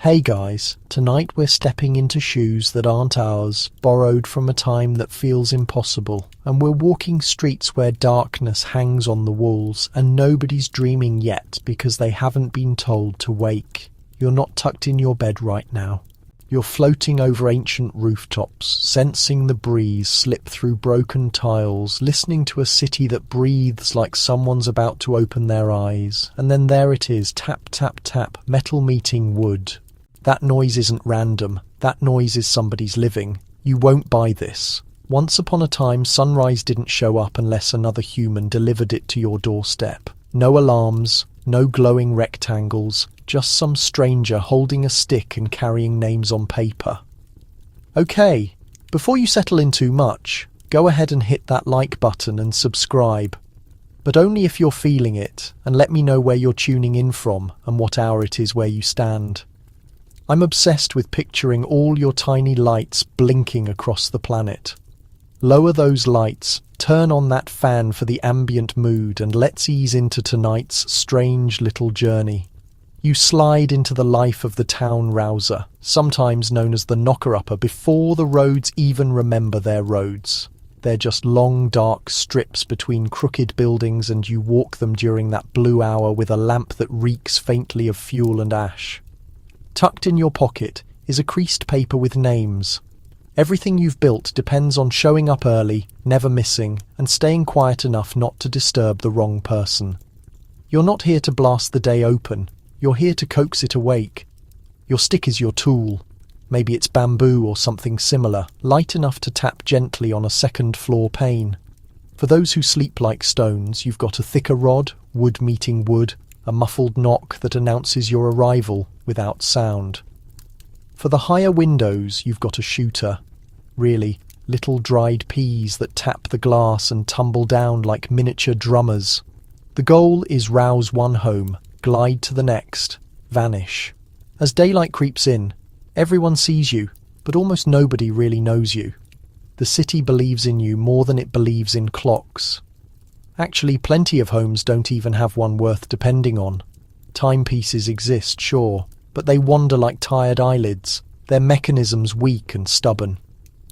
Hey guys, tonight we're stepping into shoes that aren't ours, borrowed from a time that feels impossible, and we're walking streets where darkness hangs on the walls and nobody's dreaming yet because they haven't been told to wake. You're not tucked in your bed right now. You're floating over ancient rooftops, sensing the breeze slip through broken tiles, listening to a city that breathes like someone's about to open their eyes. And then there it is, tap, tap, tap, metal meeting wood. That noise isn't random. That noise is somebody's living. You won't buy this. Once upon a time, sunrise didn't show up unless another human delivered it to your doorstep. No alarms, no glowing rectangles, just some stranger holding a stick and carrying names on paper. Okay, before you settle in too much, go ahead and hit that like button and subscribe. But only if you're feeling it, and let me know where you're tuning in from and what hour it is where you stand. I'm obsessed with picturing all your tiny lights blinking across the planet. Lower those lights, turn on that fan for the ambient mood, and let's ease into tonight's strange little journey. You slide into the life of the town rouser, sometimes known as the knocker-upper, before the roads even remember their roads. They're just long, dark strips between crooked buildings, and you walk them during that blue hour with a lamp that reeks faintly of fuel and ash. Tucked in your pocket is a creased paper with names. Everything you've built depends on showing up early, never missing, and staying quiet enough not to disturb the wrong person. You're not here to blast the day open. You're here to coax it awake. Your stick is your tool. Maybe it's bamboo or something similar, light enough to tap gently on a second-floor pane. For those who sleep like stones, you've got a thicker rod, wood meeting wood, a muffled knock that announces your arrival without sound. For the higher windows, you've got a shooter. Really, little dried peas that tap the glass and tumble down like miniature drummers. The goal is rouse one home, glide to the next, vanish. As daylight creeps in, everyone sees you, but almost nobody really knows you. The city believes in you more than it believes in clocks. Actually, plenty of homes don't even have one worth depending on. Timepieces exist, sure, but they wander like tired eyelids, their mechanisms weak and stubborn.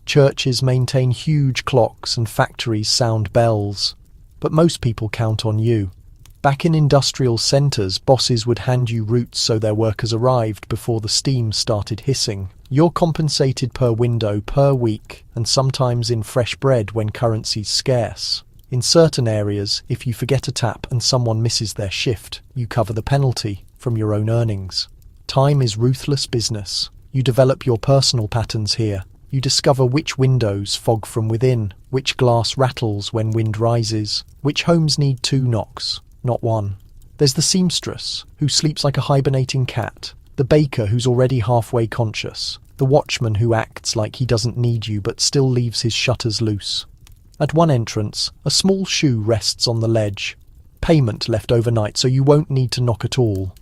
Churches maintain huge clocks and factories sound bells, but most people count on you. Back in industrial centres, bosses would hand you routes so their workers arrived before the steam started hissing. You're compensated per window, per week, and sometimes in fresh bread when currency's scarce. In certain areas, if you forget a tap and someone misses their shift, you cover the penalty from your own earnings. Time is ruthless business. You develop your personal patterns here. You discover which windows fog from within, which glass rattles when wind rises, which homes need 2 knocks, not 1. There's the seamstress, who sleeps like a hibernating cat, the baker who's already halfway conscious, the watchman who acts like he doesn't need you but still leaves his shutters loose. At one entrance, a small shoe rests on the ledge, payment left overnight so you won't need to knock at all.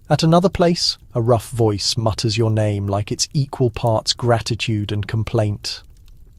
At another place, a rough voice mutters your name like it's equal parts gratitude and complaint.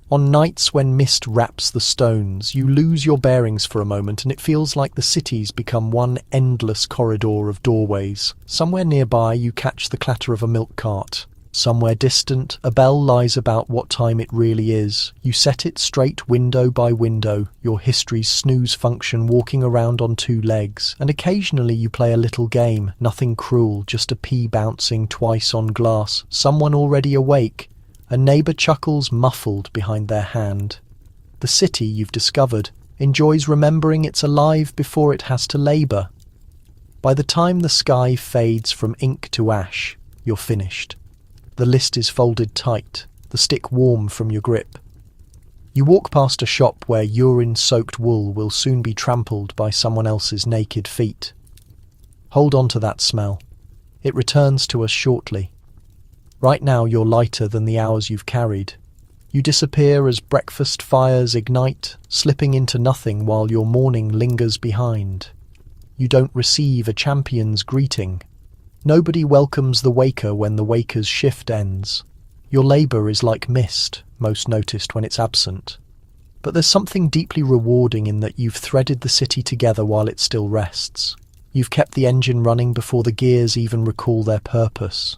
On nights when mist wraps the stones, you lose your bearings for a moment and it feels like the city's become one endless corridor of doorways. Somewhere nearby you catch the clatter of a milk cart. Somewhere distant, a bell lies about what time it really is. You set it straight window by window, your history's snooze function walking around on 2 legs, and occasionally you play a little game, nothing cruel, just a pea bouncing twice on glass, someone already awake. A neighbour chuckles muffled behind their hand. The city, you've discovered, enjoys remembering it's alive before it has to labour. By the time the sky fades from ink to ash, you're finished. The list is folded tight, the stick warm from your grip. You walk past a shop where urine-soaked wool will soon be trampled by someone else's naked feet. Hold on to that smell. It returns to us shortly. Right now you're lighter than the hours you've carried. You disappear as breakfast fires ignite, slipping into nothing while your morning lingers behind. You don't receive a champion's greeting. Nobody welcomes the waker when the waker's shift ends. Your labour is like mist, most noticed when it's absent. But there's something deeply rewarding in that you've threaded the city together while it still rests. You've kept the engine running before the gears even recall their purpose.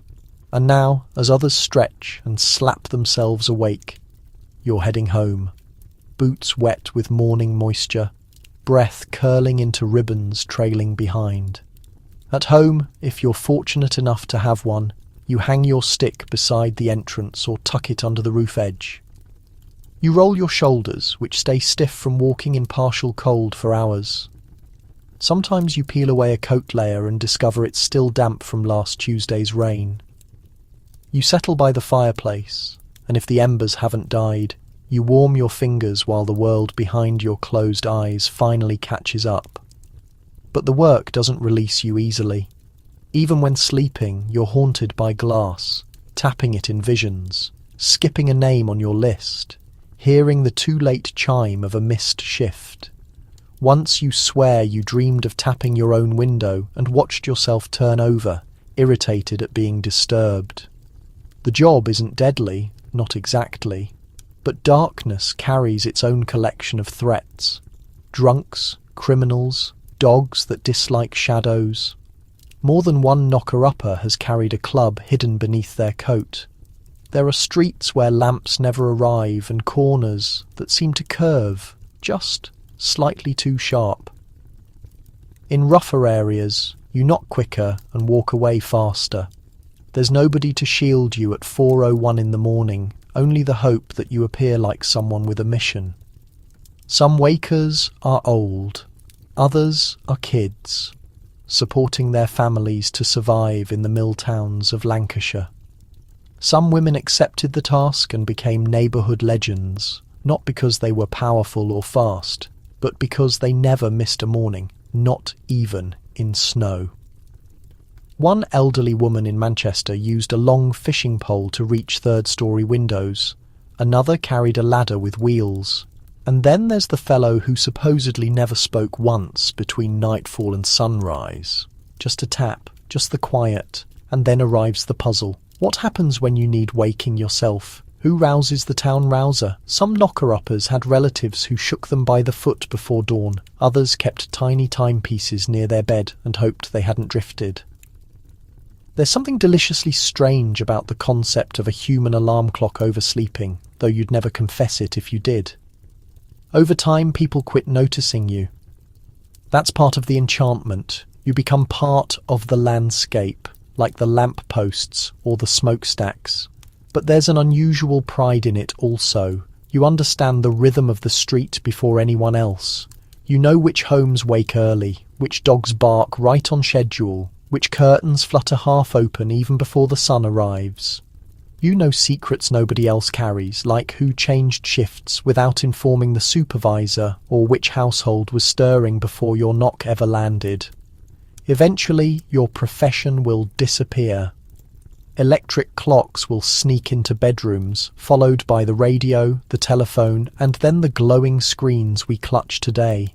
And now, as others stretch and slap themselves awake, you're heading home, boots wet with morning moisture, breath curling into ribbons trailing behind. At home, if you're fortunate enough to have one, you hang your stick beside the entrance or tuck it under the roof edge. You roll your shoulders, which stay stiff from walking in partial cold for hours. Sometimes you peel away a coat layer and discover it's still damp from last Tuesday's rain. You settle by the fireplace, and if the embers haven't died, you warm your fingers while the world behind your closed eyes finally catches up. But the work doesn't release you easily. Even when sleeping, you're haunted by glass, tapping it in visions, skipping a name on your list, hearing the too late chime of a missed shift. Once you swear you dreamed of tapping your own window and watched yourself turn over, irritated at being disturbed. The job isn't deadly, not exactly, but darkness carries its own collection of threats. Drunks, criminals, dogs that dislike shadows. More than one knocker-upper has carried a club hidden beneath their coat. There are streets where lamps never arrive and corners that seem to curve, just slightly too sharp. In rougher areas, you knock quicker and walk away faster. There's nobody to shield you at 4:01 in the morning, only the hope that you appear like someone with a mission. Some wakers are old, others are kids, supporting their families to survive in the mill towns of Lancashire. Some women accepted the task and became neighbourhood legends, not because they were powerful or fast, but because they never missed a morning, not even in snow. One elderly woman in Manchester used a long fishing pole to reach third-storey windows. Another carried a ladder with wheels. And then there's the fellow who supposedly never spoke once between nightfall and sunrise. Just a tap, just the quiet, and then arrives the puzzle. What happens when you need waking yourself? Who rouses the town rouser? Some knocker-uppers had relatives who shook them by the foot before dawn. Others kept tiny timepieces near their bed and hoped they hadn't drifted. There's something deliciously strange about the concept of a human alarm clock oversleeping, though you'd never confess it if you did. Over time, people quit noticing you. That's part of the enchantment. You become part of the landscape, like the lamp posts or the smokestacks. But there's an unusual pride in it also. You understand the rhythm of the street before anyone else. You know which homes wake early, which dogs bark right on schedule, which curtains flutter half open even before the sun arrives. You know secrets nobody else carries, like who changed shifts without informing the supervisor or which household was stirring before your knock ever landed. Eventually, your profession will disappear. Electric clocks will sneak into bedrooms, followed by the radio, the telephone, and then the glowing screens we clutch today.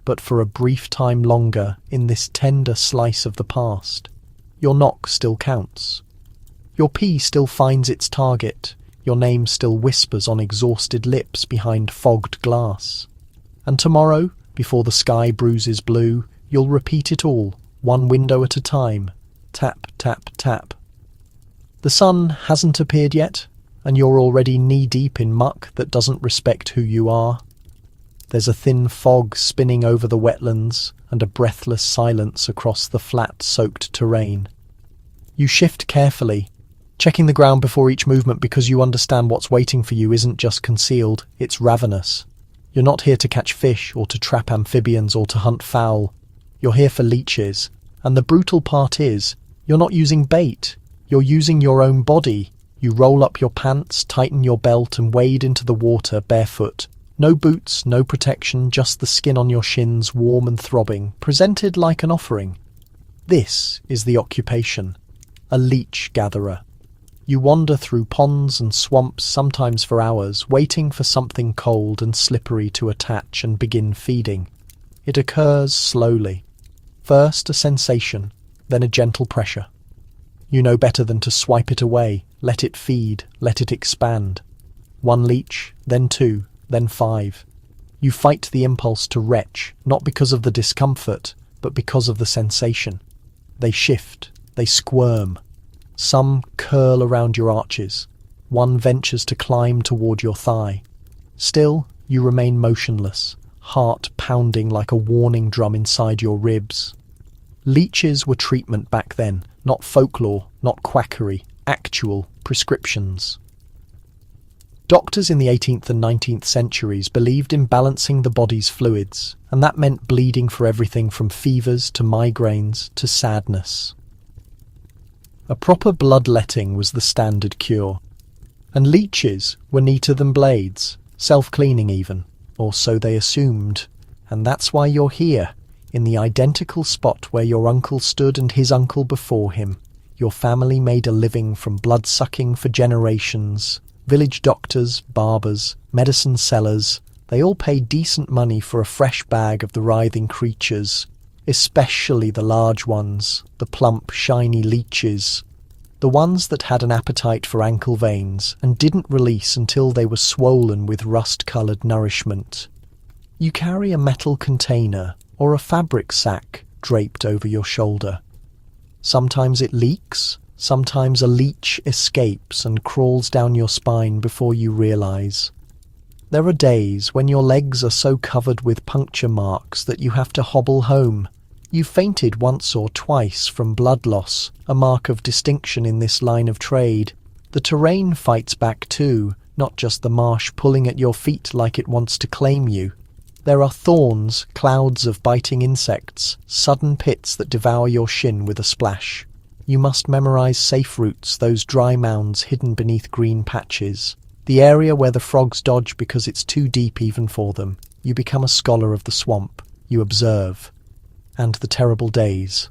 But for a brief time longer, in this tender slice of the past, your knock still counts. Your pee still finds its target, your name still whispers on exhausted lips behind fogged glass. And tomorrow, before the sky bruises blue, you'll repeat it all, one window at a time. Tap, tap, tap. The sun hasn't appeared yet, and you're already knee-deep in muck that doesn't respect who you are. There's a thin fog spinning over the wetlands and a breathless silence across the flat, soaked terrain. You shift carefully, checking the ground before each movement because you understand what's waiting for you isn't just concealed, it's ravenous. You're not here to catch fish or to trap amphibians or to hunt fowl. You're here for leeches. And the brutal part is, you're not using bait. You're using your own body. You roll up your pants, tighten your belt and wade into the water barefoot. No boots, no protection, just the skin on your shins, warm and throbbing, presented like an offering. This is the occupation. A leech gatherer. You wander through ponds and swamps, sometimes for hours, waiting for something cold and slippery to attach and begin feeding. It occurs slowly. First a sensation, then a gentle pressure. You know better than to swipe it away, let it feed, let it expand. One leech, then two, then 5. You fight the impulse to retch, not because of the discomfort, but because of the sensation. They shift, they squirm. Some curl around your arches. One ventures to climb toward your thigh. Still, you remain motionless, heart pounding like a warning drum inside your ribs. Leeches were treatment back then, not folklore, not quackery, actual prescriptions. Doctors in the 18th and 19th centuries believed in balancing the body's fluids, and that meant bleeding for everything from fevers to migraines to sadness. A proper bloodletting was the standard cure, and leeches were neater than blades, self-cleaning even, or so they assumed, and that's why you're here, in the identical spot where your uncle stood and his uncle before him. Your family made a living from blood-sucking for generations. Village doctors, barbers, medicine sellers, they all paid decent money for a fresh bag of the writhing creatures, especially the large ones, the plump, shiny leeches, the ones that had an appetite for ankle veins and didn't release until they were swollen with rust-coloured nourishment. You carry a metal container or a fabric sack draped over your shoulder. Sometimes it leaks, sometimes a leech escapes and crawls down your spine before you realise. There are days when your legs are so covered with puncture marks that you have to hobble home. You've fainted once or twice from blood loss, a mark of distinction in this line of trade. The terrain fights back too, not just the marsh pulling at your feet like it wants to claim you. There are thorns, clouds of biting insects, sudden pits that devour your shin with a splash. You must memorise safe routes, those dry mounds hidden beneath green patches, the area where the frogs dodge because it's too deep even for them. You become a scholar of the swamp. You observe. And the terrible days.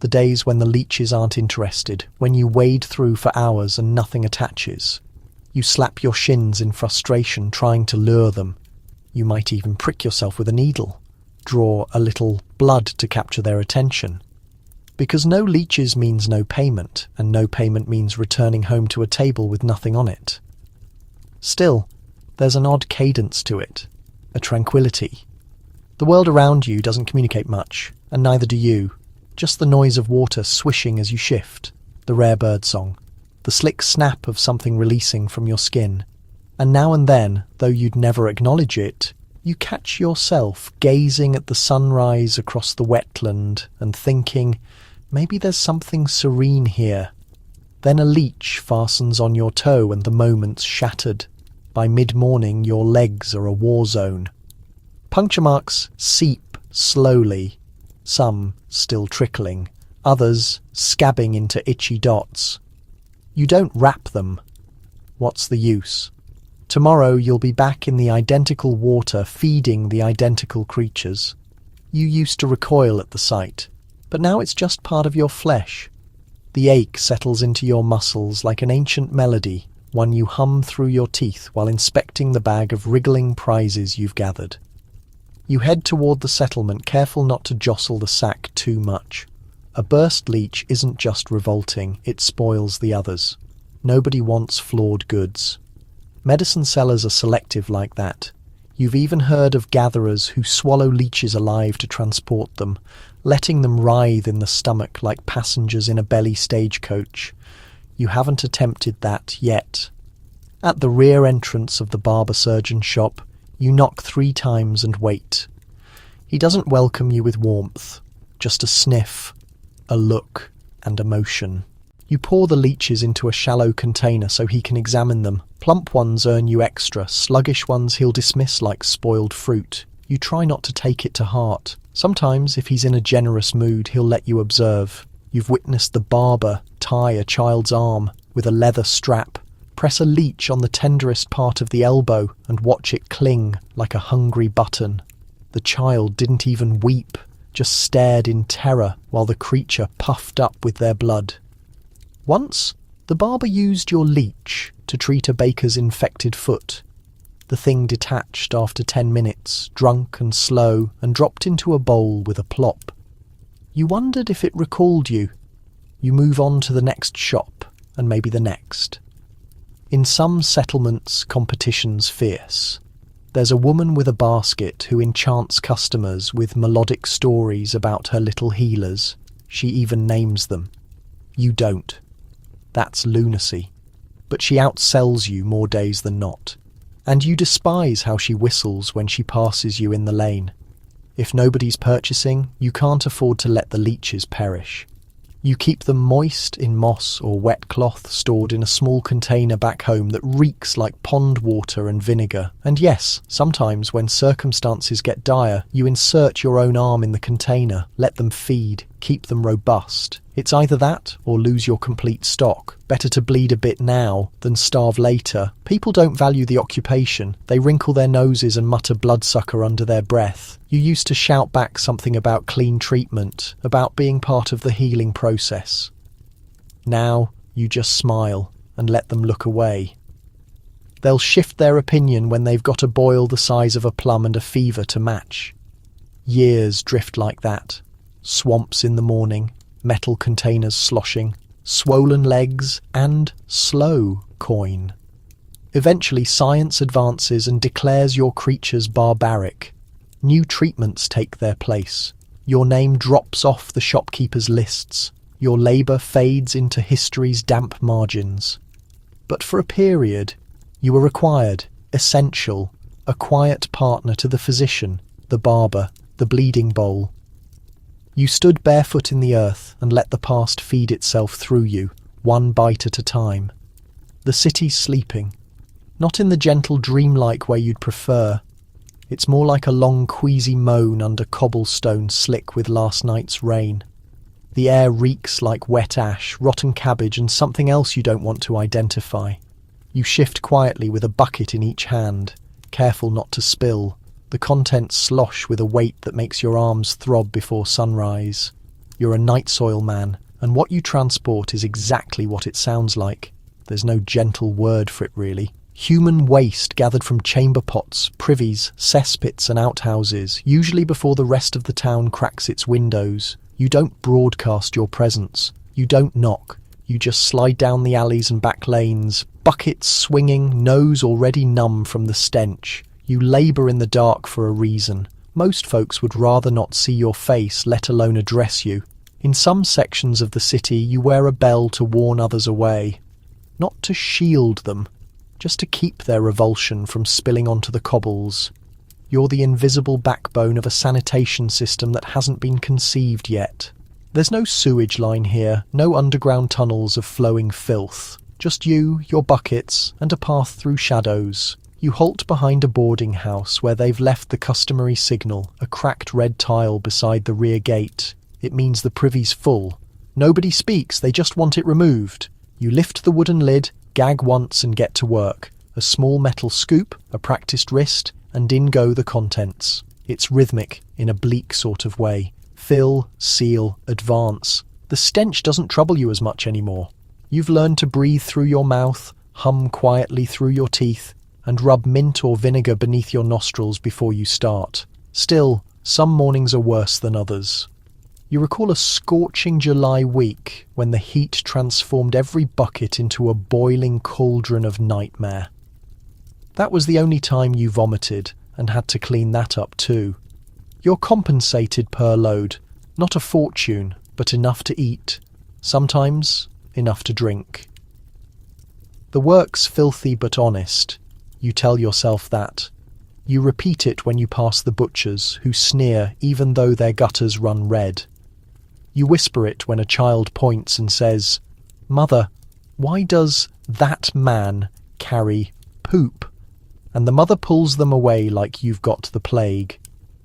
The days when the leeches aren't interested, when you wade through for hours and nothing attaches. You slap your shins in frustration trying to lure them. You might even prick yourself with a needle, draw a little blood to capture their attention. Because no leeches means no payment, and no payment means returning home to a table with nothing on it. Still, there's an odd cadence to it, a tranquility. The world around you doesn't communicate much, and neither do you. Just the noise of water swishing as you shift, the rare bird song, the slick snap of something releasing from your skin. And now and then, though you'd never acknowledge it, you catch yourself gazing at the sunrise across the wetland and thinking, maybe there's something serene here. Then a leech fastens on your toe and the moment's shattered. By mid-morning your legs are a war zone. Puncture marks seep slowly, some still trickling, others scabbing into itchy dots. You don't wrap them. What's the use? Tomorrow you'll be back in the identical water feeding the identical creatures. You used to recoil at the sight, but now it's just part of your flesh. The ache settles into your muscles like an ancient melody, one you hum through your teeth while inspecting the bag of wriggling prizes you've gathered. You head toward the settlement, careful not to jostle the sack too much. A burst leech isn't just revolting, it spoils the others. Nobody wants flawed goods. Medicine sellers are selective like that. You've even heard of gatherers who swallow leeches alive to transport them, letting them writhe in the stomach like passengers in a belly stagecoach. You haven't attempted that yet. At the rear entrance of the barber-surgeon shop, you knock 3 times and wait. He doesn't welcome you with warmth, just a sniff, a look, and emotion. You pour the leeches into a shallow container so he can examine them. Plump ones earn you extra, sluggish ones he'll dismiss like spoiled fruit. You try not to take it to heart. Sometimes, if he's in a generous mood, he'll let you observe. You've witnessed the barber tie a child's arm with a leather strap, press a leech on the tenderest part of the elbow and watch it cling like a hungry button. The child didn't even weep, just stared in terror while the creature puffed up with their blood. Once, the barber used your leech to treat a baker's infected foot. The thing detached after 10 minutes, drunk and slow, and dropped into a bowl with a plop. You wondered if it recalled you. You move on to the next shop, and maybe the next. In some settlements, competition's fierce. There's a woman with a basket who enchants customers with melodic stories about her little healers. She even names them. You don't. That's lunacy. But she outsells you more days than not. And you despise how she whistles when she passes you in the lane. If nobody's purchasing, you can't afford to let the leeches perish. You keep them moist in moss or wet cloth stored in a small container back home that reeks like pond water and vinegar. And yes, sometimes when circumstances get dire, you insert your own arm in the container, let them feed, keep them robust. It's either that or lose your complete stock. Better to bleed a bit now than starve later. People don't value the occupation. They wrinkle their noses and mutter bloodsucker under their breath. You used to shout back something about clean treatment, about being part of the healing process. Now you just smile and let them look away. They'll shift their opinion when they've got a boil the size of a plum and a fever to match. Years drift like that. Swamps in the morning, metal containers sloshing, swollen legs, and slow coin. Eventually science advances and declares your creatures barbaric. New treatments take their place. Your name drops off the shopkeepers' lists. Your labour fades into history's damp margins. But for a period, you were required, essential, a quiet partner to the physician, the barber, the bleeding bowl. You stood barefoot in the earth and let the past feed itself through you, one bite at a time. The city's sleeping. Not in the gentle dreamlike way you'd prefer. It's more like a long queasy moan under cobblestone slick with last night's rain. The air reeks like wet ash, rotten cabbage and something else you don't want to identify. You shift quietly with a bucket in each hand, careful not to spill. The contents slosh with a weight that makes your arms throb before sunrise. You're a night soil man, and what you transport is exactly what it sounds like. There's no gentle word for it really. Human waste gathered from chamber pots, privies, cesspits and outhouses, usually before the rest of the town cracks its windows. You don't broadcast your presence. You don't knock. You just slide down the alleys and back lanes, buckets swinging, nose already numb from the stench. You labour in the dark for a reason. Most folks would rather not see your face, let alone address you. In some sections of the city, you wear a bell to warn others away. Not to shield them, just to keep their revulsion from spilling onto the cobbles. You're the invisible backbone of a sanitation system that hasn't been conceived yet. There's no sewage line here, no underground tunnels of flowing filth. Just you, your buckets, and a path through shadows. You halt behind a boarding house where they've left the customary signal, a cracked red tile beside the rear gate. It means the privy's full. Nobody speaks, they just want it removed. You lift the wooden lid, gag once and get to work. A small metal scoop, a practiced wrist, and in go the contents. It's rhythmic, in a bleak sort of way. Fill, seal, advance. The stench doesn't trouble you as much anymore. You've learned to breathe through your mouth, hum quietly through your teeth, and rub mint or vinegar beneath your nostrils before you start. Still, some mornings are worse than others. You recall a scorching July week when the heat transformed every bucket into a boiling cauldron of nightmare. That was the only time you vomited and had to clean that up too. You're compensated per load, not a fortune, but enough to eat. Sometimes, enough to drink. The work's filthy but honest. You tell yourself that. You repeat it when you pass the butchers, who sneer even though their gutters run red. You whisper it when a child points and says, "Mother, why does that man carry poop?" And the mother pulls them away like you've got the plague.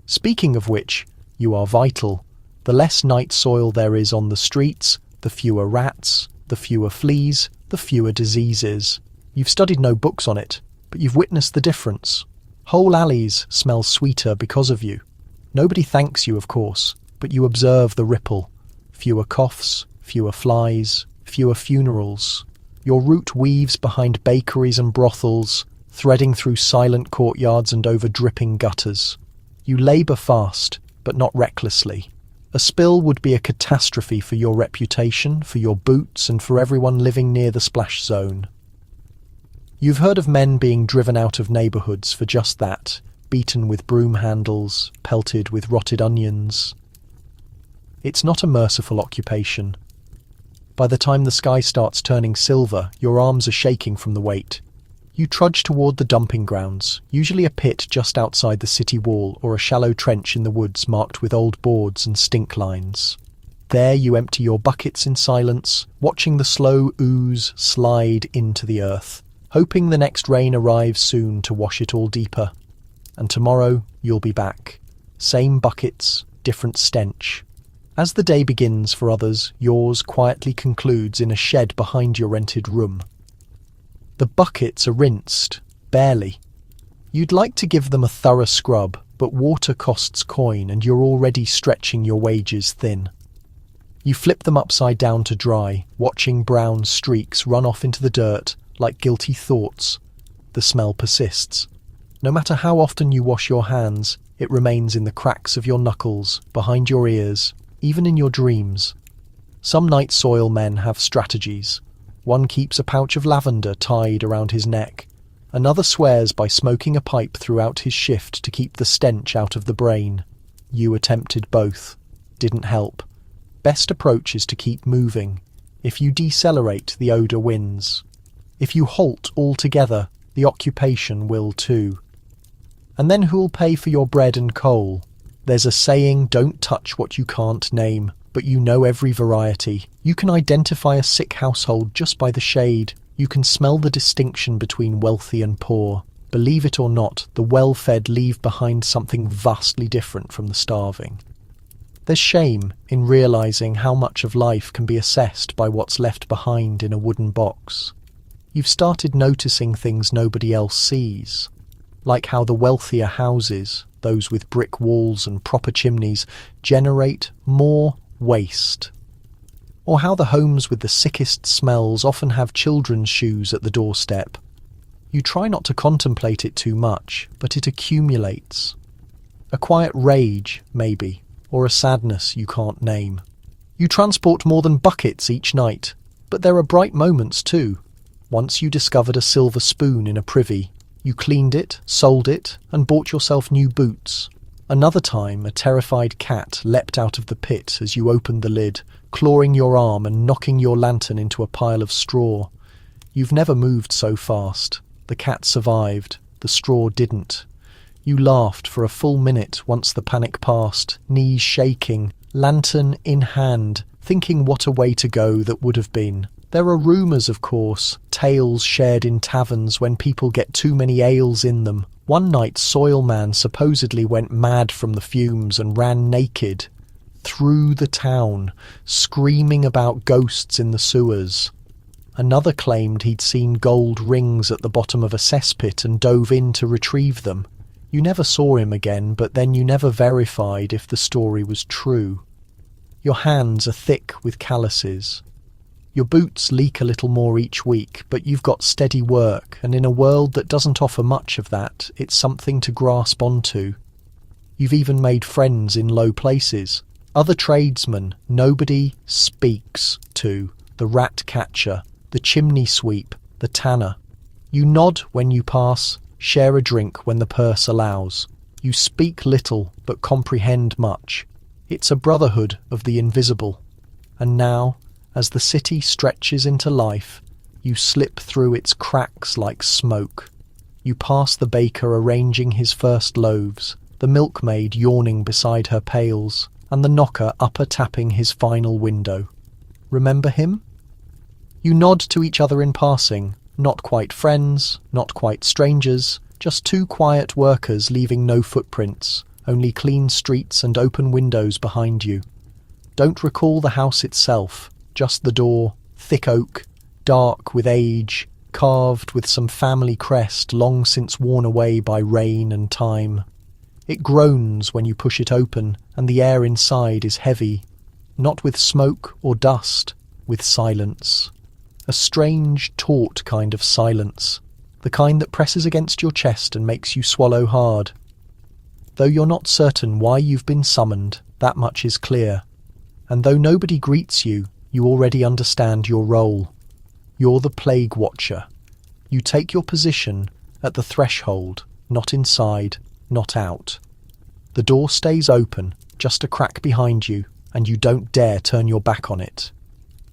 Speaking of which, you are vital. The less night soil there is on the streets, the fewer rats, the fewer fleas, the fewer diseases. You've studied no books on it, but you've witnessed the difference. Whole alleys smell sweeter because of you. Nobody thanks you, of course, but you observe the ripple. Fewer coughs, fewer flies, fewer funerals. Your route weaves behind bakeries and brothels, threading through silent courtyards and over dripping gutters. You labour fast, but not recklessly. A spill would be a catastrophe for your reputation, for your boots, and for everyone living near the splash zone. You've heard of men being driven out of neighbourhoods for just that, beaten with broom handles, pelted with rotted onions. It's not a merciful occupation. By the time the sky starts turning silver, your arms are shaking from the weight. You trudge toward the dumping grounds, usually a pit just outside the city wall or a shallow trench in the woods marked with old boards and stink lines. There you empty your buckets in silence, watching the slow ooze slide into the earth, hoping the next rain arrives soon to wash it all deeper. And tomorrow you'll be back. Same buckets, different stench. As the day begins for others, yours quietly concludes in a shed behind your rented room. The buckets are rinsed, barely. You'd like to give them a thorough scrub, but water costs coin and you're already stretching your wages thin. You flip them upside down to dry, watching brown streaks run off into the dirt like guilty thoughts. The smell persists. No matter how often you wash your hands, it remains in the cracks of your knuckles, behind your ears, even in your dreams. Some night soil men have strategies. One keeps a pouch of lavender tied around his neck. Another swears by smoking a pipe throughout his shift to keep the stench out of the brain. You attempted both. Didn't help. Best approach is to keep moving. If you decelerate, the odour wins. If you halt altogether, the occupation will too. And then who'll pay for your bread and coal? There's a saying, don't touch what you can't name, but you know every variety. You can identify a sick household just by the shade. You can smell the distinction between wealthy and poor. Believe it or not, the well-fed leave behind something vastly different from the starving. There's shame in realising how much of life can be assessed by what's left behind in a wooden box. You've started noticing things nobody else sees, like how the wealthier houses, those with brick walls and proper chimneys, generate more waste. Or how the homes with the sickest smells often have children's shoes at the doorstep. You try not to contemplate it too much, but it accumulates. A quiet rage, maybe, or a sadness you can't name. You transport more than buckets each night, but there are bright moments too. Once you discovered a silver spoon in a privy. You cleaned it, sold it, and bought yourself new boots. Another time, a terrified cat leapt out of the pit as you opened the lid, clawing your arm and knocking your lantern into a pile of straw. You've never moved so fast. The cat survived. The straw didn't. You laughed for a full minute once the panic passed, knees shaking, lantern in hand, thinking what a way to go that would have been. There are rumours, of course, tales shared in taverns when people get too many ales in them. One night Soil Man supposedly went mad from the fumes and ran naked through the town, screaming about ghosts in the sewers. Another claimed he'd seen gold rings at the bottom of a cesspit and dove in to retrieve them. You never saw him again, but then you never verified if the story was true. Your hands are thick with calluses. Your boots leak a little more each week, but you've got steady work, and in a world that doesn't offer much of that, it's something to grasp onto. You've even made friends in low places. Other tradesmen nobody speaks to. The rat catcher, the chimney sweep, the tanner. You nod when you pass, share a drink when the purse allows. You speak little, but comprehend much. It's a brotherhood of the invisible. And now, as the city stretches into life, you slip through its cracks like smoke. You pass the baker arranging his first loaves, the milkmaid yawning beside her pails, and the knocker upper tapping his final window. Remember him? You nod to each other in passing, not quite friends, not quite strangers, just two quiet workers leaving no footprints, only clean streets and open windows behind you. Don't recall the house itself, just the door, thick oak, dark with age, carved with some family crest long since worn away by rain and time. It groans when you push it open, and the air inside is heavy, not with smoke or dust, with silence. A strange, taut kind of silence, the kind that presses against your chest and makes you swallow hard. Though you're not certain why you've been summoned, that much is clear. And though nobody greets you, you already understand your role. You're the plague watcher. You take your position at the threshold, not inside, not out. The door stays open, just a crack behind you, and you don't dare turn your back on it.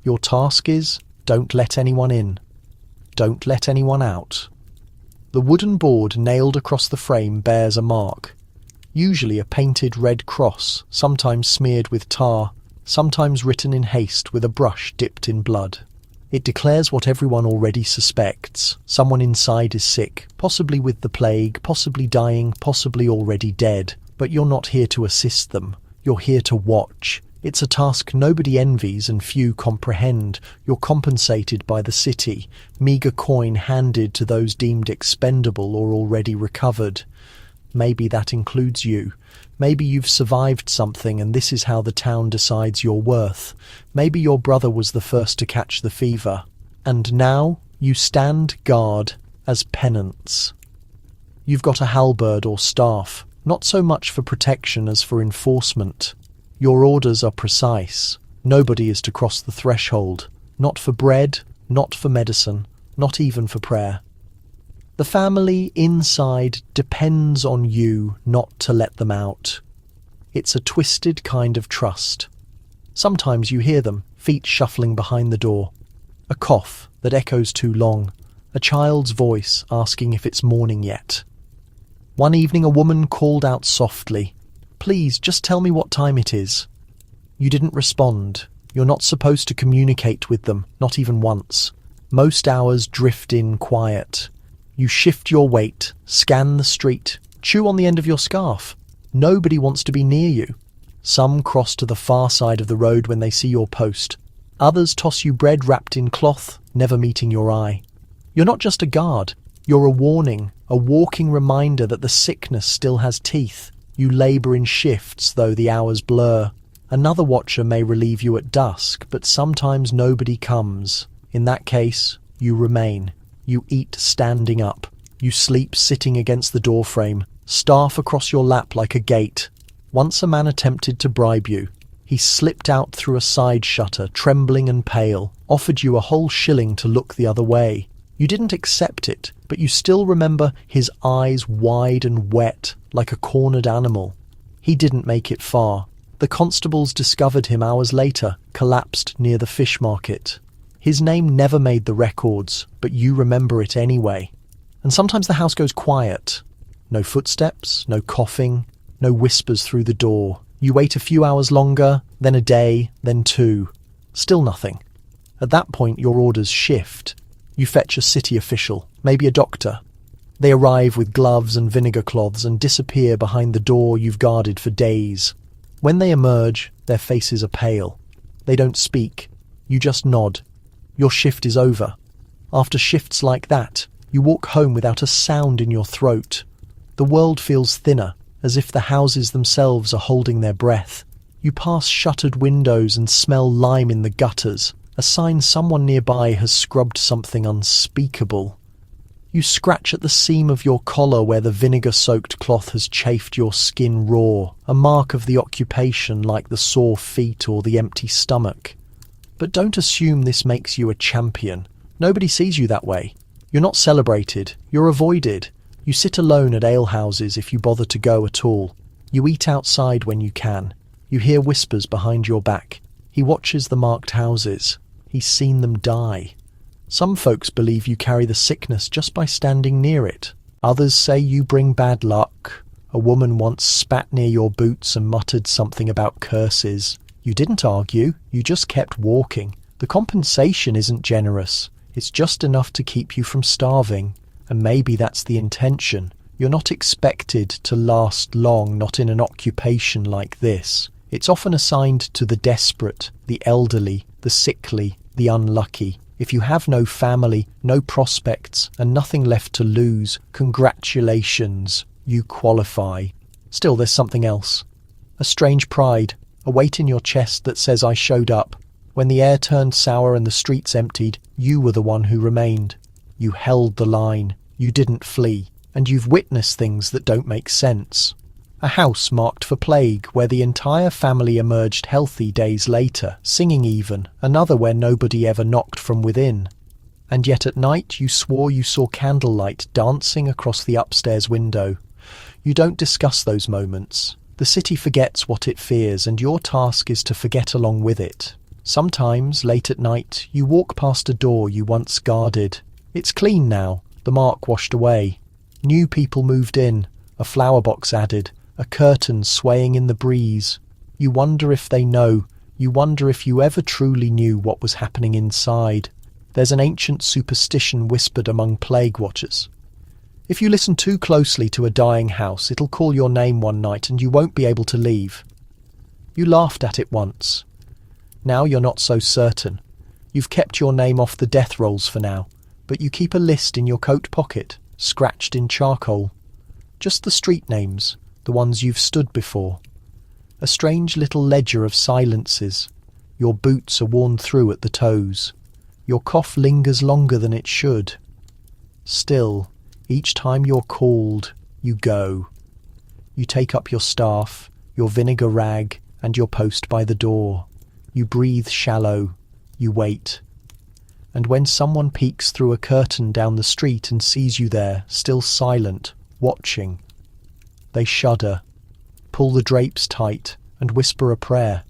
Your task is, don't let anyone in. Don't let anyone out. The wooden board nailed across the frame bears a mark, usually a painted red cross, sometimes smeared with tar, sometimes written in haste with a brush dipped in blood. It declares what everyone already suspects. Someone inside is sick, possibly with the plague, possibly dying, possibly already dead. But you're not here to assist them. You're here to watch. It's a task nobody envies and few comprehend. You're compensated by the city, meagre coin handed to those deemed expendable or already recovered. Maybe that includes you. Maybe you've survived something and this is how the town decides your worth. Maybe your brother was the first to catch the fever. And now you stand guard as penance. You've got a halberd or staff, not so much for protection as for enforcement. Your orders are precise. Nobody is to cross the threshold. Not for bread, not for medicine, not even for prayer. The family inside depends on you not to let them out. It's a twisted kind of trust. Sometimes you hear them, feet shuffling behind the door. A cough that echoes too long. A child's voice asking if it's morning yet. One evening a woman called out softly, "Please, just tell me what time it is." You didn't respond. You're not supposed to communicate with them, not even once. Most hours drift in quiet. You shift your weight, scan the street, chew on the end of your scarf. Nobody wants to be near you. Some cross to the far side of the road when they see your post. Others toss you bread wrapped in cloth, never meeting your eye. You're not just a guard. You're a warning, a walking reminder that the sickness still has teeth. You labour in shifts, though the hours blur. Another watcher may relieve you at dusk, but sometimes nobody comes. In that case, you remain. You eat standing up. You sleep sitting against the doorframe, staff across your lap like a gate. Once a man attempted to bribe you. He slipped out through a side shutter, trembling and pale, offered you a whole shilling to look the other way. You didn't accept it, but you still remember his eyes wide and wet, like a cornered animal. He didn't make it far. The constables discovered him hours later, collapsed near the fish market. His name never made the records, but you remember it anyway. And sometimes the house goes quiet. No footsteps, no coughing, no whispers through the door. You wait a few hours longer, then a day, then two. Still nothing. At that point, your orders shift. You fetch a city official, maybe a doctor. They arrive with gloves and vinegar cloths and disappear behind the door you've guarded for days. When they emerge, their faces are pale. They don't speak. You just nod. Your shift is over. After shifts like that, you walk home without a sound in your throat. The world feels thinner, as if the houses themselves are holding their breath. You pass shuttered windows and smell lime in the gutters, a sign someone nearby has scrubbed something unspeakable. You scratch at the seam of your collar where the vinegar-soaked cloth has chafed your skin raw, a mark of the occupation like the sore feet or the empty stomach. But don't assume this makes you a champion. Nobody sees you that way. You're not celebrated. You're avoided. You sit alone at alehouses if you bother to go at all. You eat outside when you can. You hear whispers behind your back. He watches the marked houses. He's seen them die. Some folks believe you carry the sickness just by standing near it. Others say you bring bad luck. A woman once spat near your boots and muttered something about curses. You didn't argue, you just kept walking. The compensation isn't generous. It's just enough to keep you from starving. And maybe that's the intention. You're not expected to last long, not in an occupation like this. It's often assigned to the desperate, the elderly, the sickly, the unlucky. If you have no family, no prospects, and nothing left to lose, congratulations, you qualify. Still, there's something else. A strange pride, a weight in your chest that says I showed up. When the air turned sour and the streets emptied, you were the one who remained. You held the line. You didn't flee. And you've witnessed things that don't make sense. A house marked for plague where the entire family emerged healthy days later, singing even. Another where nobody ever knocked from within. And yet at night you swore you saw candlelight dancing across the upstairs window. You don't discuss those moments. The city forgets what it fears, and your task is to forget along with it. Sometimes, late at night, you walk past a door you once guarded. It's clean now, the mark washed away. New people moved in, a flower box added, a curtain swaying in the breeze. You wonder if they know, you wonder if you ever truly knew what was happening inside. There's an ancient superstition whispered among plague watchers. If you listen too closely to a dying house, it'll call your name one night and you won't be able to leave. You laughed at it once. Now you're not so certain. You've kept your name off the death rolls for now, but you keep a list in your coat pocket, scratched in charcoal. Just the street names, the ones you've stood before. A strange little ledger of silences. Your boots are worn through at the toes. Your cough lingers longer than it should. Still, each time you're called, you go. You take up your staff, your vinegar rag, and your post by the door. You breathe shallow. You wait. And when someone peeks through a curtain down the street and sees you there, still silent, watching, they shudder, pull the drapes tight, and whisper a prayer.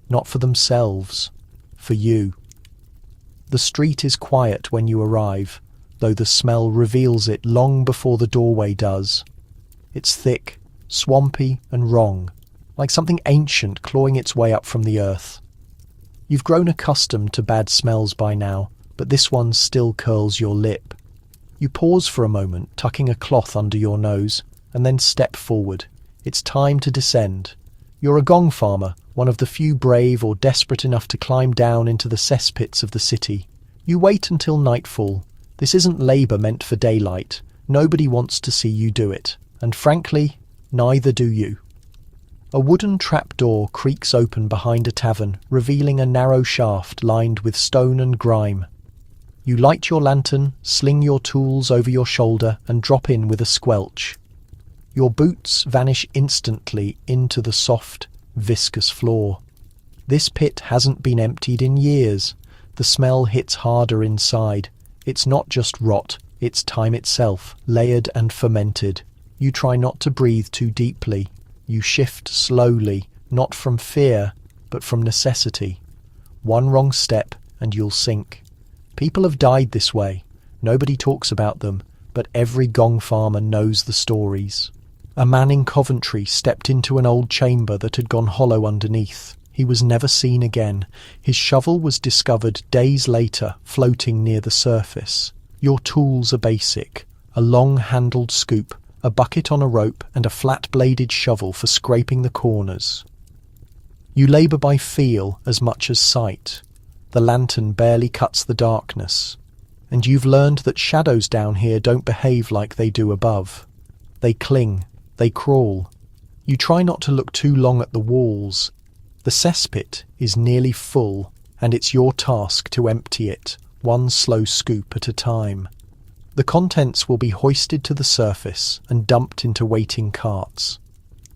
Not for themselves, for you. The street is quiet when you arrive, though the smell reveals it long before the doorway does. It's thick, swampy, and wrong, like something ancient clawing its way up from the earth. You've grown accustomed to bad smells by now, but this one still curls your lip. You pause for a moment, tucking a cloth under your nose, and then step forward. It's time to descend. You're a gong farmer, one of the few brave or desperate enough to climb down into the cesspits of the city. You wait until nightfall. This isn't labour meant for daylight. Nobody wants to see you do it, and frankly, neither do you. A wooden trapdoor creaks open behind a tavern, revealing a narrow shaft lined with stone and grime. You light your lantern, sling your tools over your shoulder, and drop in with a squelch. Your boots vanish instantly into the soft, viscous floor. This pit hasn't been emptied in years. The smell hits harder inside. It's not just rot, it's time itself, layered and fermented. You try not to breathe too deeply. You shift slowly, not from fear, but from necessity. One wrong step and you'll sink. People have died this way. Nobody talks about them, but every gong farmer knows the stories. A man in Coventry stepped into an old chamber that had gone hollow underneath. He was never seen again. His shovel was discovered days later, floating near the surface. Your tools are basic. A long-handled scoop, a bucket on a rope, and a flat-bladed shovel for scraping the corners. You labour by feel as much as sight. The lantern barely cuts the darkness. And you've learned that shadows down here don't behave like they do above. They cling, they crawl. You try not to look too long at the walls. The cesspit is nearly full, and it's your task to empty it, one slow scoop at a time. The contents will be hoisted to the surface and dumped into waiting carts.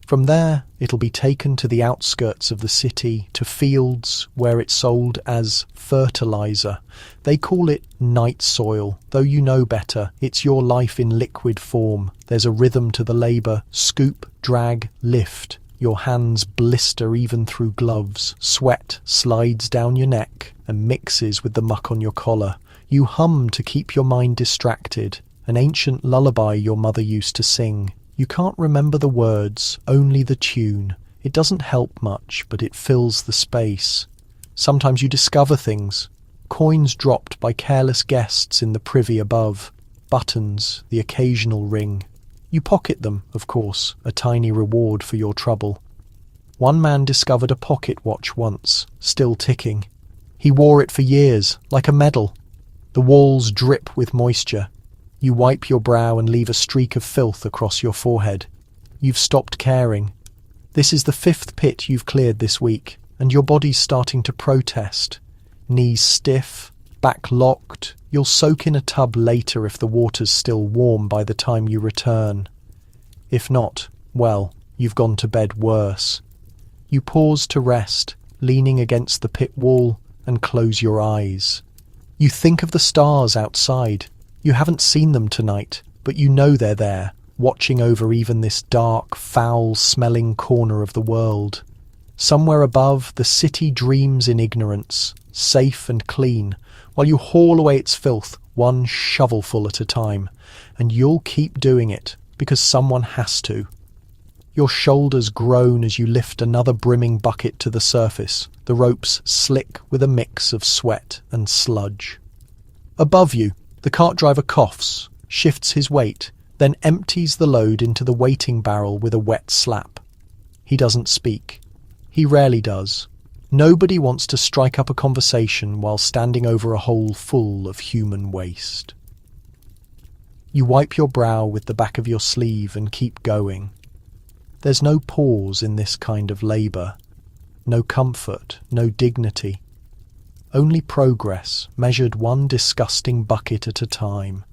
From there, it'll be taken to the outskirts of the city, to fields where it's sold as fertilizer. They call it night soil, though you know better. It's your life in liquid form. There's a rhythm to the labour. Scoop, drag, lift. Your hands blister even through gloves. Sweat slides down your neck and mixes with the muck on your collar. You hum to keep your mind distracted, an ancient lullaby your mother used to sing. You can't remember the words, only the tune. It doesn't help much, but it fills the space. Sometimes you discover things. Coins dropped by careless guests in the privy above. Buttons, the occasional ring. You pocket them, of course, a tiny reward for your trouble. One man discovered a pocket watch once, still ticking. He wore it for years, like a medal. The walls drip with moisture. You wipe your brow and leave a streak of filth across your forehead. You've stopped caring. This is the 5th pit you've cleared this week, and your body's starting to protest. Knees stiff, back locked. You'll soak in a tub later if the water's still warm by the time you return. If not, well, you've gone to bed worse. You pause to rest, leaning against the pit wall, and close your eyes. You think of the stars outside. You haven't seen them tonight, but you know they're there, watching over even this dark, foul-smelling corner of the world. Somewhere above, the city dreams in ignorance, safe and clean, while you haul away its filth one shovelful at a time. And you'll keep doing it, because someone has to. Your shoulders groan as you lift another brimming bucket to the surface, the ropes slick with a mix of sweat and sludge. Above you, the cart driver coughs, shifts his weight, then empties the load into the waiting barrel with a wet slap. He doesn't speak. He rarely does. Nobody wants to strike up a conversation while standing over a hole full of human waste. You wipe your brow with the back of your sleeve and keep going. There's no pause in this kind of labour. No comfort, no dignity. Only progress, measured one disgusting bucket at a time.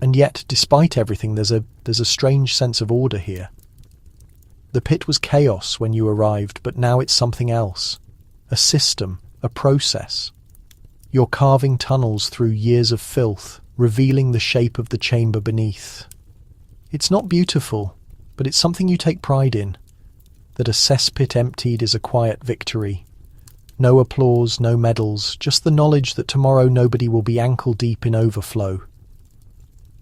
And yet, despite everything, there's a strange sense of order here. The pit was chaos when you arrived, but now it's something else. A system, a process. You're carving tunnels through years of filth, revealing the shape of the chamber beneath. It's not beautiful, but it's something you take pride in. That a cesspit emptied is a quiet victory. No applause, no medals, just the knowledge that tomorrow nobody will be ankle-deep in overflow.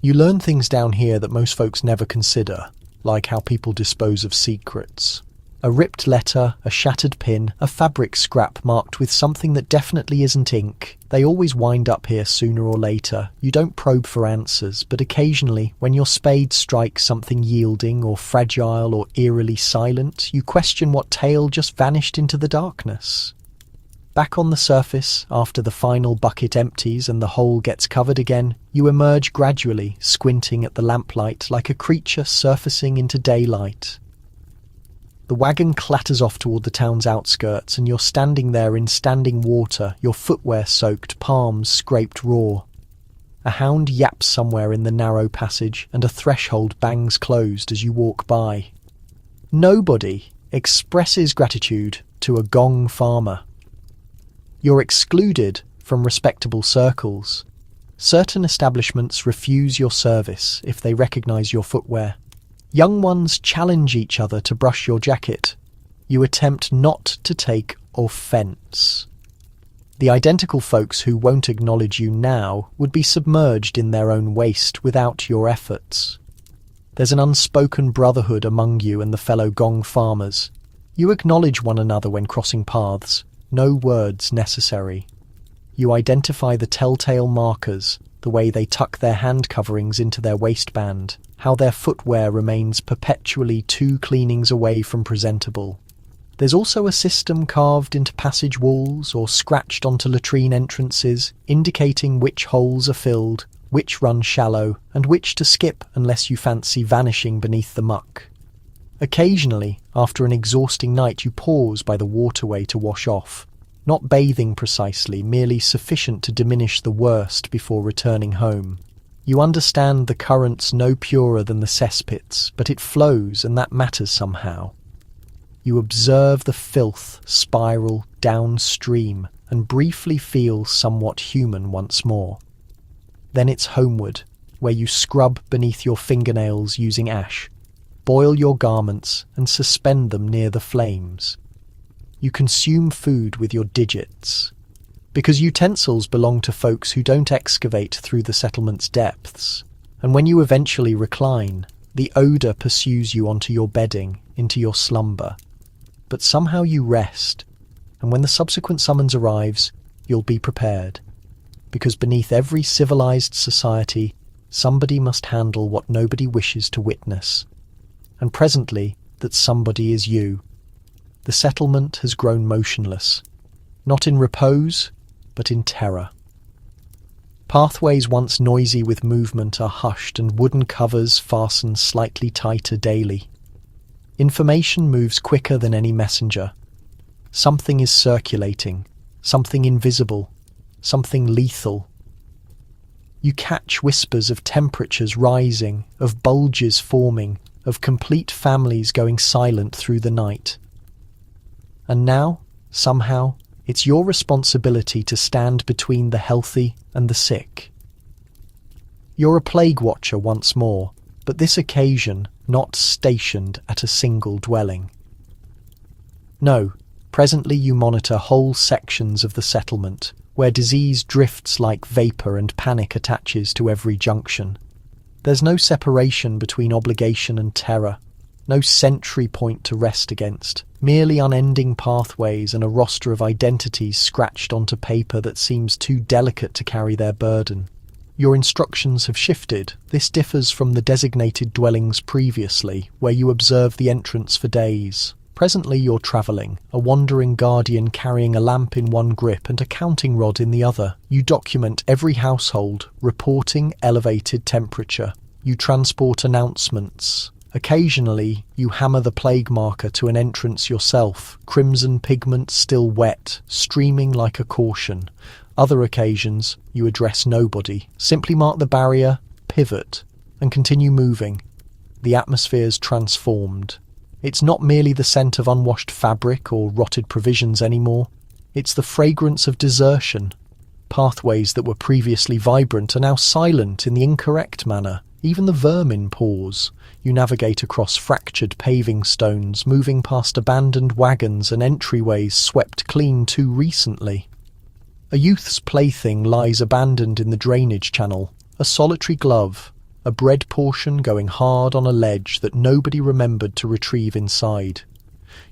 You learn things down here that most folks never consider, like how people dispose of secrets. A ripped letter, a shattered pin, a fabric scrap marked with something that definitely isn't ink. They always wind up here sooner or later. You don't probe for answers, but occasionally, when your spade strikes something yielding or fragile or eerily silent, you question what tale just vanished into the darkness. Back on the surface, after the final bucket empties and the hole gets covered again, you emerge gradually, squinting at the lamplight like a creature surfacing into daylight. The wagon clatters off toward the town's outskirts, and you're standing there in standing water, your footwear soaked, palms scraped raw. A hound yaps somewhere in the narrow passage, and a threshold bangs closed as you walk by. Nobody expresses gratitude to a gong farmer. You're excluded from respectable circles. Certain establishments refuse your service if they recognize your footwear. Young ones challenge each other to brush your jacket. You attempt not to take offense. The identical folks who won't acknowledge you now would be submerged in their own waste without your efforts. There's an unspoken brotherhood among you and the fellow gong farmers. You acknowledge one another when crossing paths. No words necessary. You identify the telltale markers, the way they tuck their hand coverings into their waistband, how their footwear remains perpetually 2 cleanings away from presentable. There's also a system carved into passage walls or scratched onto latrine entrances, indicating which holes are filled, which run shallow, and which to skip unless you fancy vanishing beneath the muck. Occasionally, after an exhausting night, you pause by the waterway to wash off, not bathing precisely, merely sufficient to diminish the worst before returning home. You understand the current's no purer than the cesspits, but it flows, and that matters somehow. You observe the filth spiral downstream and briefly feel somewhat human once more. Then it's homeward, where you scrub beneath your fingernails using ash, boil your garments and suspend them near the flames. You consume food with your digits, because utensils belong to folks who don't excavate through the settlement's depths, and when you eventually recline, the odour pursues you onto your bedding, into your slumber. But somehow you rest, and when the subsequent summons arrives, you'll be prepared, because beneath every civilized society, somebody must handle what nobody wishes to witness. And presently, that somebody is you. The settlement has grown motionless, not in repose, but in terror. Pathways once noisy with movement are hushed, and wooden covers fasten slightly tighter daily. Information moves quicker than any messenger. Something is circulating, something invisible, something lethal. You catch whispers of temperatures rising, of bulges forming, of complete families going silent through the night. And now, somehow, it's your responsibility to stand between the healthy and the sick. You're a plague watcher once more, but this occasion not stationed at a single dwelling. No, presently you monitor whole sections of the settlement, where disease drifts like vapour and panic attaches to every junction. There's no separation between obligation and terror, no sentry point to rest against, merely unending pathways and a roster of identities scratched onto paper that seems too delicate to carry their burden. Your instructions have shifted. This differs from the designated dwellings previously, where you observe the entrance for days. Presently you're travelling, a wandering guardian carrying a lamp in one grip and a counting rod in the other. You document every household, reporting elevated temperature. You transport announcements. Occasionally, you hammer the plague marker to an entrance yourself, crimson pigment still wet, streaming like a caution. Other occasions, you address nobody. Simply mark the barrier, pivot, and continue moving. The atmosphere's transformed. It's not merely the scent of unwashed fabric or rotted provisions anymore. It's the fragrance of desertion. Pathways that were previously vibrant are now silent in the incorrect manner. Even the vermin pause. You navigate across fractured paving stones, moving past abandoned wagons and entryways swept clean too recently. A youth's plaything lies abandoned in the drainage channel, a solitary glove, a bread portion going hard on a ledge that nobody remembered to retrieve inside.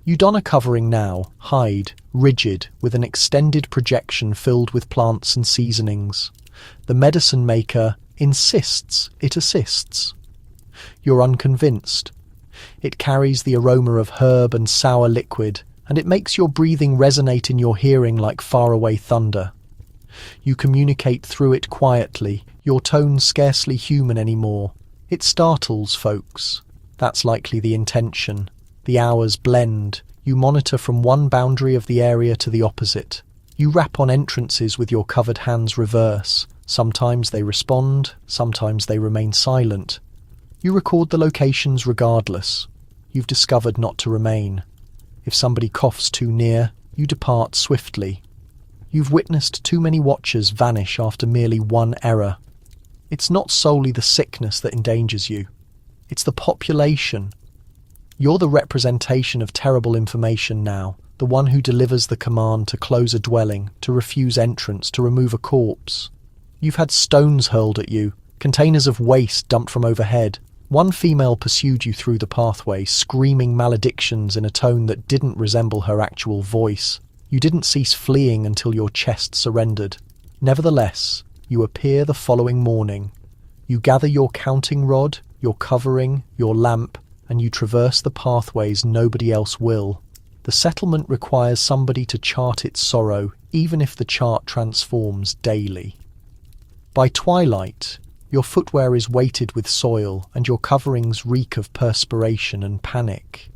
You don a covering now, hide, rigid, with an extended projection filled with plants and seasonings. The medicine maker insists it assists. You're unconvinced. It carries the aroma of herb and sour liquid, and it makes your breathing resonate in your hearing like faraway thunder. You communicate through it quietly, your tone scarcely human anymore. It startles folks. That's likely the intention. The hours blend. You monitor from one boundary of the area to the opposite. You rap on entrances with your covered hands reverse. Sometimes they respond, sometimes they remain silent. You record the locations regardless. You've discovered not to remain. If somebody coughs too near, you depart swiftly. You've witnessed too many watchers vanish after merely one error. It's not solely the sickness that endangers you. It's the population. You're the representation of terrible information now, the one who delivers the command to close a dwelling, to refuse entrance, to remove a corpse. You've had stones hurled at you, containers of waste dumped from overhead. One female pursued you through the pathway, screaming maledictions in a tone that didn't resemble her actual voice. You didn't cease fleeing until your chest surrendered. Nevertheless, you appear the following morning. You gather your counting rod, your covering, your lamp, and you traverse the pathways nobody else will. The settlement requires somebody to chart its sorrow, even if the chart transforms daily. By twilight, your footwear is weighted with soil, and your coverings reek of perspiration and panic.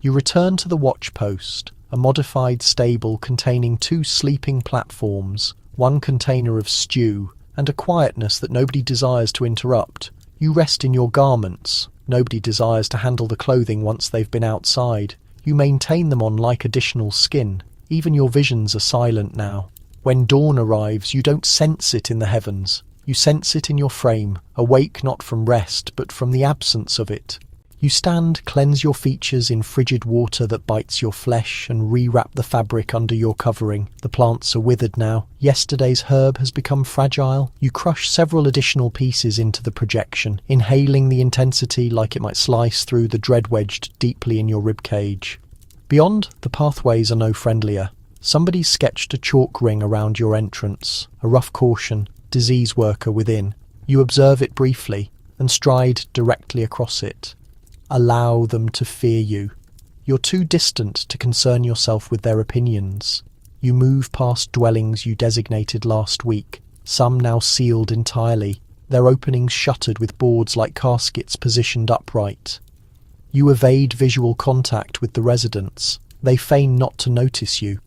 You return to the watch post, a modified stable containing 2 sleeping platforms, 1 container of stew, and a quietness that nobody desires to interrupt. You rest in your garments. Nobody desires to handle the clothing once they've been outside. You maintain them on like additional skin. Even your visions are silent now. When dawn arrives, you don't sense it in the heavens. You sense it in your frame, awake not from rest, but from the absence of it. You stand, cleanse your features in frigid water that bites your flesh, and rewrap the fabric under your covering. The plants are withered now. Yesterday's herb has become fragile. You crush several additional pieces into the projection, inhaling the intensity like it might slice through the dread wedged deeply in your ribcage. Beyond, the pathways are no friendlier. Somebody's sketched a chalk ring around your entrance, a rough caution, disease worker within. You observe it briefly, and stride directly across it. Allow them to fear you. You're too distant to concern yourself with their opinions. You move past dwellings you designated last week, some now sealed entirely, their openings shuttered with boards like caskets positioned upright. You evade visual contact with the residents. They feign not to notice you,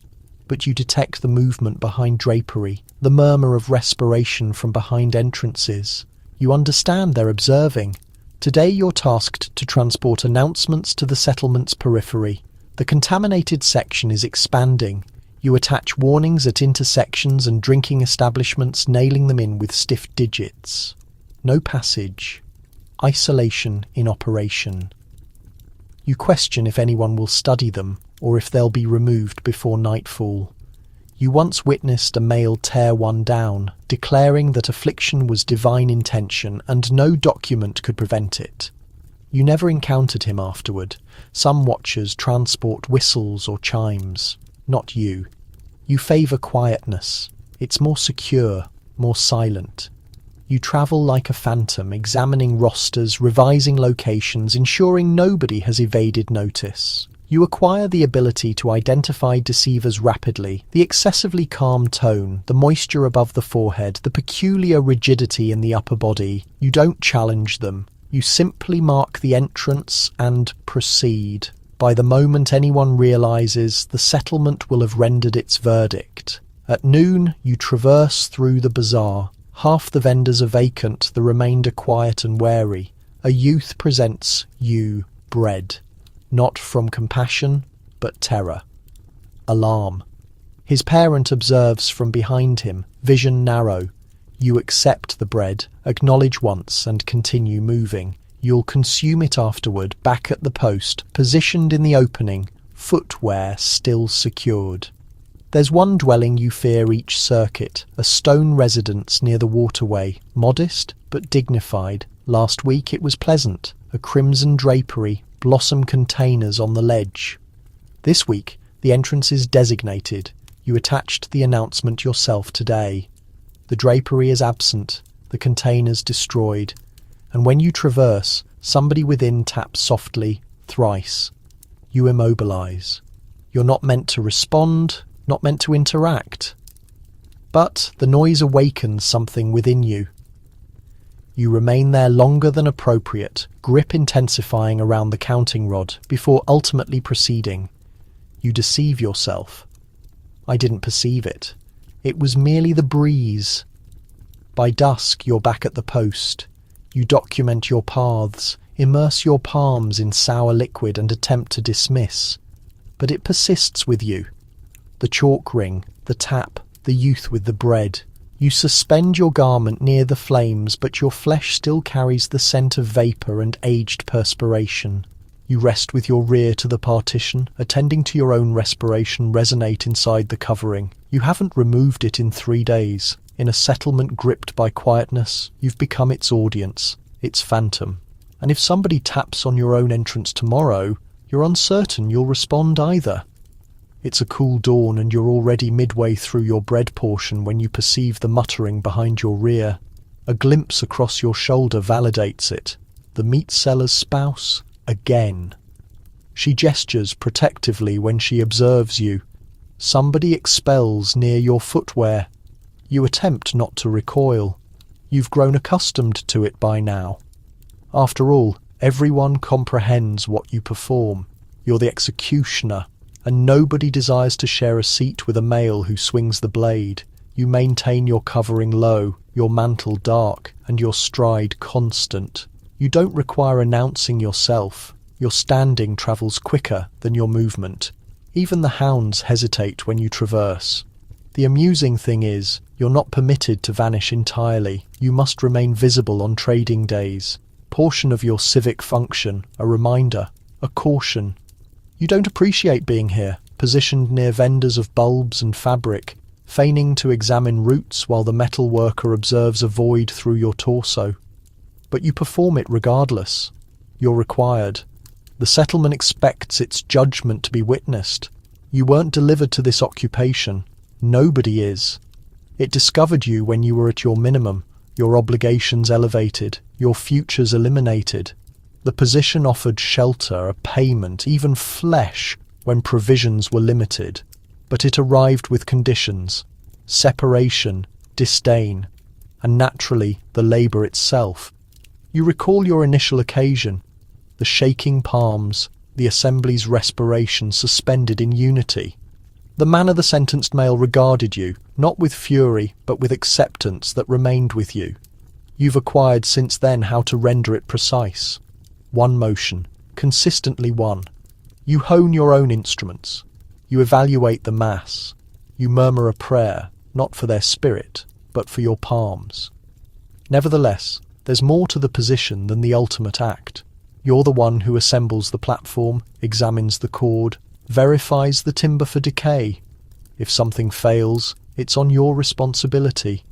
but you detect the movement behind drapery, the murmur of respiration from behind entrances. You understand they're observing. Today you're tasked to transport announcements to the settlement's periphery. The contaminated section is expanding. You attach warnings at intersections and drinking establishments, nailing them in with stiff digits. No passage. Isolation in operation. You question if anyone will study them. or if they'll be removed before nightfall. You once witnessed a male tear one down, declaring that affliction was divine intention and no document could prevent it. You never encountered him afterward. Some watchers transport whistles or chimes. Not you. You favour quietness. It's more secure, more silent. You travel like a phantom, examining rosters, revising locations, ensuring nobody has evaded notice. You acquire the ability to identify deceivers rapidly, the excessively calm tone, the moisture above the forehead, the peculiar rigidity in the upper body. You don't challenge them. You simply mark the entrance and proceed. By the moment anyone realises, the settlement will have rendered its verdict. At noon, you traverse through the bazaar. Half the vendors are vacant, the remainder quiet and wary. A youth presents you bread. Not from compassion, but terror. Alarm. His parent observes from behind him, vision narrow. You accept the bread, acknowledge once, and continue moving. You'll consume it afterward, back at the post, positioned in the opening, footwear still secured. There's one dwelling you fear each circuit, a stone residence near the waterway, modest but dignified. Last week it was pleasant, a crimson drapery, blossom containers on the ledge. This week the entrance is designated. You attached the announcement yourself today. The drapery is absent, the containers destroyed, and when you traverse, somebody within taps softly, thrice. You immobilise. You're not meant to respond, not meant to interact. But the noise awakens something within you. You remain there longer than appropriate, grip intensifying around the counting rod, before ultimately proceeding. You deceive yourself. I didn't perceive it. It was merely the breeze. By dusk, you're back at the post. You document your paths, immerse your palms in sour liquid and attempt to dismiss. But it persists with you. The chalk ring, the tap, the youth with the bread. You suspend your garment near the flames, but your flesh still carries the scent of vapour and aged perspiration. You rest with your rear to the partition, attending to your own respiration resonate inside the covering. You haven't removed it in 3 days. In a settlement gripped by quietness, you've become its audience, its phantom. And if somebody taps on your own entrance tomorrow, you're uncertain you'll respond either. It's a cool dawn and you're already midway through your bread portion when you perceive the muttering behind your rear. A glimpse across your shoulder validates it. The meat seller's spouse, again. She gestures protectively when she observes you. Somebody expels near your footwear. You attempt not to recoil. You've grown accustomed to it by now. After all, everyone comprehends what you perform. You're the executioner, and nobody desires to share a seat with a male who swings the blade. You maintain your covering low, your mantle dark, and your stride constant. You don't require announcing yourself. Your standing travels quicker than your movement. Even the hounds hesitate when you traverse. The amusing thing is, you're not permitted to vanish entirely. You must remain visible on trading days. Portion of your civic function, a reminder, a caution. You don't appreciate being here, positioned near vendors of bulbs and fabric, feigning to examine roots while the metal worker observes a void through your torso. But you perform it regardless. You're required. The settlement expects its judgment to be witnessed. You weren't delivered to this occupation. Nobody is. It discovered you when you were at your minimum, your obligations elevated, your futures eliminated. The position offered shelter, a payment, even flesh, when provisions were limited. But it arrived with conditions: separation, disdain, and naturally the labour itself. You recall your initial occasion, the shaking palms, the assembly's respiration suspended in unity. The manner the sentenced male regarded you, not with fury, but with acceptance that remained with you. You've acquired since then how to render it precise. One motion, consistently one. You hone your own instruments. You evaluate the mass. You murmur a prayer, not for their spirit, but for your palms. Nevertheless, there's more to the position than the ultimate act. You're the one who assembles the platform, examines the cord, verifies the timber for decay. If something fails, it's on your responsibility.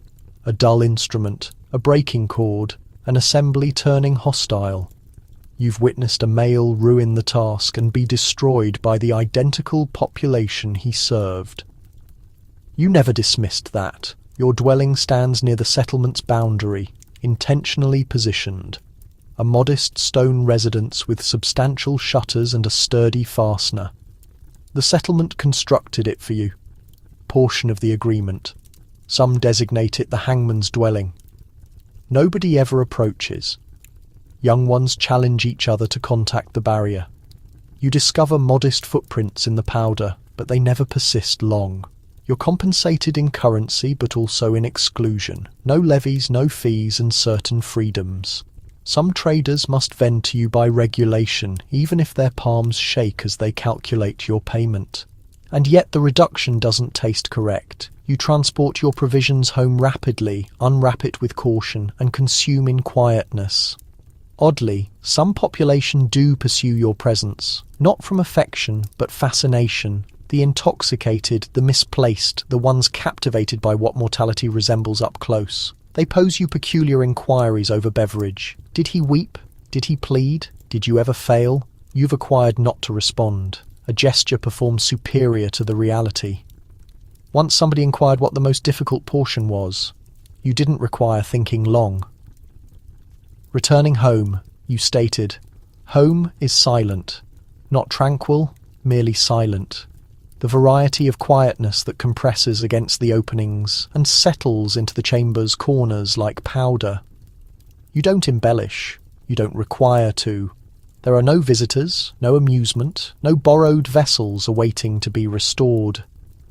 A dull instrument, a breaking chord, an assembly turning hostile. You've witnessed a male ruin the task and be destroyed by the identical population he served. You never dismissed that. Your dwelling stands near the settlement's boundary, intentionally positioned. A modest stone residence with substantial shutters and a sturdy fastener. The settlement constructed it for you. Portion of the agreement. Some designate it the hangman's dwelling. Nobody ever approaches. Young ones challenge each other to contact the barrier. You discover modest footprints in the powder, but they never persist long. You're compensated in currency, but also in exclusion. No levies, no fees, and certain freedoms. Some traders must vend to you by regulation, even if their palms shake as they calculate your payment. And yet the reduction doesn't taste correct. You transport your provisions home rapidly, unwrap it with caution, and consume in quietness. Oddly, some population do pursue your presence, not from affection, but fascination. The intoxicated, the misplaced, the ones captivated by what mortality resembles up close. They pose you peculiar inquiries over beverage. Did he weep? Did he plead? Did you ever fail? You've acquired not to respond. A gesture performed superior to the reality. Once somebody inquired what the most difficult portion was. You didn't require thinking long. Returning home, you stated, "Home is silent, not tranquil, merely silent." The variety of quietness that compresses against the openings and settles into the chamber's corners like powder. You don't embellish, you don't require to. There are no visitors, no amusement, no borrowed vessels awaiting to be restored.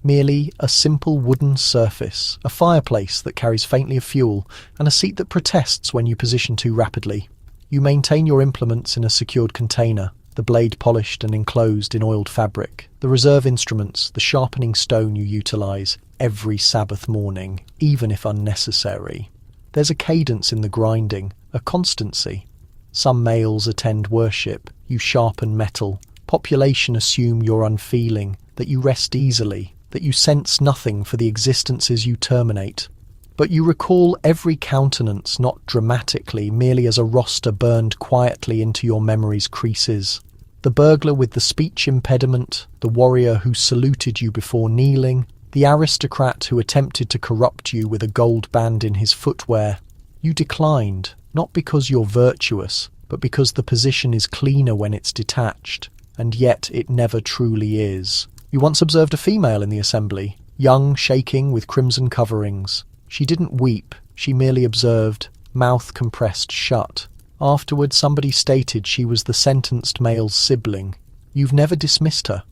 Merely a simple wooden surface, a fireplace that carries faintly of fuel, and a seat that protests when you position too rapidly. You maintain your implements in a secured container, the blade polished and enclosed in oiled fabric, the reserve instruments, the sharpening stone you utilize every Sabbath morning, even if unnecessary. There's a cadence in the grinding, a constancy. Some males attend worship, you sharpen metal. Population assume you're unfeeling, that you rest easily, that you sense nothing for the existences you terminate. But you recall every countenance not dramatically, merely as a roster burned quietly into your memory's creases. The burglar with the speech impediment, the warrior who saluted you before kneeling, the aristocrat who attempted to corrupt you with a gold band in his footwear. You declined, not because you're virtuous, but because the position is cleaner when it's detached, and yet it never truly is. You once observed a female in the assembly, young, shaking, with crimson coverings. She didn't weep, she merely observed, mouth compressed shut. Afterward, somebody stated she was the sentenced male's sibling. You've never dismissed her.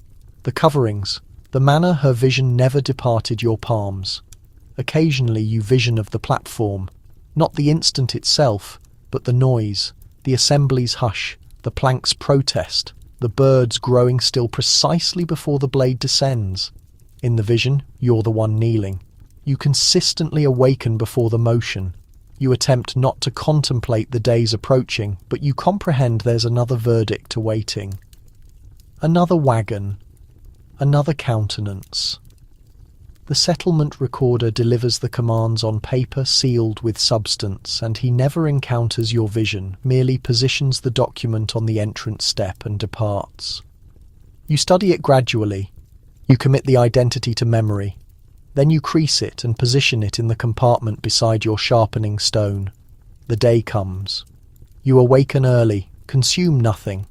The coverings, the manner her vision never departed your palms. Occasionally you vision of the platform, not the instant itself, but the noise, the assembly's hush, the plank's protest, the birds growing still precisely before the blade descends. In the vision, you're the one kneeling. You consistently awaken before the motion. You attempt not to contemplate the days approaching, but you comprehend there's another verdict awaiting. Another wagon. Another countenance. The settlement recorder delivers the commands on paper sealed with substance, and he never encounters your vision, merely positions the document on the entrance step and departs. You study it gradually. You commit the identity to memory. Then you crease it and position it in the compartment beside your sharpening stone. The day comes. You awaken early, consume nothing.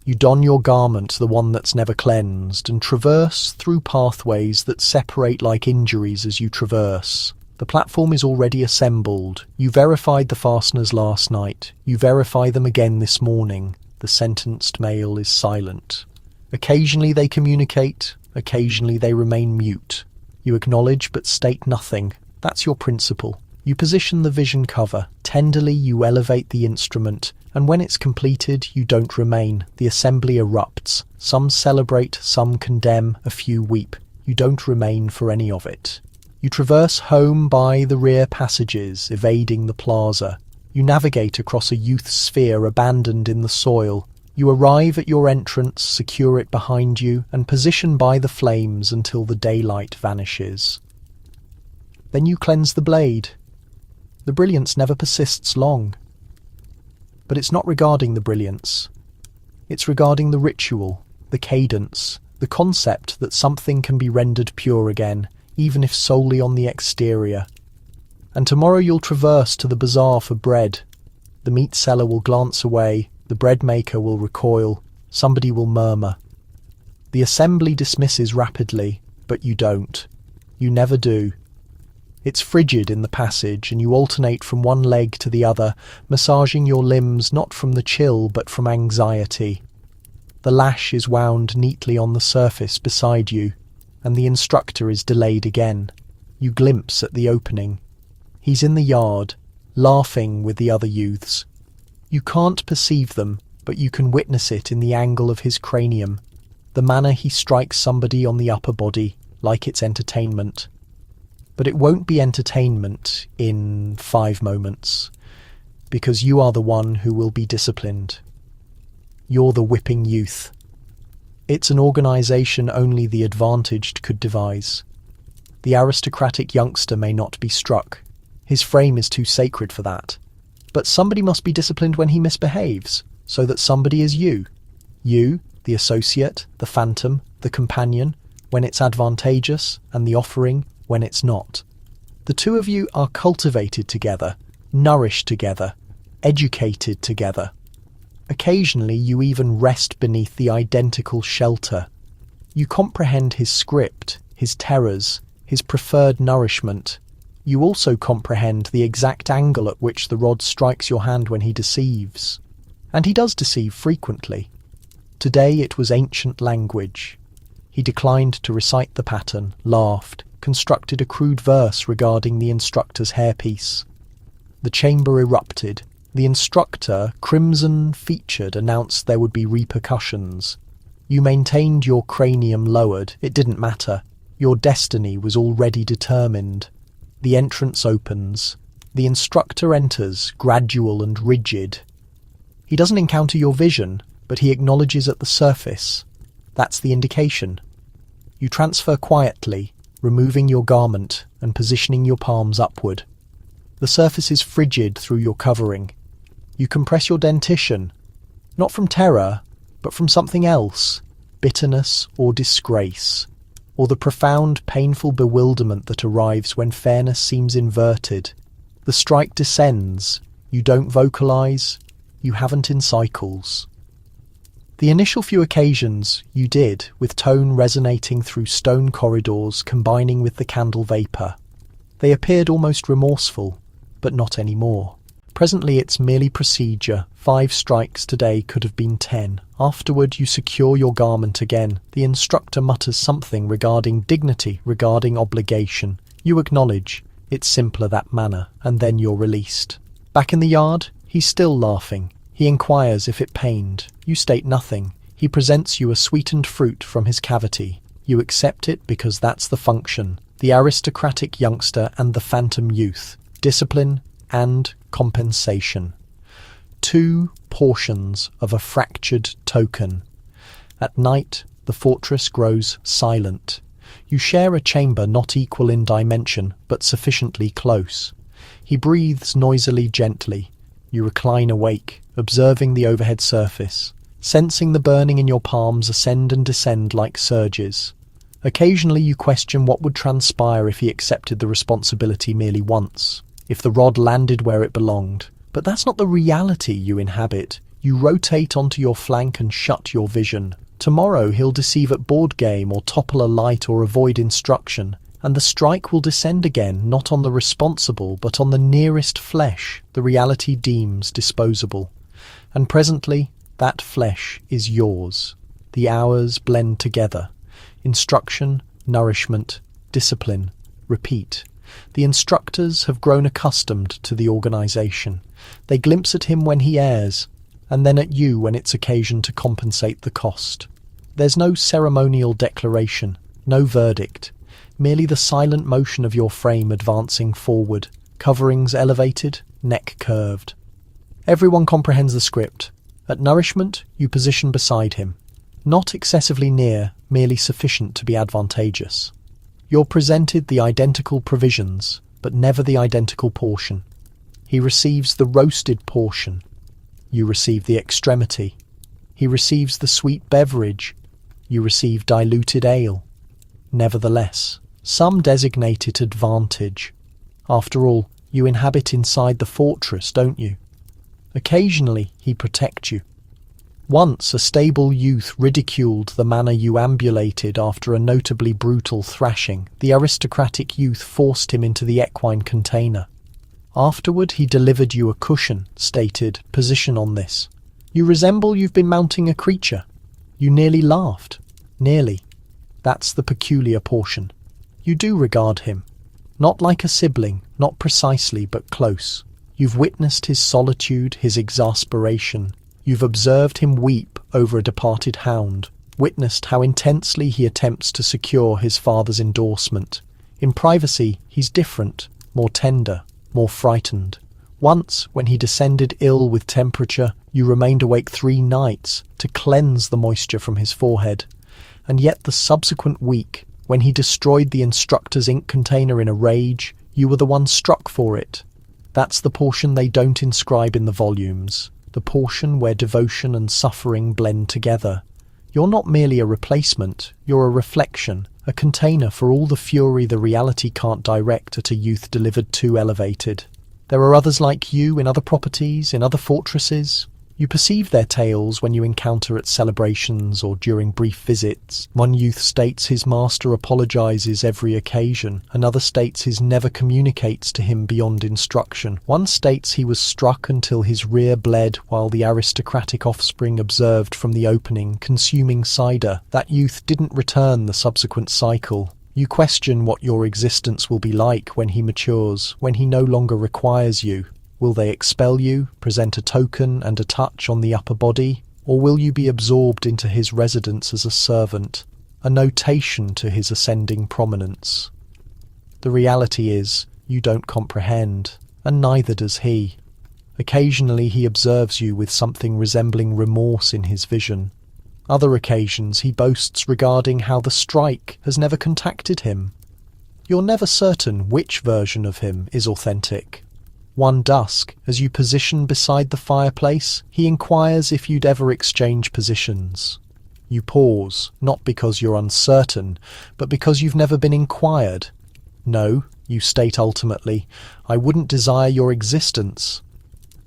You don your garment, the one that's never cleansed, and traverse through pathways that separate like injuries as you traverse. The platform is already assembled. You verified the fasteners last night. You verify them again this morning. The sentenced male is silent. Occasionally they communicate, occasionally they remain mute. You acknowledge but state nothing. That's your principle. You position the vision cover. Tenderly you elevate the instrument, and when it's completed, you don't remain. The assembly erupts. Some celebrate, some condemn, a few weep. You don't remain for any of it. You traverse home by the rear passages, evading the plaza. You navigate across a youth sphere abandoned in the soil. You arrive at your entrance, secure it behind you, and position by the flames until the daylight vanishes. Then you cleanse the blade. The brilliance never persists long. But it's not regarding the brilliance. It's regarding the ritual, the cadence, the concept that something can be rendered pure again, even if solely on the exterior. And tomorrow you'll traverse to the bazaar for bread. The meat seller will glance away, the bread maker will recoil, somebody will murmur. The assembly dismisses rapidly, but you don't. You never do. It's frigid in the passage, and you alternate from one leg to the other, massaging your limbs not from the chill but from anxiety. The lash is wound neatly on the surface beside you, and the instructor is delayed again. You glimpse at the opening. He's in the yard, laughing with the other youths. You can't perceive them, but you can witness it in the angle of his cranium, the manner he strikes somebody on the upper body, like it's entertainment. But it won't be entertainment in 5 moments, because you are the one who will be disciplined. You're the whipping youth. It's an organisation only the advantaged could devise. The aristocratic youngster may not be struck. His frame is too sacred for that. But somebody must be disciplined when he misbehaves, so that somebody is you. You, the associate, the phantom, the companion, when it's advantageous, and the offering when it's not. The two of you are cultivated together, nourished together, educated together. Occasionally you even rest beneath the identical shelter. You comprehend his script, his terrors, his preferred nourishment. You also comprehend the exact angle at which the rod strikes your hand when he deceives. And he does deceive frequently. Today it was ancient language. He declined to recite the pattern, laughed, constructed a crude verse regarding the instructor's hairpiece. The chamber erupted. The instructor, crimson-featured, announced there would be repercussions. You maintained your cranium lowered. It didn't matter. Your destiny was already determined. The entrance opens. The instructor enters, gradual and rigid. He doesn't encounter your vision, but he acknowledges at the surface. That's the indication. You transfer quietly, removing your garment and positioning your palms upward. The surface is frigid through your covering. You compress your dentition, not from terror, but from something else, bitterness or disgrace, or the profound, painful bewilderment that arrives when fairness seems inverted. The strike descends. You don't vocalize. You haven't in cycles. The initial few occasions you did, with tone resonating through stone corridors combining with the candle vapour. They appeared almost remorseful, but not anymore. Presently it's merely procedure. 5 strikes today could have been 10. Afterward you secure your garment again. The instructor mutters something regarding dignity, regarding obligation. You acknowledge. It's simpler that manner, and then you're released. Back in the yard, he's still laughing. He inquires if it pained. You state nothing. He presents you a sweetened fruit from his cavity. You accept it because that's the function. The aristocratic youngster and the phantom youth. Discipline and compensation. 2 portions of a fractured token. At night, the fortress grows silent. You share a chamber not equal in dimension, but sufficiently close. He breathes noisily, gently. You recline awake, observing the overhead surface, sensing the burning in your palms ascend and descend like surges. Occasionally you question what would transpire if he accepted the responsibility merely once, if the rod landed where it belonged. But that's not the reality you inhabit. You rotate onto your flank and shut your vision. Tomorrow he'll deceive at board game or topple a light or avoid instruction, and the strike will descend again, not on the responsible, but on the nearest flesh the reality deems disposable. And presently that flesh is yours. The hours blend together. Instruction, nourishment, discipline, repeat. The instructors have grown accustomed to the organisation. They glimpse at him when he errs, and then at you when it's occasion to compensate the cost. There's no ceremonial declaration, no verdict, merely the silent motion of your frame advancing forward, coverings elevated, neck curved. Everyone comprehends the script, At nourishment, you position beside him. Not excessively near, merely sufficient to be advantageous. You're presented the identical provisions, but never the identical portion. He receives the roasted portion. You receive the extremity. He receives the sweet beverage. You receive diluted ale. Nevertheless, some designate it advantage. After all, you inhabit inside the fortress, don't you? Occasionally, he protects you. Once a stable youth ridiculed the manner you ambulated after a notably brutal thrashing. The aristocratic youth forced him into the equine container. Afterward, he delivered you a cushion, stated, "Position on this." You resemble you've been mounting a creature. You nearly laughed. Nearly. That's the peculiar portion. You do regard him. Not like a sibling, not precisely, but close. You've witnessed his solitude, his exasperation. You've observed him weep over a departed hound, witnessed how intensely he attempts to secure his father's endorsement. In privacy, he's different, more tender, more frightened. Once, when he descended ill with temperature, you remained awake 3 nights to cleanse the moisture from his forehead. And yet the subsequent week, when he destroyed the instructor's ink container in a rage, you were the one struck for it. That's the portion they don't inscribe in the volumes, the portion where devotion and suffering blend together. You're not merely a replacement, you're a reflection, a container for all the fury the reality can't direct at a youth delivered too elevated. There are others like you in other properties, in other fortresses. You perceive their tales when you encounter at celebrations or during brief visits. One youth states his master apologizes every occasion. Another states his never communicates to him beyond instruction. One states he was struck until his rear bled while the aristocratic offspring observed from the opening, consuming cider. That youth didn't return the subsequent cycle. You question what your existence will be like when he matures, when he no longer requires you. Will they expel you, present a token and a touch on the upper body, or will you be absorbed into his residence as a servant, a notation to his ascending prominence? The reality is, you don't comprehend, and neither does he. Occasionally he observes you with something resembling remorse in his vision. Other occasions he boasts regarding how the strike has never contacted him. You're never certain which version of him is authentic. One dusk, as you position beside the fireplace, he inquires if you'd ever exchange positions. You pause, not because you're uncertain, but because you've never been inquired. No, you state ultimately, I wouldn't desire your existence.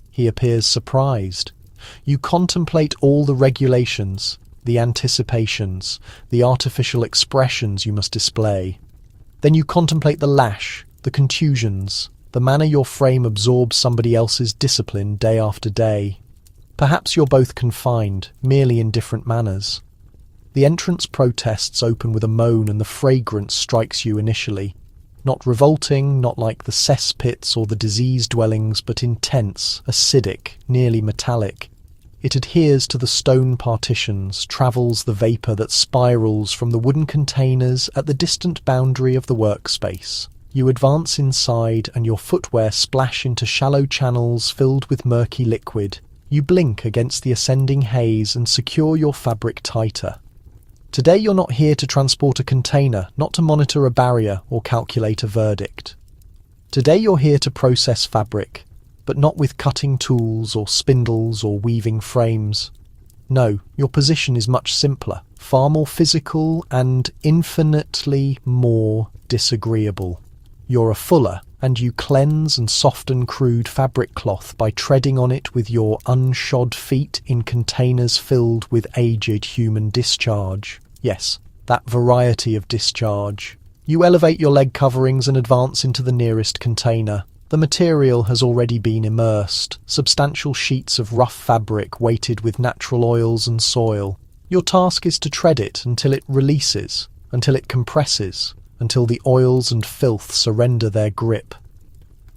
He appears surprised. You contemplate all the regulations, the anticipations, the artificial expressions you must display. Then you contemplate the lash, the contusions, the manner your frame absorbs somebody else's discipline day after day. Perhaps you're both confined, merely in different manners. The entrance protests open with a moan and the fragrance strikes you initially. Not revolting, not like the cesspits or the disease dwellings, but intense, acidic, nearly metallic. It adheres to the stone partitions, travels the vapour that spirals from the wooden containers at the distant boundary of the workspace. You advance inside and your footwear splash into shallow channels filled with murky liquid. You blink against the ascending haze and secure your fabric tighter. Today you're not here to transport a container, not to monitor a barrier or calculate a verdict. Today you're here to process fabric, but not with cutting tools or spindles or weaving frames. No, your position is much simpler, far more physical and infinitely more disagreeable. You're a fuller, and you cleanse and soften crude fabric cloth by treading on it with your unshod feet in containers filled with aged human discharge. Yes, that variety of discharge. You elevate your leg coverings and advance into the nearest container. The material has already been immersed, substantial sheets of rough fabric weighted with natural oils and soil. Your task is to tread it until it releases, until it compresses, until the oils and filth surrender their grip.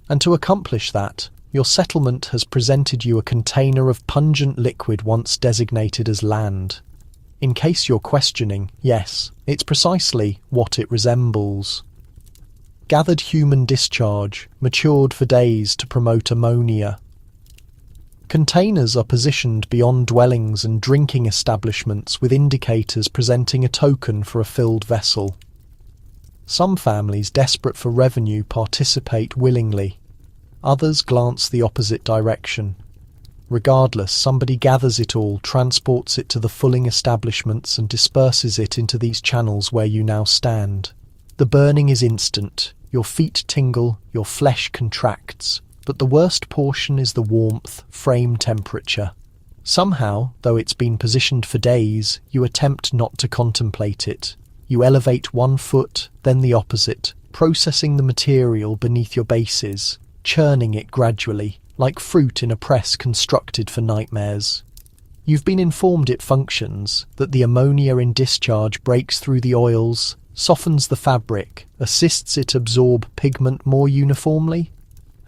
And to accomplish that, your settlement has presented you a container of pungent liquid once designated as land. In case you're questioning, yes, it's precisely what it resembles. Gathered human discharge, matured for days to promote ammonia. Containers are positioned beyond dwellings and drinking establishments with indicators presenting a token for a filled vessel. Some families desperate for revenue participate willingly. Others glance the opposite direction. Regardless, somebody gathers it all, transports it to the fulling establishments and disperses it into these channels where you now stand. The burning is instant. Your feet tingle, your flesh contracts. But the worst portion is the warmth, frame temperature. Somehow, though it's been positioned for days, you attempt not to contemplate it. You elevate one foot, then the opposite, processing the material beneath your bases, churning it gradually, like fruit in a press constructed for nightmares. You've been informed it functions, that the ammonia in discharge breaks through the oils, softens the fabric, assists it absorb pigment more uniformly.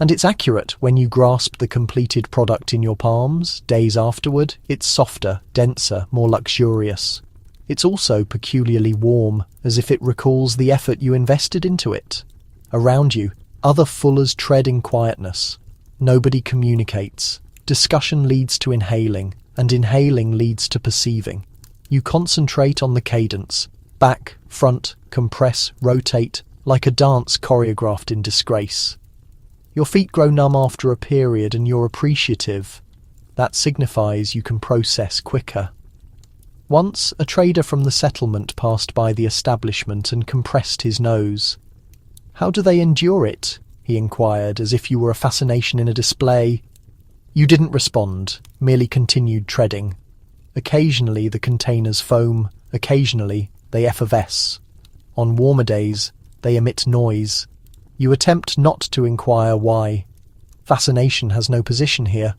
And it's accurate when you grasp the completed product in your palms. Days afterward, it's softer, denser, more luxurious. It's also peculiarly warm, as if it recalls the effort you invested into it. Around you, other fullers tread in quietness. Nobody communicates. Discussion leads to inhaling, and inhaling leads to perceiving. You concentrate on the cadence. Back, front, compress, rotate, like a dance choreographed in disgrace. Your feet grow numb after a period and you're appreciative. That signifies you can process quicker. Once, a trader from the settlement passed by the establishment and compressed his nose. "How do they endure it?" he inquired, as if you were a fascination in a display. You didn't respond, merely continued treading. Occasionally the containers foam, occasionally they effervesce. On warmer days, they emit noise. You attempt not to inquire why. Fascination has no position here.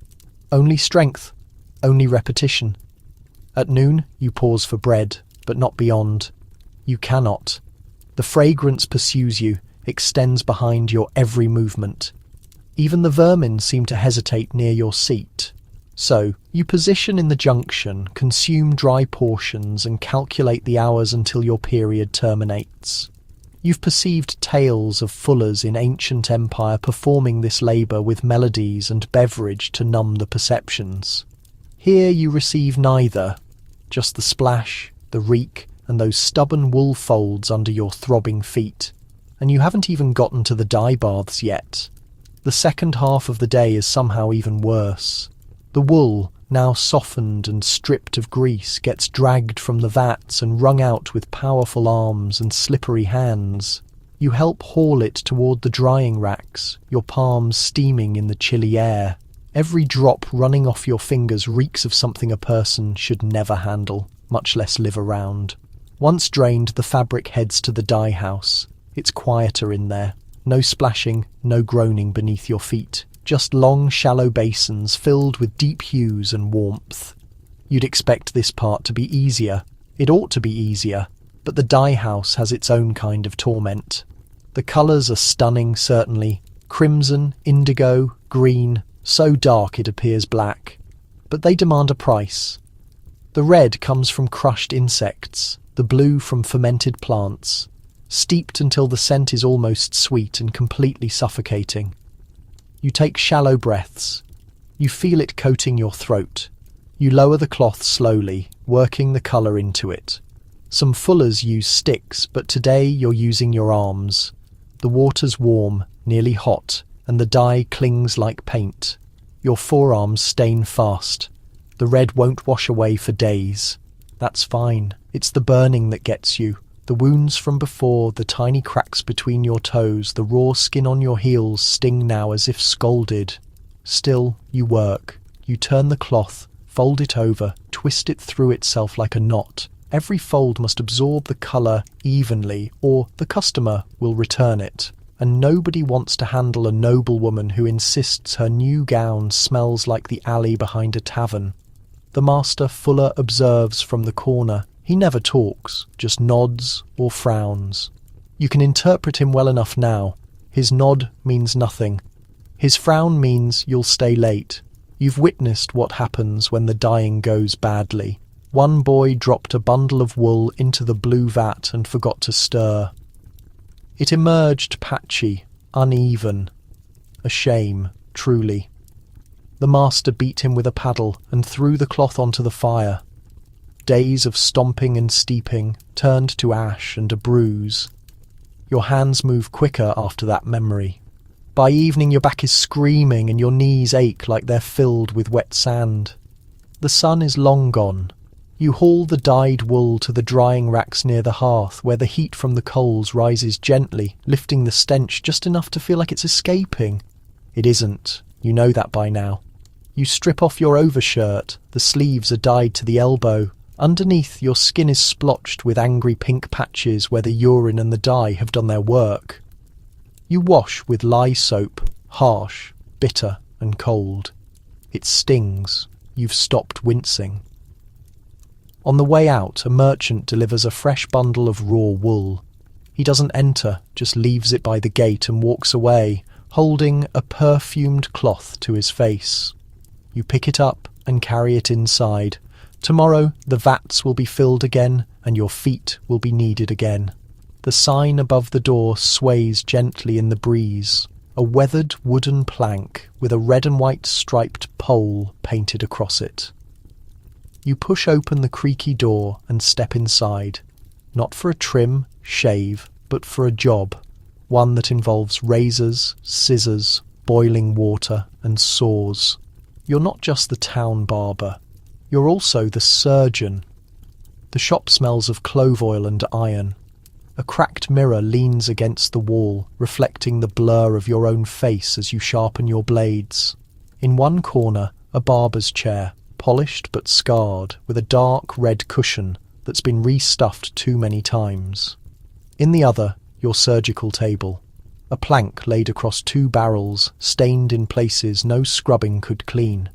Only strength, only repetition. At noon, you pause for bread, but not beyond. You cannot. The fragrance pursues you, extends behind your every movement. Even the vermin seem to hesitate near your seat. So, you position in the junction, consume dry portions, and calculate the hours until your period terminates. You've perceived tales of fullers in ancient empire performing this labour with melodies and beverage to numb the perceptions. Here you receive neither, just the splash, the reek, and those stubborn wool folds under your throbbing feet. And you haven't even gotten to the dye baths yet. The second half of the day is somehow even worse. The wool, now softened and stripped of grease, gets dragged from the vats and wrung out with powerful arms and slippery hands. You help haul it toward the drying racks, your palms steaming in the chilly air. Every drop running off your fingers reeks of something a person should never handle, much less live around. Once drained, the fabric heads to the dye house. It's quieter in there. No splashing, no groaning beneath your feet. Just long, shallow basins filled with deep hues and warmth. You'd expect this part to be easier. It ought to be easier, but the dye house has its own kind of torment. The colours are stunning, certainly. Crimson, indigo, green, so dark it appears black. But they demand a price. The red comes from crushed insects, the blue from fermented plants, steeped until the scent is almost sweet and completely suffocating. You take shallow breaths. You feel it coating your throat. You lower the cloth slowly, working the colour into it. Some fullers use sticks, but today you're using your arms. The water's warm, nearly hot, and the dye clings like paint. Your forearms stain fast. The red won't wash away for days. That's fine. It's the burning that gets you. The wounds from before, the tiny cracks between your toes, the raw skin on your heels sting now as if scalded. Still, you work. You turn the cloth, fold it over, twist it through itself like a knot. Every fold must absorb the colour evenly, or the customer will return it. And nobody wants to handle a noblewoman who insists her new gown smells like the alley behind a tavern. The master fuller observes from the corner. He never talks, just nods or frowns. You can interpret him well enough now. His nod means nothing. His frown means you'll stay late. You've witnessed what happens when the dyeing goes badly. One boy dropped a bundle of wool into the blue vat and forgot to stir. It emerged patchy, uneven. A shame, truly. The master beat him with a paddle and threw the cloth onto the fire. Days of stomping and steeping turned to ash and a bruise. Your hands move quicker after that memory. By evening your back is screaming and your knees ache like they're filled with wet sand. The sun is long gone. You haul the dyed wool to the drying racks near the hearth, where the heat from the coals rises gently, lifting the stench just enough to feel like it's escaping. It isn't. You know that by now. You strip off your overshirt. The sleeves are dyed to the elbow. Underneath, your skin is splotched with angry pink patches where the urine and the dye have done their work. You wash with lye soap, harsh, bitter and cold. It stings. You've stopped wincing. On the way out, a merchant delivers a fresh bundle of raw wool. He doesn't enter, just leaves it by the gate and walks away, holding a perfumed cloth to his face. You pick it up and carry it inside. Tomorrow the vats will be filled again and your feet will be kneaded again. The sign above the door sways gently in the breeze, a weathered wooden plank with a red and white striped pole painted across it. You push open the creaky door and step inside, not for a trim, shave, but for a job, one that involves razors, scissors, boiling water and saws. You're not just the town barber, you're also the surgeon. The shop smells of clove oil and iron. A cracked mirror leans against the wall, reflecting the blur of your own face as you sharpen your blades. In one corner, a barber's chair, polished but scarred, with a dark red cushion that's been restuffed too many times. In the other, your surgical table, a plank laid across two barrels, stained in places no scrubbing could clean.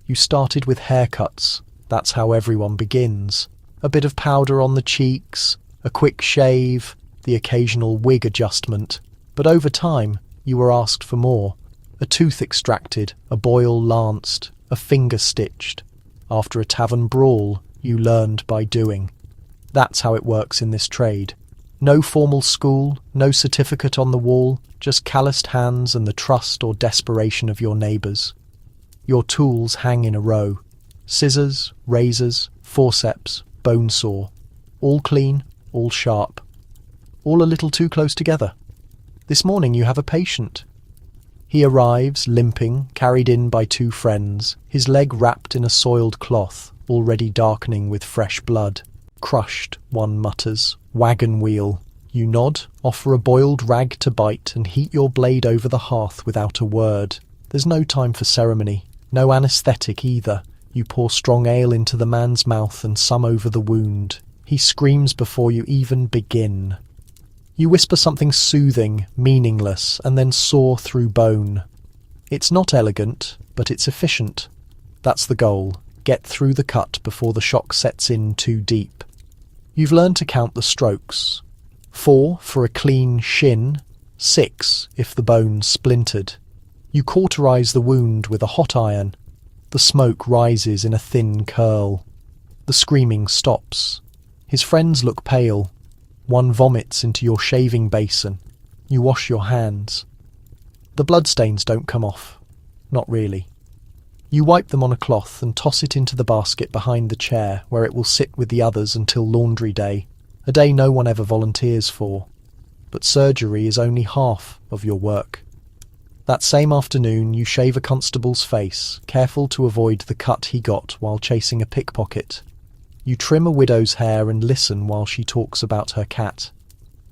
You started with haircuts. That's how everyone begins. A bit of powder on the cheeks, a quick shave, the occasional wig adjustment. But over time, you were asked for more. A tooth extracted, a boil lanced, a finger stitched. After a tavern brawl, you learned by doing. That's how it works in this trade. No formal school, no certificate on the wall, just calloused hands and the trust or desperation of your neighbours. Your tools hang in a row. Scissors, razors, forceps, bone saw. All clean, all sharp. All a little too close together. This morning you have a patient. He arrives, limping, carried in by two friends, his leg wrapped in a soiled cloth, already darkening with fresh blood. Crushed, one mutters. Wagon wheel. You nod, offer a boiled rag to bite, and heat your blade over the hearth without a word. There's no time for ceremony, no anaesthetic either. You pour strong ale into the man's mouth and some over the wound. He screams before you even begin. You whisper something soothing, meaningless, and then saw through bone. It's not elegant, but it's efficient. That's the goal. Get through the cut before the shock sets in too deep. You've learned to count the strokes. 4 for a clean shin, 6 if the bone's splintered. You cauterize the wound with a hot iron. The smoke rises in a thin curl. The screaming stops. His friends look pale. One vomits into your shaving basin. You wash your hands. The bloodstains don't come off. Not really. You wipe them on a cloth and toss it into the basket behind the chair, where it will sit with the others until laundry day, a day no one ever volunteers for. But surgery is only half of your work. That same afternoon you shave a constable's face, careful to avoid the cut he got while chasing a pickpocket. You trim a widow's hair and listen while she talks about her cat.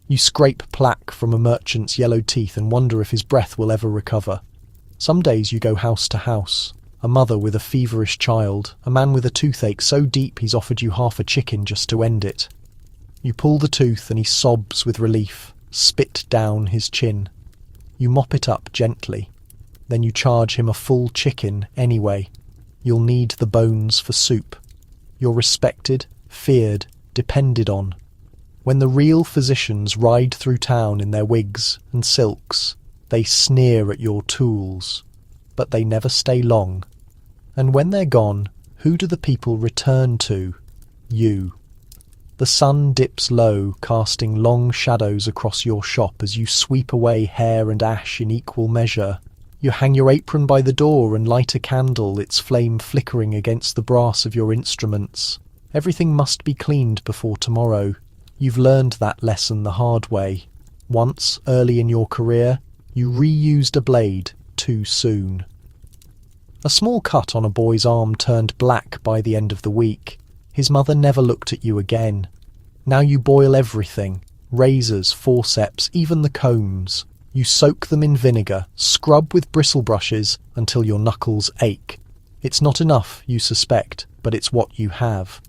You scrape plaque from a merchant's yellow teeth and wonder if his breath will ever recover. Some days you go house to house. A mother with a feverish child, a man with a toothache so deep he's offered you half a chicken just to end it. You pull the tooth and he sobs with relief, spit down his chin. You mop it up gently. Then you charge him a full chicken anyway. You'll need the bones for soup. You're respected, feared, depended on. When the real physicians ride through town in their wigs and silks, they sneer at your tools. But they never stay long. And when they're gone, who do the people return to? You. The sun dips low, casting long shadows across your shop as you sweep away hair and ash in equal measure. You hang your apron by the door and light a candle, its flame flickering against the brass of your instruments. Everything must be cleaned before tomorrow. You've learned that lesson the hard way. Once, early in your career, you reused a blade too soon. A small cut on a boy's arm turned black by the end of the week. His mother never looked at you again. Now you boil everything. Razors, forceps, even the combs. You soak them in vinegar, scrub with bristle brushes until your knuckles ache. It's not enough, you suspect, but it's what you have.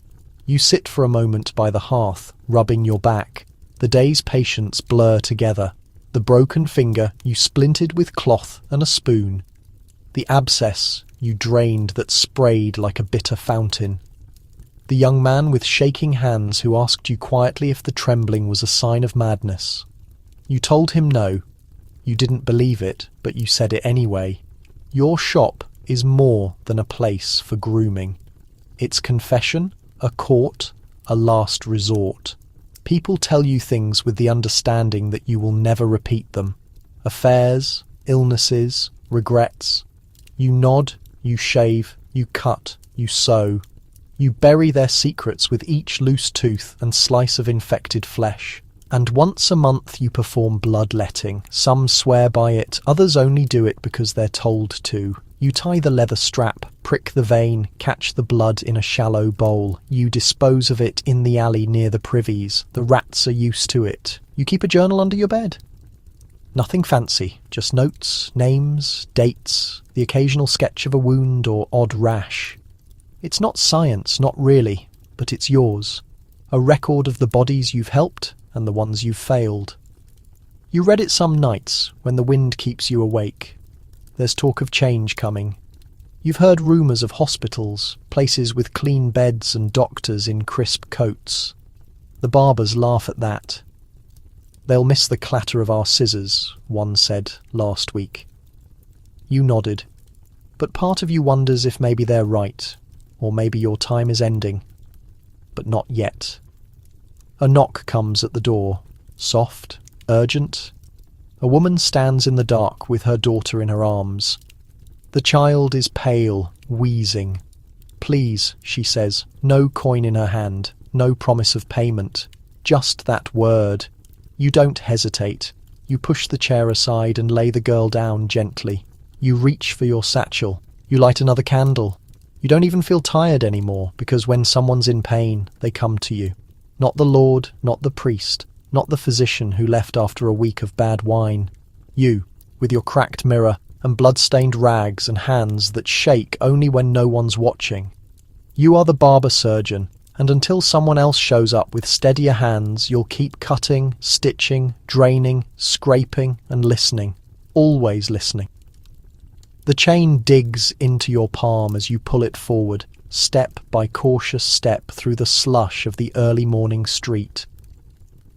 You sit for a moment by the hearth, rubbing your back. The day's patience blur together. The broken finger you splinted with cloth and a spoon. The abscess you drained that sprayed like a bitter fountain. The young man with shaking hands who asked you quietly if the trembling was a sign of madness. You told him no. You didn't believe it, but you said it anyway. Your shop is more than a place for grooming. It's confession, a court, a last resort. People tell you things with the understanding that you will never repeat them. Affairs, illnesses, regrets. You nod, you shave, you cut, you sew. You bury their secrets with each loose tooth and slice of infected flesh. And once a month you perform bloodletting. Some swear by it, others only do it because they're told to. You tie the leather strap, prick the vein, catch the blood in a shallow bowl. You dispose of it in the alley near the privies. The rats are used to it. You keep a journal under your bed. Nothing fancy, just notes, names, dates, the occasional sketch of a wound or odd rash. It's not science, not really, but it's yours. A record of the bodies you've helped and the ones you've failed. You read it some nights when the wind keeps you awake. There's talk of change coming. You've heard rumours of hospitals, places with clean beds and doctors in crisp coats. The barbers laugh at that. They'll miss the clatter of our scissors, one said last week. You nodded, but part of you wonders if maybe they're right, or maybe your time is ending. But not yet. A knock comes at the door, soft, urgent. A woman stands in the dark with her daughter in her arms. The child is pale, wheezing. Please, she says, no coin in her hand, no promise of payment, just that word. You don't hesitate. You push the chair aside and lay the girl down gently. You reach for your satchel. You light another candle. You don't even feel tired anymore, because when someone's in pain, they come to you. Not the Lord, not the priest, not the physician who left after a week of bad wine. You, with your cracked mirror and blood-stained rags and hands that shake only when no one's watching. You are the barber surgeon, and until someone else shows up with steadier hands, you'll keep cutting, stitching, draining, scraping, and listening. Always listening. The chain digs into your palm as you pull it forward, step by cautious step through the slush of the early morning street.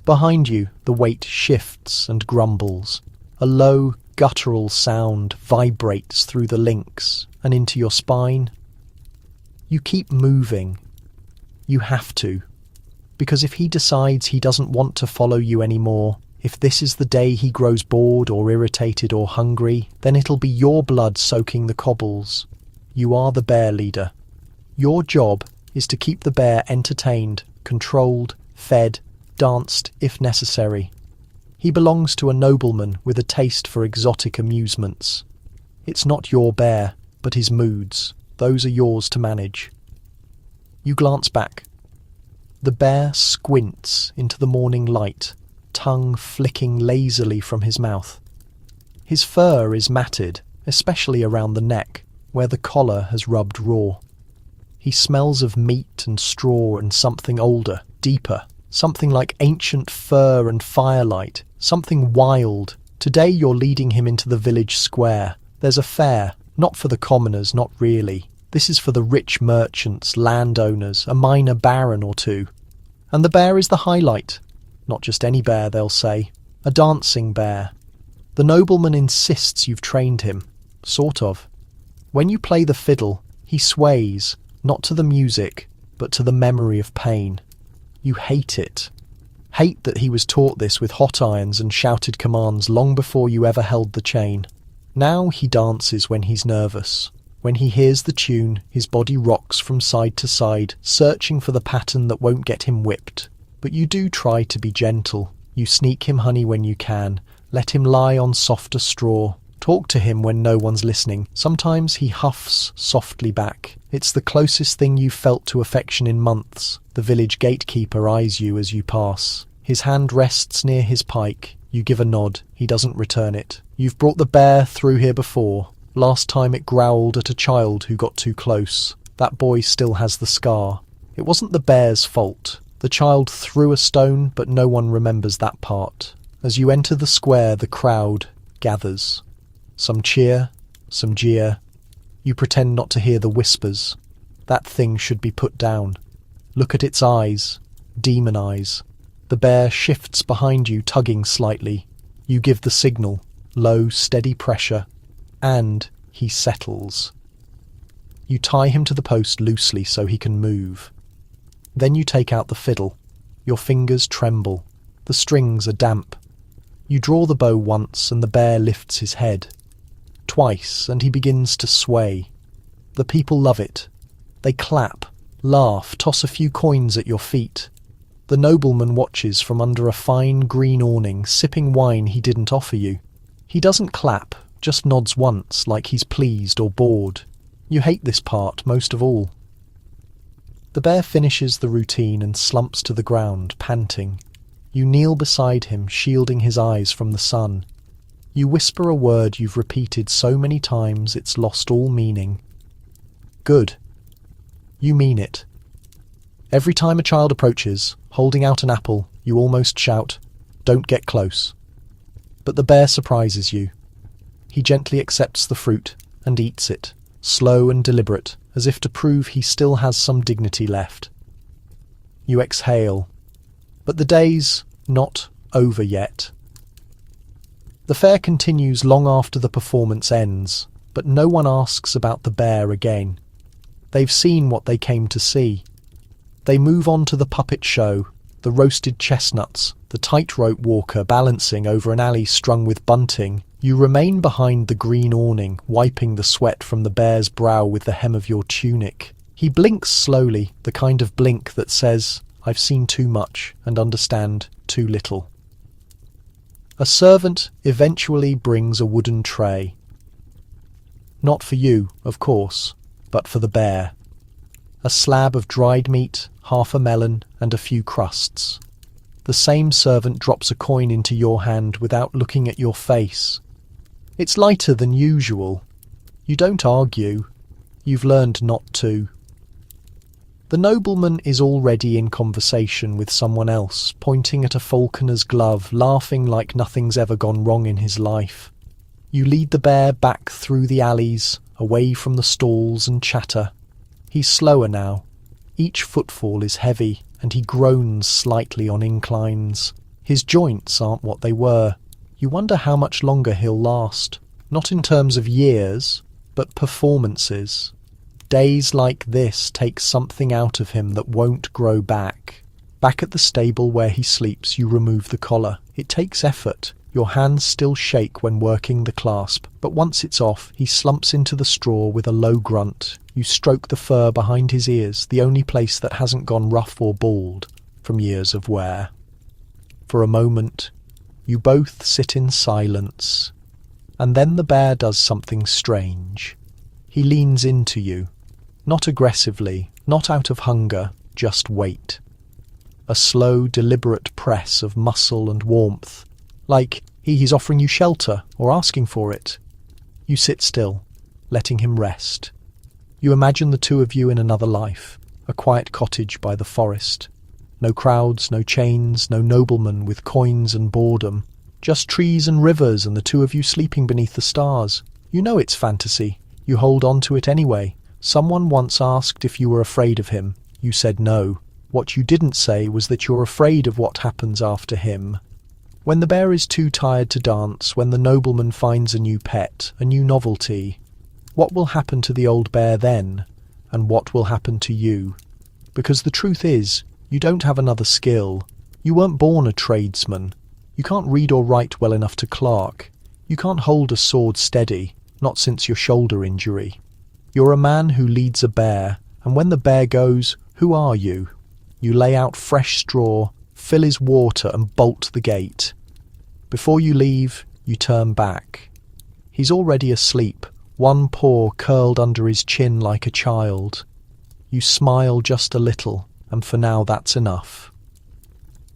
Behind you, the weight shifts and grumbles. A low, guttural sound vibrates through the links and into your spine. You keep moving. You have to. Because if he decides he doesn't want to follow you anymore, if this is the day he grows bored or irritated or hungry, then it'll be your blood soaking the cobbles. You are the bear leader. Your job is to keep the bear entertained, controlled, fed, danced if necessary. He belongs to a nobleman with a taste for exotic amusements. It's not your bear, but his moods. Those are yours to manage. You glance back. The bear squints into the morning light, tongue flicking lazily from his mouth. His fur is matted, especially around the neck, where the collar has rubbed raw. He smells of meat and straw and something older, deeper, something like ancient fur and firelight, something wild. Today you're leading him into the village square. There's a fair, not for the commoners, not really. This is for the rich merchants, landowners, a minor baron or two. And the bear is the highlight. Not just any bear, they'll say. A dancing bear. The nobleman insists you've trained him. Sort of. When you play the fiddle, he sways, not to the music, but to the memory of pain. You hate it. Hate that he was taught this with hot irons and shouted commands long before you ever held the chain. Now he dances when he's nervous. When he hears the tune, his body rocks from side to side, searching for the pattern that won't get him whipped. But you do try to be gentle. You sneak him honey when you can. Let him lie on softer straw. Talk to him when no one's listening. Sometimes he huffs softly back. It's the closest thing you've felt to affection in months. The village gatekeeper eyes you as you pass. His hand rests near his pike. You give a nod. He doesn't return it. You've brought the bear through here before. Last time it growled at a child who got too close. That boy still has the scar. It wasn't the bear's fault. The child threw a stone, but no one remembers that part. As you enter the square, the crowd gathers. Some cheer, some jeer. You pretend not to hear the whispers. That thing should be put down. Look at its eyes. Demon eyes. The bear shifts behind you, tugging slightly. You give the signal. Low, steady pressure. And he settles. You tie him to the post loosely so he can move. Then you take out the fiddle. Your fingers tremble. The strings are damp. You draw the bow once and the bear lifts his head. Twice and he begins to sway. The people love it. They clap, laugh, toss a few coins at your feet. The nobleman watches from under a fine green awning, sipping wine he didn't offer you. He doesn't clap, just nods once like he's pleased or bored. You hate this part most of all. The bear finishes the routine and slumps to the ground, panting. You kneel beside him, shielding his eyes from the sun. You whisper a word you've repeated so many times it's lost all meaning. Good. You mean it. Every time a child approaches, holding out an apple, you almost shout, "Don't get close." But the bear surprises you. He gently accepts the fruit and eats it, slow and deliberate, as if to prove he still has some dignity left. You exhale. But the day's not over yet. The fair continues long after the performance ends, but no one asks about the bear again. They've seen what they came to see. They move on to the puppet show, the roasted chestnuts, the tightrope walker balancing over an alley strung with bunting. You remain behind the green awning, wiping the sweat from the bear's brow with the hem of your tunic. He blinks slowly, the kind of blink that says, "I've seen too much and understand too little." A servant eventually brings a wooden tray. Not for you, of course, but for the bear. A slab of dried meat, half a melon, and a few crusts. The same servant drops a coin into your hand without looking at your face. It's lighter than usual. You don't argue. You've learned not to. The nobleman is already in conversation with someone else, pointing at a falconer's glove, laughing like nothing's ever gone wrong in his life. You lead the bear back through the alleys, away from the stalls and chatter. He's slower now. Each footfall is heavy, and he groans slightly on inclines. His joints aren't what they were. You wonder how much longer he'll last. Not in terms of years, but performances. Days like this take something out of him that won't grow back. Back at the stable where he sleeps, you remove the collar. It takes effort. Your hands still shake when working the clasp, but once it's off, he slumps into the straw with a low grunt. You stroke the fur behind his ears, the only place that hasn't gone rough or bald from years of wear. For a moment, you both sit in silence, and then the bear does something strange. He leans into you. Not aggressively, not out of hunger, just wait. A slow, deliberate press of muscle and warmth, like he's offering you shelter or asking for it. You sit still, letting him rest. You imagine the two of you in another life, a quiet cottage by the forest. No crowds, no chains, no nobleman with coins and boredom. Just trees and rivers and the two of you sleeping beneath the stars. You know it's fantasy. You hold on to it anyway. Someone once asked if you were afraid of him. You said no. What you didn't say was that you're afraid of what happens after him. When the bear is too tired to dance, when the nobleman finds a new pet, a new novelty, what will happen to the old bear then? And what will happen to you? Because the truth is, you don't have another skill. You weren't born a tradesman. You can't read or write well enough to clerk. You can't hold a sword steady, not since your shoulder injury. You're a man who leads a bear, and when the bear goes, who are you? You lay out fresh straw, fill his water and bolt the gate. Before you leave, you turn back. He's already asleep, one paw curled under his chin like a child. You smile just a little, and for now that's enough.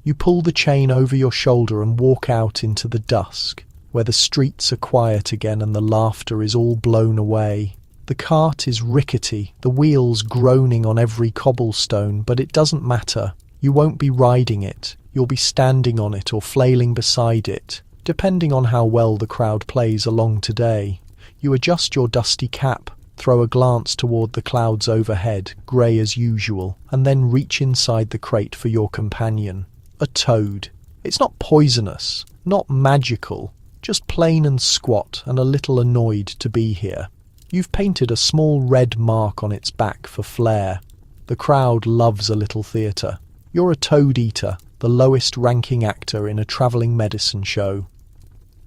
You pull the chain over your shoulder and walk out into the dusk, where the streets are quiet again and the laughter is all blown away. The cart is rickety, the wheels groaning on every cobblestone, but it doesn't matter. You won't be riding it, you'll be standing on it or flailing beside it, depending on how well the crowd plays along today. You adjust your dusty cap, throw a glance toward the clouds overhead, grey as usual, and then reach inside the crate for your companion. A toad. It's not poisonous, not magical, just plain and squat and a little annoyed to be here. You've painted a small red mark on its back for flair. The crowd loves a little theatre. You're a toad eater, the lowest ranking actor in a travelling medicine show.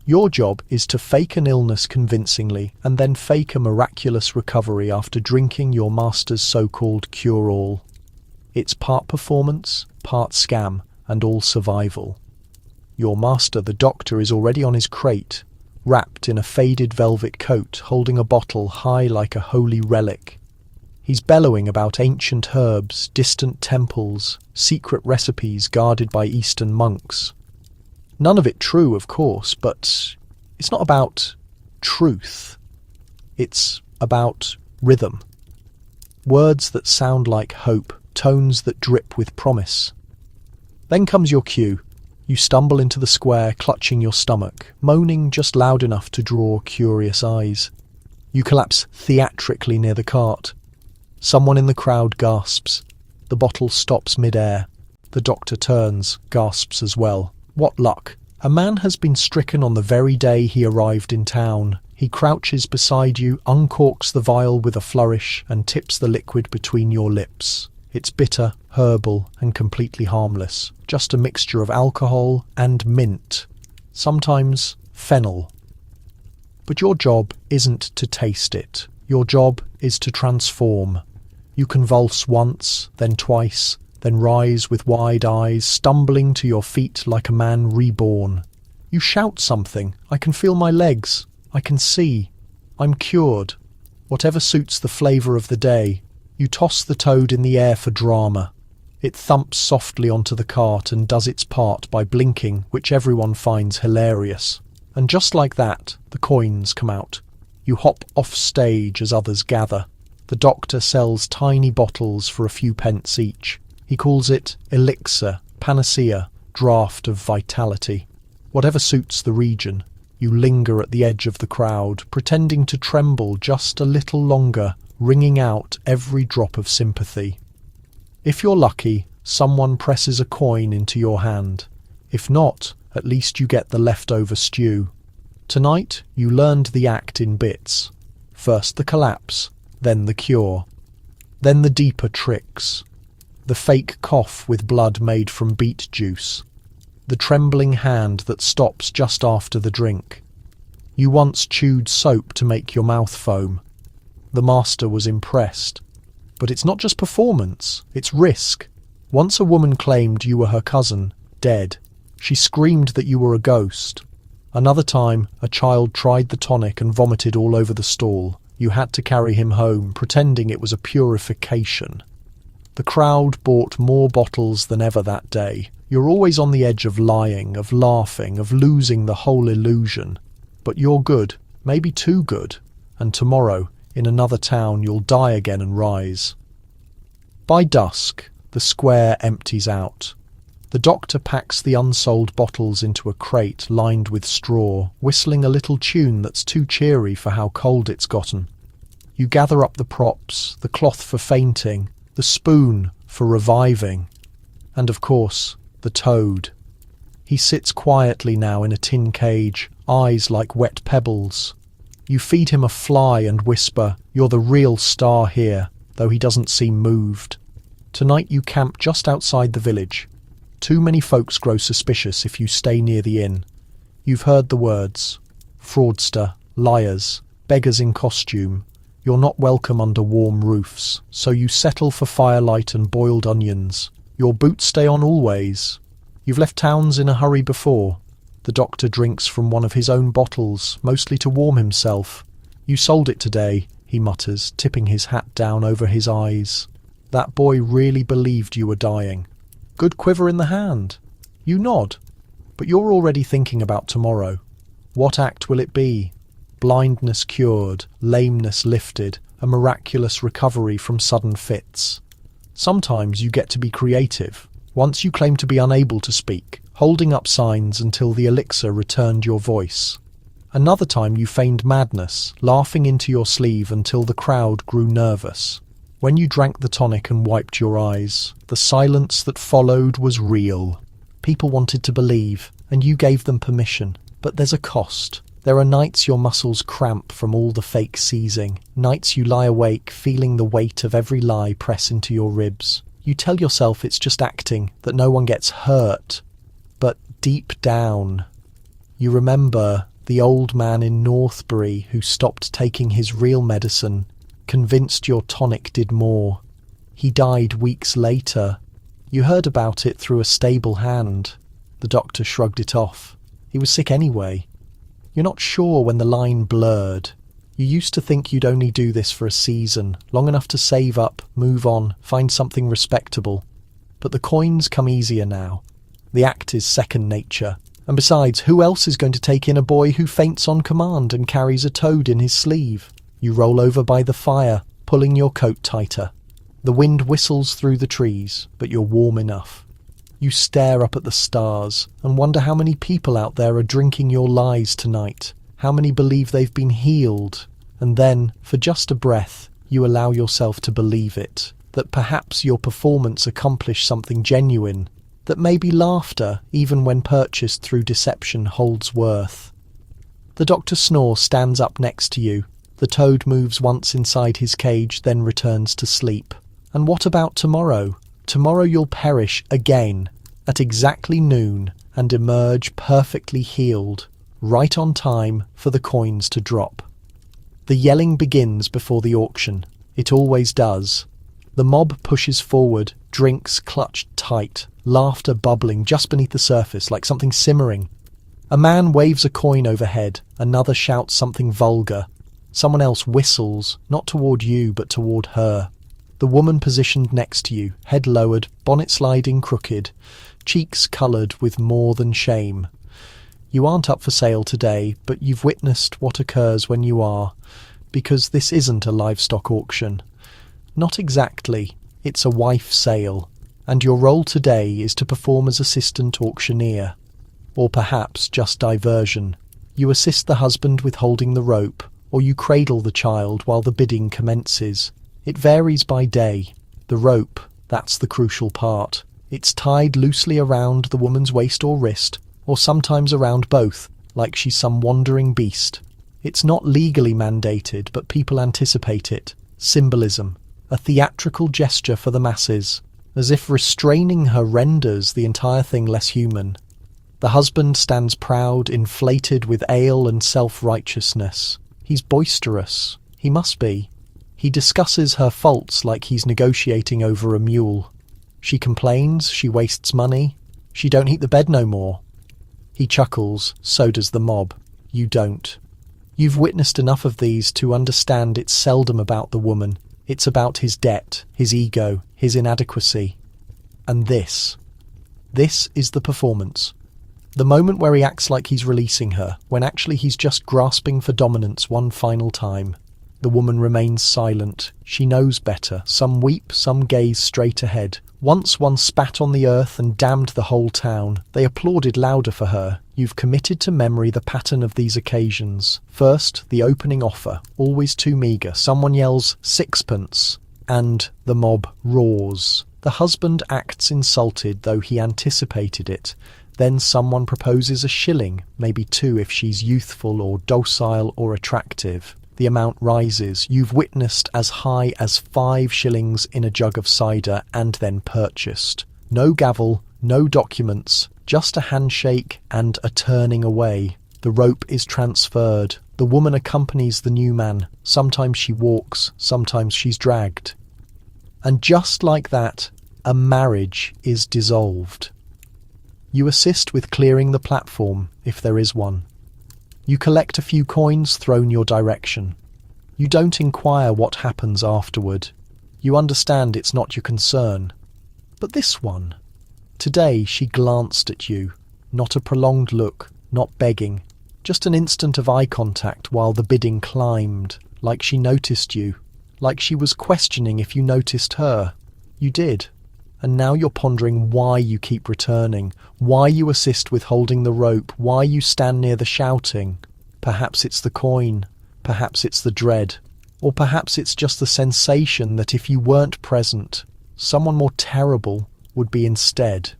Your job is to fake an illness convincingly and then fake a miraculous recovery after drinking your master's so-called cure-all. It's part performance, part scam, and all survival. Your master, the doctor, is already on his crate, wrapped in a faded velvet coat, holding a bottle high like a holy relic. He's bellowing about ancient herbs, distant temples, secret recipes guarded by Eastern monks. None of it true, of course, but it's not about truth. It's about rhythm. Words that sound like hope, tones that drip with promise. Then comes your cue. You stumble into the square, clutching your stomach, moaning just loud enough to draw curious eyes. You collapse theatrically near the cart. Someone in the crowd gasps. The bottle stops mid-air. The doctor turns, gasps as well. What luck! A man has been stricken on the very day he arrived in town. He crouches beside you, uncorks the vial with a flourish, and tips the liquid between your lips. It's bitter, herbal, and completely harmless. Just a mixture of alcohol and mint. Sometimes fennel. But your job isn't to taste it. Your job is to transform. You convulse once, then twice, then rise with wide eyes, stumbling to your feet like a man reborn. You shout something. I can feel my legs. I can see. I'm cured. Whatever suits the flavour of the day. You toss the toad in the air for drama. It thumps softly onto the cart and does its part by blinking, which everyone finds hilarious. And just like that, the coins come out. You hop off stage as others gather. The doctor sells tiny bottles for a few pence each. He calls it elixir, panacea, draught of vitality. Whatever suits the region. You linger at the edge of the crowd, pretending to tremble just a little longer, wringing out every drop of sympathy. If you're lucky, someone presses a coin into your hand. If not, at least you get the leftover stew. Tonight, you learned the act in bits. First the collapse, then the cure. Then the deeper tricks. The fake cough with blood made from beet juice. The trembling hand that stops just after the drink. You once chewed soap to make your mouth foam. The master was impressed. But it's not just performance, it's risk. Once a woman claimed you were her cousin, dead. She screamed that you were a ghost. Another time, a child tried the tonic and vomited all over the stall. You had to carry him home, pretending it was a purification. The crowd bought more bottles than ever that day. You're always on the edge of lying, of laughing, of losing the whole illusion. But you're good, maybe too good, and tomorrow, in another town, you'll die again and rise. By dusk, the square empties out. The doctor packs the unsold bottles into a crate lined with straw, whistling a little tune that's too cheery for how cold it's gotten. You gather up the props, the cloth for fainting, the spoon for reviving, and of course, the toad. He sits quietly now in a tin cage, eyes like wet pebbles. You feed him a fly and whisper, "You're the real star here," though he doesn't seem moved. Tonight you camp just outside the village. Too many folks grow suspicious if you stay near the inn. You've heard the words, fraudster, liars, beggars in costume. You're not welcome under warm roofs, so you settle for firelight and boiled onions. Your boots stay on always. You've left towns in a hurry before. The doctor drinks from one of his own bottles, mostly to warm himself. You sold it today, he mutters, tipping his hat down over his eyes. That boy really believed you were dying. Good quiver in the hand. You nod, but you're already thinking about tomorrow. What act will it be? Blindness cured, lameness lifted, a miraculous recovery from sudden fits. Sometimes you get to be creative. Once you claim to be unable to speak, holding up signs until the elixir returned your voice. Another time you feigned madness, laughing into your sleeve until the crowd grew nervous. When you drank the tonic and wiped your eyes, the silence that followed was real. People wanted to believe, and you gave them permission. But there's a cost. There are nights your muscles cramp from all the fake seizing, nights you lie awake feeling the weight of every lie press into your ribs. You tell yourself it's just acting, that no one gets hurt. But deep down, you remember the old man in Northbury who stopped taking his real medicine, convinced your tonic did more. He died weeks later. You heard about it through a stable hand. The doctor shrugged it off. He was sick anyway. You're not sure when the line blurred. You used to think you'd only do this for a season, long enough to save up, move on, find something respectable. But the coins come easier now. The act is second nature. And besides, who else is going to take in a boy who faints on command and carries a toad in his sleeve? You roll over by the fire, pulling your coat tighter. The wind whistles through the trees, but you're warm enough. You stare up at the stars and wonder how many people out there are drinking your lies tonight, how many believe they've been healed, and then, for just a breath, you allow yourself to believe it, that perhaps your performance accomplished something genuine, that maybe laughter, even when purchased through deception, holds worth. The Dr. Snore stands up next to you. The toad moves once inside his cage, then returns to sleep. And what about tomorrow? Tomorrow you'll perish again, at exactly noon, and emerge perfectly healed, right on time for the coins to drop. The yelling begins before the auction. It always does. The mob pushes forward, drinks clutched tight, laughter bubbling just beneath the surface like something simmering. A man waves a coin overhead, another shouts something vulgar. Someone else whistles, not toward you but toward her. The woman positioned next to you, head lowered, bonnet sliding crooked, cheeks coloured with more than shame. You aren't up for sale today, but you've witnessed what occurs when you are, because this isn't a livestock auction. Not exactly. It's a wife sale, and your role today is to perform as assistant auctioneer. Or perhaps just diversion. You assist the husband with holding the rope, or you cradle the child while the bidding commences. It varies by day. The rope, that's the crucial part. It's tied loosely around the woman's waist or wrist, or sometimes around both, like she's some wandering beast. It's not legally mandated, but people anticipate it. Symbolism. A theatrical gesture for the masses, as if restraining her renders the entire thing less human. The husband stands proud, inflated with ale and self-righteousness. He's boisterous. He must be. He discusses her faults like he's negotiating over a mule. She complains, she wastes money, she don't heat the bed no more. He chuckles, so does the mob. You don't. You've witnessed enough of these to understand it's seldom about the woman. It's about his debt, his ego, his inadequacy. And this is the performance. The moment where he acts like he's releasing her, when actually he's just grasping for dominance one final time. The woman remains silent. She knows better. Some weep, some gaze straight ahead. Once one spat on the earth and damned the whole town. They applauded louder for her. You've committed to memory the pattern of these occasions. First, the opening offer, always too meagre. Someone yells, "Sixpence," and the mob roars. The husband acts insulted, though he anticipated it. Then someone proposes a shilling, maybe two if she's youthful or docile or attractive. The amount rises. You've witnessed as high as 5 shillings in a jug of cider and then purchased. No gavel, no documents, just a handshake and a turning away. The rope is transferred. The woman accompanies the new man. Sometimes she walks, sometimes she's dragged. And just like that, a marriage is dissolved. You assist with clearing the platform, if there is one. You collect a few coins thrown your direction. You don't inquire what happens afterward. You understand it's not your concern. But this one. Today she glanced at you. Not a prolonged look, not begging. Just an instant of eye contact while the bidding climbed, like she noticed you, like she was questioning if you noticed her. You did. And now you're pondering why you keep returning, why you assist with holding the rope, why you stand near the shouting. Perhaps it's the coin, perhaps it's the dread, or perhaps it's just the sensation that if you weren't present, someone more terrible would be instead.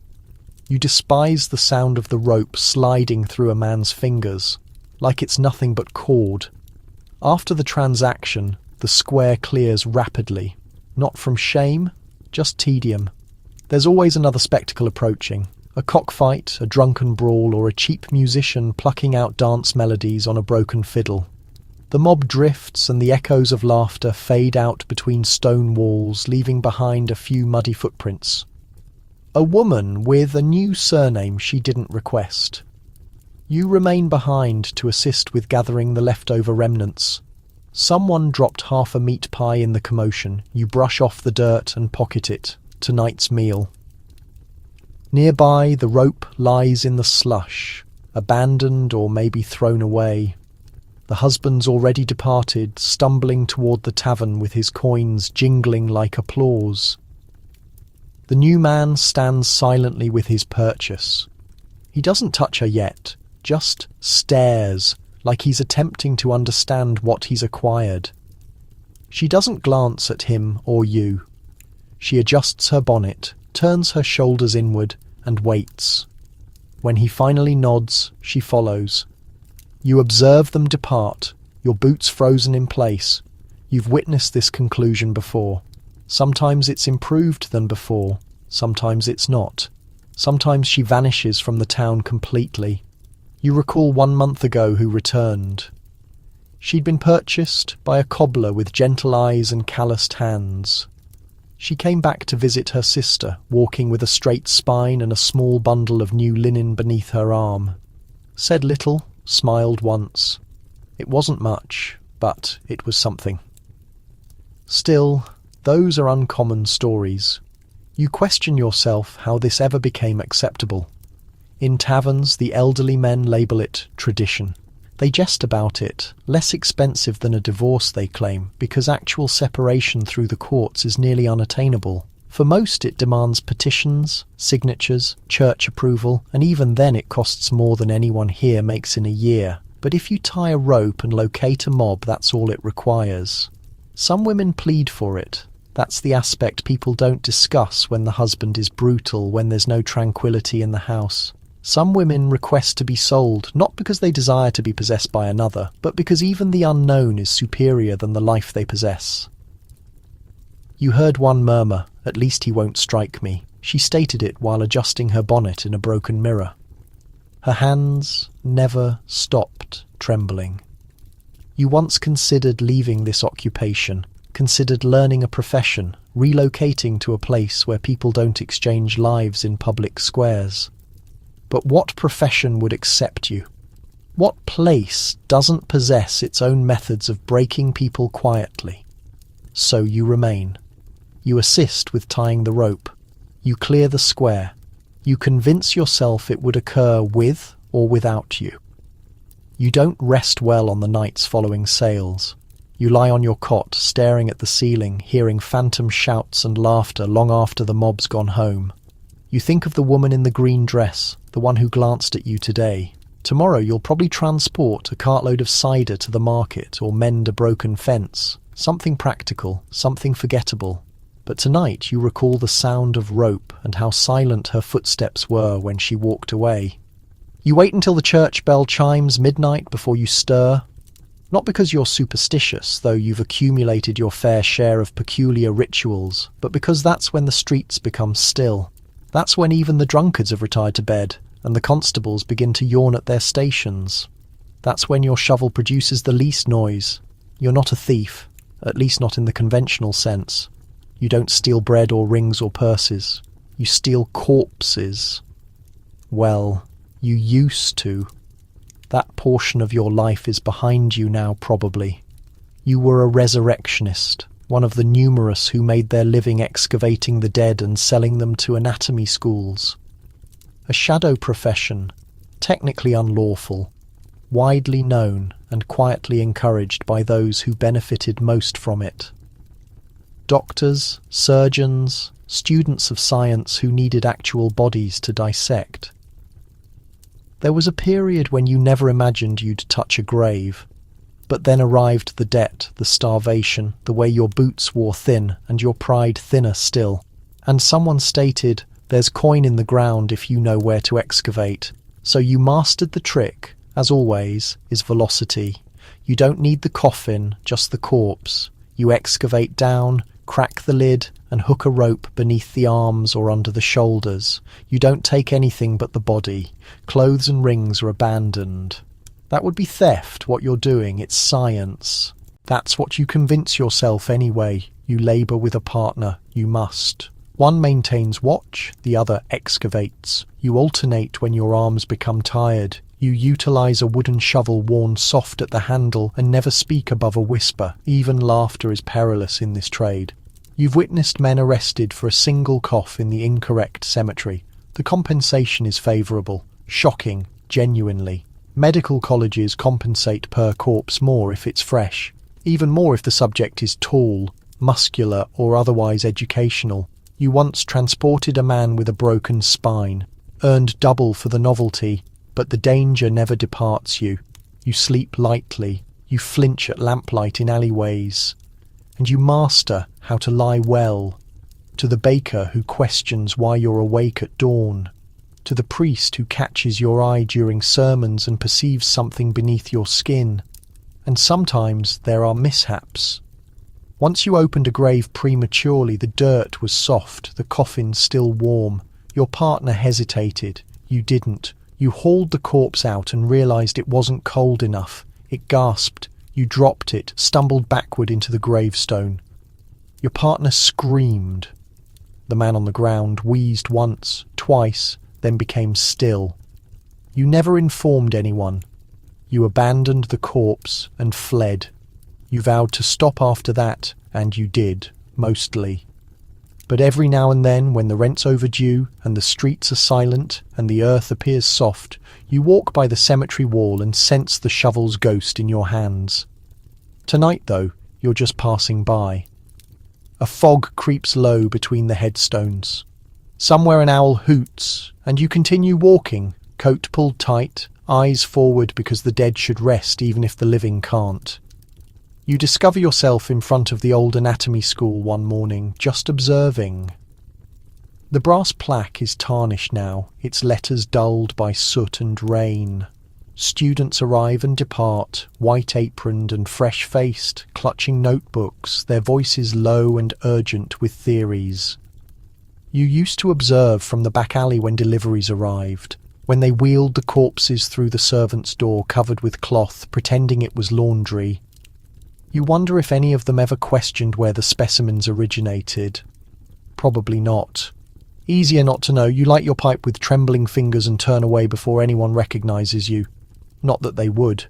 You despise the sound of the rope sliding through a man's fingers, like it's nothing but cord. After the transaction, the square clears rapidly, not from shame, just tedium. There's always another spectacle approaching, a cockfight, a drunken brawl, or a cheap musician plucking out dance melodies on a broken fiddle. The mob drifts and the echoes of laughter fade out between stone walls, leaving behind a few muddy footprints. A woman with a new surname she didn't request. You remain behind to assist with gathering the leftover remnants. Someone dropped half a meat pie in the commotion. You brush off the dirt and pocket it. Tonight's meal. Nearby, the rope lies in the slush, abandoned or maybe thrown away. The husband's already departed, stumbling toward the tavern with his coins jingling like applause. The new man stands silently with his purchase. He doesn't touch her yet, just stares, like he's attempting to understand what he's acquired. She doesn't glance at him or you. She adjusts her bonnet, turns her shoulders inward, and waits. When he finally nods, she follows. You observe them depart, your boots frozen in place. You've witnessed this conclusion before. Sometimes it's improved than before, sometimes it's not. Sometimes she vanishes from the town completely. You recall 1 month ago who returned. She'd been purchased by a cobbler with gentle eyes and calloused hands. She came back to visit her sister, walking with a straight spine and a small bundle of new linen beneath her arm. Said little, smiled once. It wasn't much, but it was something. Still, those are uncommon stories. You question yourself how this ever became acceptable. In taverns, the elderly men label it tradition. They jest about it, less expensive than a divorce they claim, because actual separation through the courts is nearly unattainable. For most it demands petitions, signatures, church approval, and even then it costs more than anyone here makes in a year. But if you tie a rope and locate a mob, that's all it requires. Some women plead for it. That's the aspect people don't discuss when the husband is brutal, when there's no tranquility in the house. Some women request to be sold, not because they desire to be possessed by another, but because even the unknown is superior than the life they possess. You heard one murmur, "At least he won't strike me." She stated it while adjusting her bonnet in a broken mirror. Her hands never stopped trembling. You once considered leaving this occupation, considered learning a profession, relocating to a place where people don't exchange lives in public squares. But what profession would accept you? What place doesn't possess its own methods of breaking people quietly? So you remain. You assist with tying the rope. You clear the square. You convince yourself it would occur with or without you. You don't rest well on the nights following sales. You lie on your cot, staring at the ceiling, hearing phantom shouts and laughter long after the mob's gone home. You think of the woman in the green dress, the one who glanced at you today. Tomorrow you'll probably transport a cartload of cider to the market or mend a broken fence. Something practical, something forgettable. But tonight you recall the sound of rope and how silent her footsteps were when she walked away. You wait until the church bell chimes midnight before you stir. Not because you're superstitious, though you've accumulated your fair share of peculiar rituals, but because that's when the streets become still. That's when even the drunkards have retired to bed, and the constables begin to yawn at their stations. That's when your shovel produces the least noise. You're not a thief, at least not in the conventional sense. You don't steal bread or rings or purses. You steal corpses. Well, you used to. That portion of your life is behind you now, probably. You were a resurrectionist, one of the numerous who made their living excavating the dead and selling them to anatomy schools. A shadow profession, technically unlawful, widely known and quietly encouraged by those who benefited most from it. Doctors, surgeons, students of science who needed actual bodies to dissect. There was a period when you never imagined you'd touch a grave, but then arrived the debt, the starvation, the way your boots wore thin and your pride thinner still. And someone stated, "There's coin in the ground if you know where to excavate." So you mastered the trick, as always, is velocity. You don't need the coffin, just the corpse. You excavate down, crack the lid, and hook a rope beneath the arms or under the shoulders. You don't take anything but the body. Clothes and rings are abandoned. That would be theft, what you're doing. It's science. That's what you convince yourself anyway. You labour with a partner. You must. One maintains watch, the other excavates. You alternate when your arms become tired. You utilise a wooden shovel worn soft at the handle and never speak above a whisper. Even laughter is perilous in this trade. You've witnessed men arrested for a single cough in the incorrect cemetery. The compensation is favourable. Shocking, genuinely. Medical colleges compensate per corpse more if it's fresh. Even more if the subject is tall, muscular or otherwise educational. You once transported a man with a broken spine, earned double for the novelty, but the danger never departs you. You sleep lightly, you flinch at lamplight in alleyways, and you master how to lie well. To the baker who questions why you're awake at dawn, to the priest who catches your eye during sermons and perceives something beneath your skin. And sometimes there are mishaps. Once you opened a grave prematurely, the dirt was soft, the coffin still warm. Your partner hesitated. You didn't. You hauled the corpse out and realised it wasn't cold enough. It gasped. You dropped it, stumbled backward into the gravestone. Your partner screamed. The man on the ground wheezed once, twice, then became still. You never informed anyone. You abandoned the corpse and fled. You vowed to stop after that, and you did, mostly. But every now and then, when the rent's overdue, and the streets are silent, and the earth appears soft, you walk by the cemetery wall and sense the shovel's ghost in your hands. Tonight, though, you're just passing by. A fog creeps low between the headstones. Somewhere an owl hoots, and you continue walking, coat pulled tight, eyes forward because the dead should rest even if the living can't. You discover yourself in front of the old anatomy school one morning, just observing. The brass plaque is tarnished now, its letters dulled by soot and rain. Students arrive and depart, white-aproned and fresh-faced, clutching notebooks, their voices low and urgent with theories. You used to observe from the back alley when deliveries arrived, when they wheeled the corpses through the servants' door covered with cloth, pretending it was laundry. You wonder if any of them ever questioned where the specimens originated. Probably not. Easier not to know. You light your pipe with trembling fingers and turn away before anyone recognises you. Not that they would.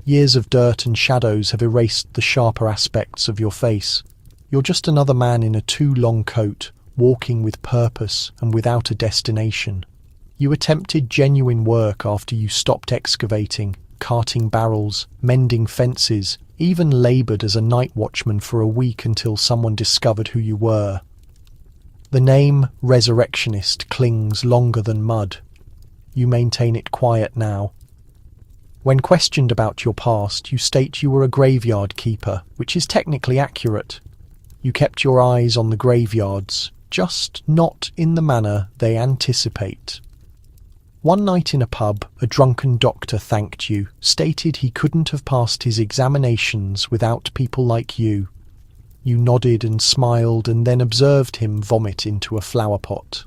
Years of dirt and shadows have erased the sharper aspects of your face. You're just another man in a too-long coat, walking with purpose and without a destination. You attempted genuine work after you stopped excavating, carting barrels, mending fences, even laboured as a night watchman for a week until someone discovered who you were. The name Resurrectionist clings longer than mud. You maintain it quiet now. When questioned about your past, you state you were a graveyard keeper, which is technically accurate. You kept your eyes on the graveyards, just not in the manner they anticipate. One night in a pub, a drunken doctor thanked you, stated he couldn't have passed his examinations without people like you. You nodded and smiled and then observed him vomit into a flower pot.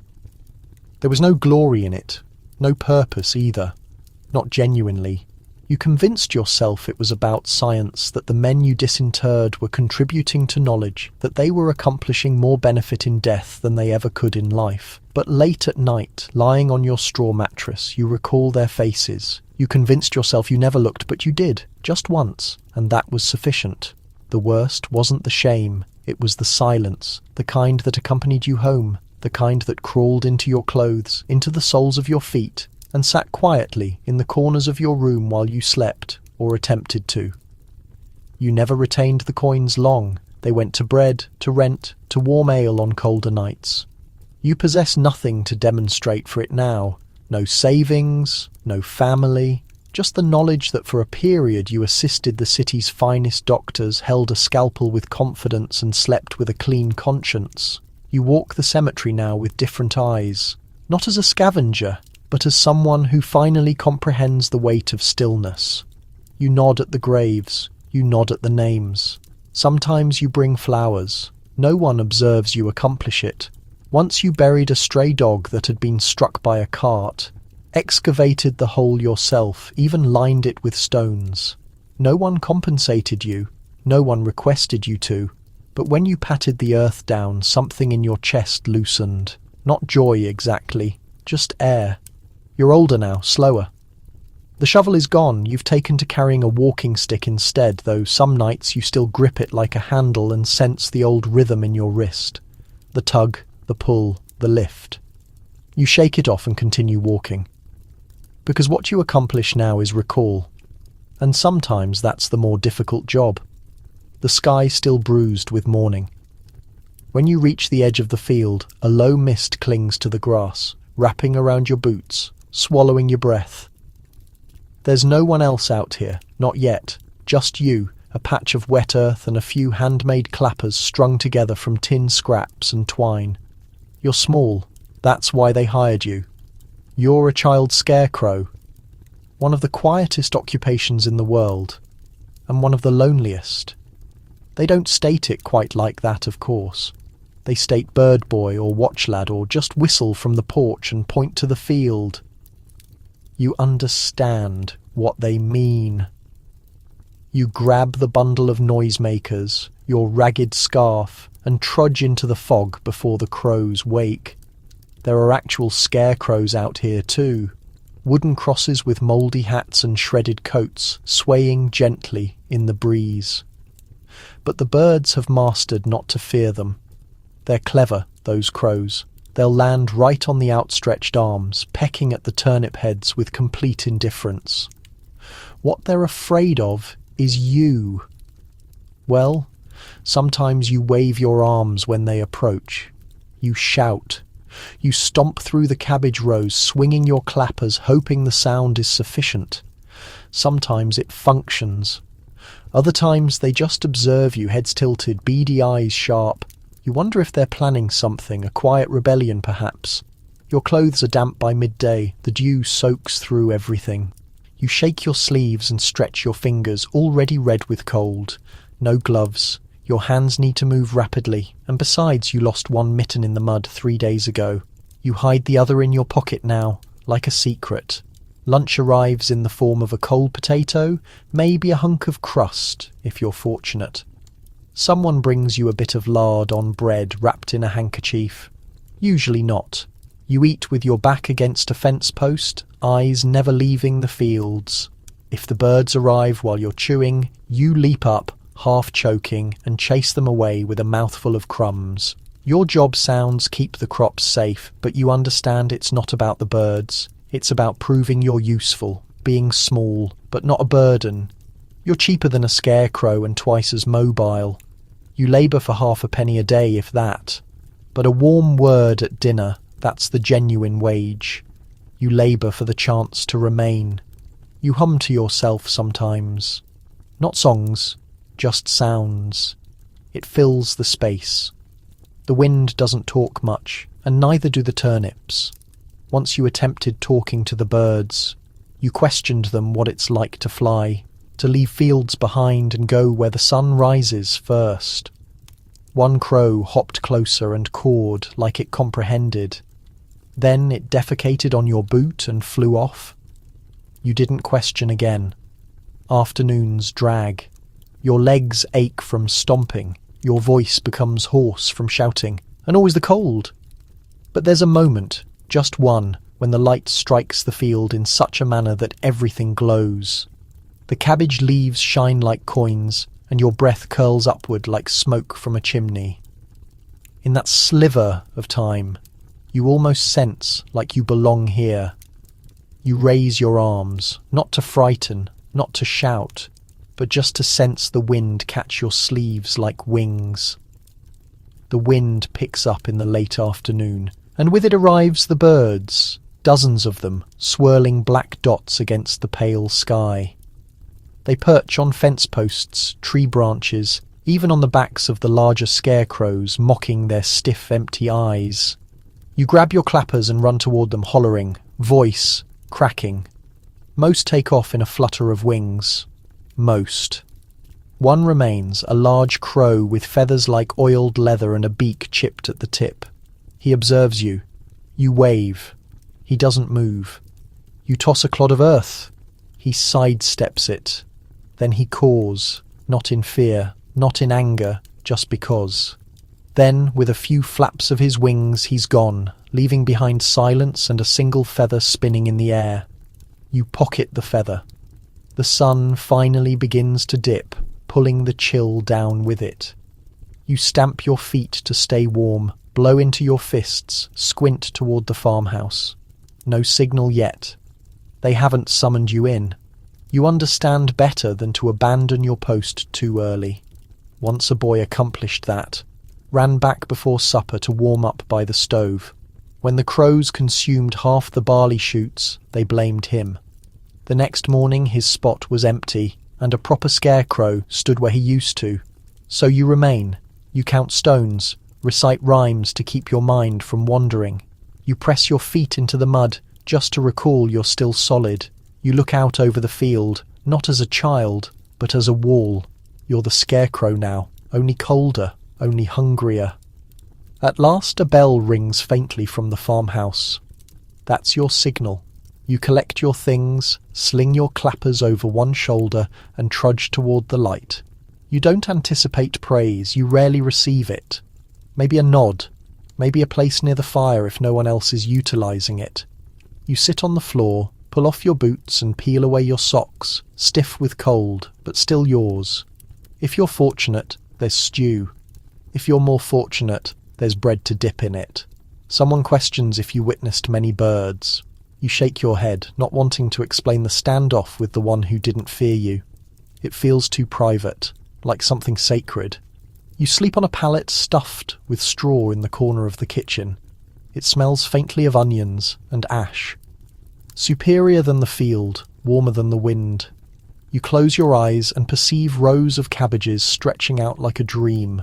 There was no glory in it, no purpose either, not genuinely. You convinced yourself it was about science, that the men you disinterred were contributing to knowledge, that they were accomplishing more benefit in death than they ever could in life. But late at night, lying on your straw mattress, you recall their faces. You convinced yourself you never looked, but you did, just once, and that was sufficient. The worst wasn't the shame, it was the silence, the kind that accompanied you home, the kind that crawled into your clothes, into the soles of your feet, and sat quietly in the corners of your room while you slept, or attempted to. You never retained the coins long. They went to bread, to rent, to warm ale on colder nights. You possess nothing to demonstrate for it now. No savings, no family, just the knowledge that for a period you assisted the city's finest doctors, held a scalpel with confidence, and slept with a clean conscience. You walk the cemetery now with different eyes, not as a scavenger, but as someone who finally comprehends the weight of stillness. You nod at the graves, you nod at the names. Sometimes you bring flowers. No one observes you accomplish it. Once you buried a stray dog that had been struck by a cart, excavated the hole yourself, even lined it with stones. No one compensated you, no one requested you to, but when you patted the earth down, something in your chest loosened. Not joy exactly, just air. You're older now, slower. The shovel is gone, you've taken to carrying a walking stick instead, though some nights you still grip it like a handle and sense the old rhythm in your wrist. The tug, the pull, the lift. You shake it off and continue walking. Because what you accomplish now is recall. And sometimes that's the more difficult job. The sky still bruised with morning. When you reach the edge of the field, a low mist clings to the grass, wrapping around your boots, swallowing your breath. There's no one else out here, not yet, just you, a patch of wet earth and a few handmade clappers strung together from tin scraps and twine. You're small, that's why they hired you. You're a child scarecrow, one of the quietest occupations in the world, and one of the loneliest. They don't state it quite like that, of course. They state bird boy or watch lad, or just whistle from the porch and point to the field. You understand what they mean. You grab the bundle of noisemakers, your ragged scarf, and trudge into the fog before the crows wake. There are actual scarecrows out here too. Wooden crosses with mouldy hats and shredded coats, swaying gently in the breeze. But the birds have mastered not to fear them. They're clever, those crows. They'll land right on the outstretched arms, pecking at the turnip heads with complete indifference. What they're afraid of is you. Well, sometimes you wave your arms when they approach. You shout. You stomp through the cabbage rows, swinging your clappers, hoping the sound is sufficient. Sometimes it functions. Other times they just observe you, heads tilted, beady eyes sharp. You wonder if they're planning something, a quiet rebellion perhaps. Your clothes are damp by midday, the dew soaks through everything. You shake your sleeves and stretch your fingers, already red with cold. No gloves. Your hands need to move rapidly, and besides you lost one mitten in the mud 3 days ago. You hide the other in your pocket now, like a secret. Lunch arrives in the form of a cold potato, maybe a hunk of crust, if you're fortunate. Someone brings you a bit of lard on bread wrapped in a handkerchief. Usually not. You eat with your back against a fence post, eyes never leaving the fields. If the birds arrive while you're chewing, you leap up, half choking, and chase them away with a mouthful of crumbs. Your job sounds keep the crops safe, but you understand it's not about the birds. It's about proving you're useful, being small, but not a burden. You're cheaper than a scarecrow and twice as mobile. You labour for half a penny a day, if that. But a warm word at dinner, that's the genuine wage. You labour for the chance to remain. You hum to yourself sometimes. Not songs, just sounds. It fills the space. The wind doesn't talk much, and neither do the turnips. Once you attempted talking to the birds. You questioned them what it's like to fly, to leave fields behind and go where the sun rises first. One crow hopped closer and cawed like it comprehended. Then it defecated on your boot and flew off. You didn't question again. Afternoons drag. Your legs ache from stomping. Your voice becomes hoarse from shouting. And always the cold. But there's a moment, just one, when the light strikes the field in such a manner that everything glows. The cabbage leaves shine like coins, and your breath curls upward like smoke from a chimney. In that sliver of time, you almost sense like you belong here. You raise your arms, not to frighten, not to shout, but just to sense the wind catch your sleeves like wings. The wind picks up in the late afternoon, and with it arrives the birds, dozens of them, swirling black dots against the pale sky. They perch on fence posts, tree branches, even on the backs of the larger scarecrows, mocking their stiff, empty eyes. You grab your clappers and run toward them, hollering, voice cracking. Most take off in a flutter of wings. Most. One remains, a large crow with feathers like oiled leather and a beak chipped at the tip. He observes you. You wave. He doesn't move. You toss a clod of earth. He sidesteps it. Then he caws, not in fear, not in anger, just because. Then, with a few flaps of his wings, he's gone, leaving behind silence and a single feather spinning in the air. You pocket the feather. The sun finally begins to dip, pulling the chill down with it. You stamp your feet to stay warm, blow into your fists, squint toward the farmhouse. No signal yet. They haven't summoned you in. You understand better than to abandon your post too early. Once a boy accomplished that, ran back before supper to warm up by the stove. When the crows consumed half the barley shoots, they blamed him. The next morning his spot was empty, and a proper scarecrow stood where he used to. So you remain. You count stones, recite rhymes to keep your mind from wandering. You press your feet into the mud just to recall you're still solid. You look out over the field, not as a child, but as a wall. You're the scarecrow now, only colder, only hungrier. At last a bell rings faintly from the farmhouse. That's your signal. You collect your things, sling your clappers over one shoulder, and trudge toward the light. You don't anticipate praise, you rarely receive it. Maybe a nod, maybe a place near the fire if no one else is utilizing it. You sit on the floor, pull off your boots and peel away your socks, stiff with cold, but still yours. If you're fortunate, there's stew. If you're more fortunate, there's bread to dip in it. Someone questions if you witnessed many birds. You shake your head, not wanting to explain the standoff with the one who didn't fear you. It feels too private, like something sacred. You sleep on a pallet stuffed with straw in the corner of the kitchen. It smells faintly of onions and ash. Superior than the field, warmer than the wind. You close your eyes and perceive rows of cabbages stretching out like a dream.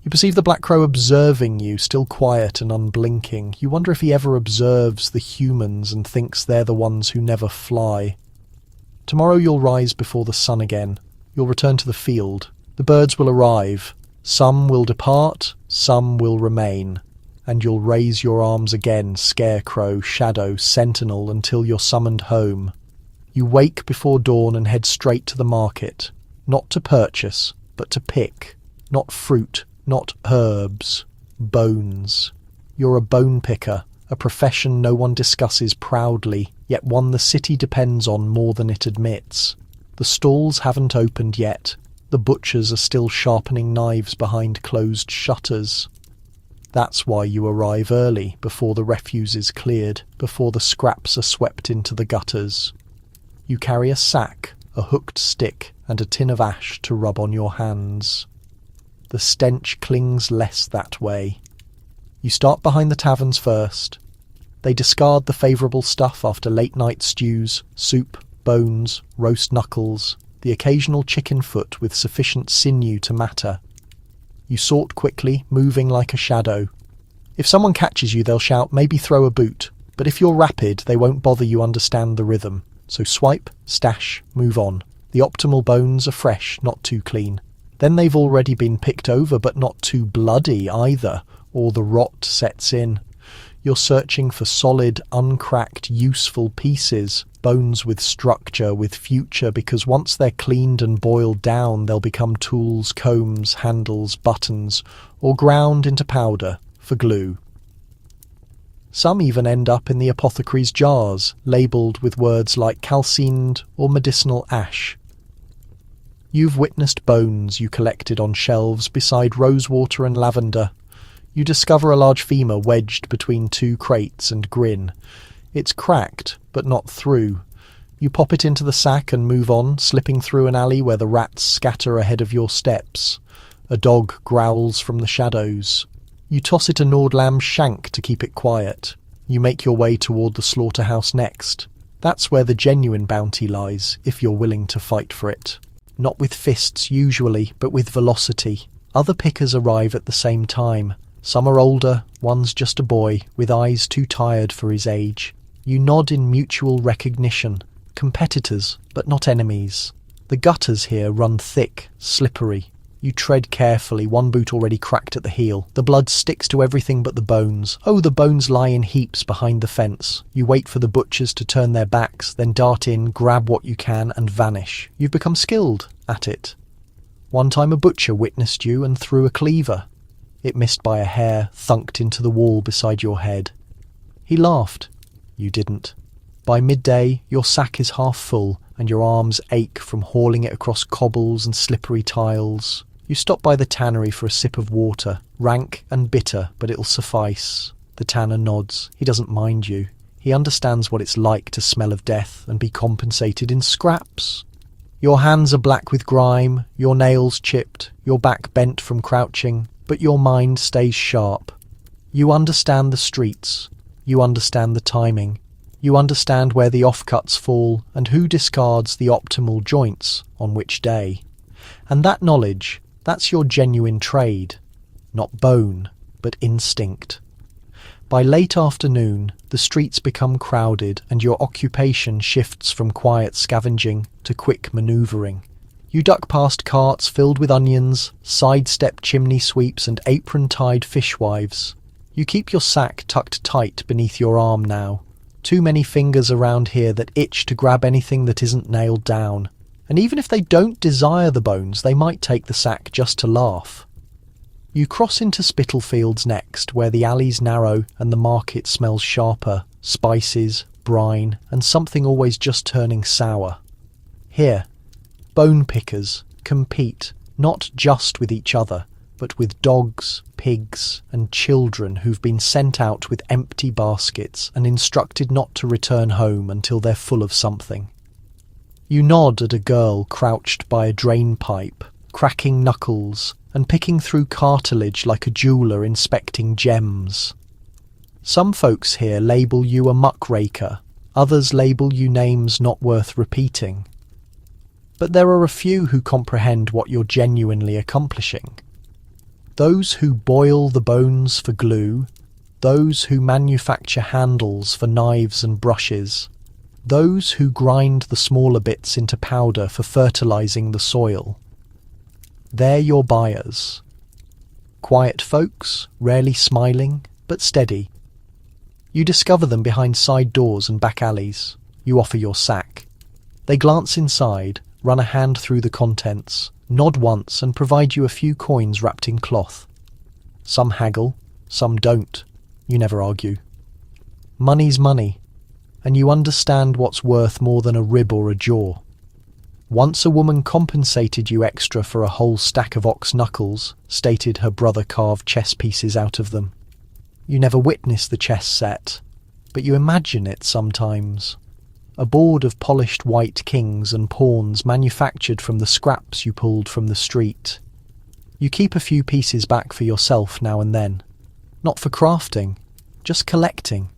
You perceive the black crow observing you, still quiet and unblinking. You wonder if he ever observes the humans and thinks they're the ones who never fly. Tomorrow you'll rise before the sun again. You'll return to the field. The birds will arrive. Some will depart, some will remain. And you'll raise your arms again, scarecrow, shadow, sentinel, until you're summoned home. You wake before dawn and head straight to the market. Not to purchase, but to pick. Not fruit, not herbs. Bones. You're a bone picker, a profession no one discusses proudly, yet one the city depends on more than it admits. The stalls haven't opened yet. The butchers are still sharpening knives behind closed shutters. That's why you arrive early, before the refuse is cleared, before the scraps are swept into the gutters. You carry a sack, a hooked stick, and a tin of ash to rub on your hands. The stench clings less that way. You start behind the taverns first. They discard the favourable stuff after late-night stews, soup, bones, roast knuckles, the occasional chicken foot with sufficient sinew to matter. You sort quickly, moving like a shadow. If someone catches you, they'll shout, maybe throw a boot. But if you're rapid, they won't bother you understand the rhythm. So swipe, stash, move on. The optimal bones are fresh, not too clean. Then they've already been picked over, but not too bloody either, or the rot sets in. You're searching for solid, uncracked, useful pieces, Bones with structure, with future, because once they're cleaned and boiled down, they'll become tools, combs, handles, buttons, or ground into powder for glue. Some even end up in the apothecary's jars, labelled with words like calcined or medicinal ash. You've witnessed bones you collected on shelves beside rosewater and lavender. You discover a large femur wedged between two crates and grin. It's cracked, but not through. You pop it into the sack and move on, slipping through an alley where the rats scatter ahead of your steps. A dog growls from the shadows. You toss it a gnawed lamb's shank to keep it quiet. You make your way toward the slaughterhouse next. That's where the genuine bounty lies, if you're willing to fight for it. Not with fists usually, but with velocity. Other pickers arrive at the same time. Some are older, one's just a boy, with eyes too tired for his age. You nod in mutual recognition. Competitors, but not enemies. The gutters here run thick, slippery. You tread carefully, one boot already cracked at the heel. The blood sticks to everything but the bones. Oh, the bones lie in heaps behind the fence. You wait for the butchers to turn their backs, then dart in, grab what you can, and vanish. You've become skilled at it. One time a butcher witnessed you and threw a cleaver. It missed by a hair, thunked into the wall beside your head. He laughed. You didn't. By midday, your sack is half full, and your arms ache from hauling it across cobbles and slippery tiles. You stop by the tannery for a sip of water, rank and bitter, but it'll suffice. The tanner nods. He doesn't mind you. He understands what it's like to smell of death and be compensated in scraps. Your hands are black with grime, your nails chipped, your back bent from crouching, but your mind stays sharp. You understand the streets. You understand the timing. You understand where the offcuts fall and who discards the optimal joints on which day. And that knowledge, that's your genuine trade. Not bone, but instinct. By late afternoon, the streets become crowded and your occupation shifts from quiet scavenging to quick manoeuvring. You duck past carts filled with onions, sidestep chimney sweeps and apron-tied fishwives. You keep your sack tucked tight beneath your arm now. Too many fingers around here that itch to grab anything that isn't nailed down. And even if they don't desire the bones, they might take the sack just to laugh. You cross into Spitalfields next, where the alleys narrow and the market smells sharper, spices, brine, and something always just turning sour. Here, bone pickers compete, not just with each other, but with dogs, pigs, and children who've been sent out with empty baskets and instructed not to return home until they're full of something. You nod at a girl crouched by a drain pipe, cracking knuckles and picking through cartilage like a jeweller inspecting gems. Some folks here label you a muckraker, others label you names not worth repeating. But there are a few who comprehend what you're genuinely accomplishing. Those who boil the bones for glue, those who manufacture handles for knives and brushes, those who grind the smaller bits into powder for fertilizing the soil. They're your buyers. Quiet folks, rarely smiling, but steady. You discover them behind side doors and back alleys. You offer your sack. They glance inside, run a hand through the contents, nod once and provide you a few coins wrapped in cloth. Some haggle, some don't. You never argue. Money's money, and you understand what's worth more than a rib or a jaw. Once a woman compensated you extra for a whole stack of ox knuckles, stated her brother carved chess pieces out of them. You never witness the chess set, but you imagine it sometimes. A board of polished white kings and pawns manufactured from the scraps you pulled from the street. You keep a few pieces back for yourself now and then. Not for crafting, just collecting.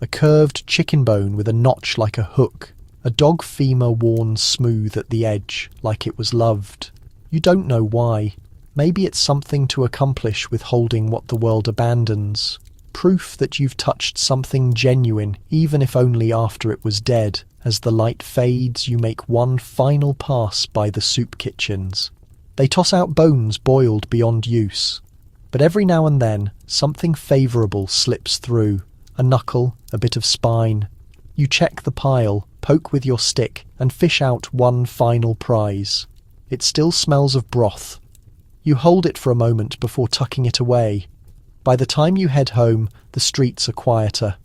A curved chicken bone with a notch like a hook. A dog femur worn smooth at the edge, like it was loved. You don't know why. Maybe it's something to accomplish with holding what the world abandons. Proof that you've touched something genuine, even if only after it was dead. As the light fades, you make one final pass by the soup kitchens. They toss out bones boiled beyond use. But every now and then, something favourable slips through. A knuckle, a bit of spine. You check the pile, poke with your stick, and fish out one final prize. It still smells of broth. You hold it for a moment before tucking it away. By the time you head home, the streets are quieter.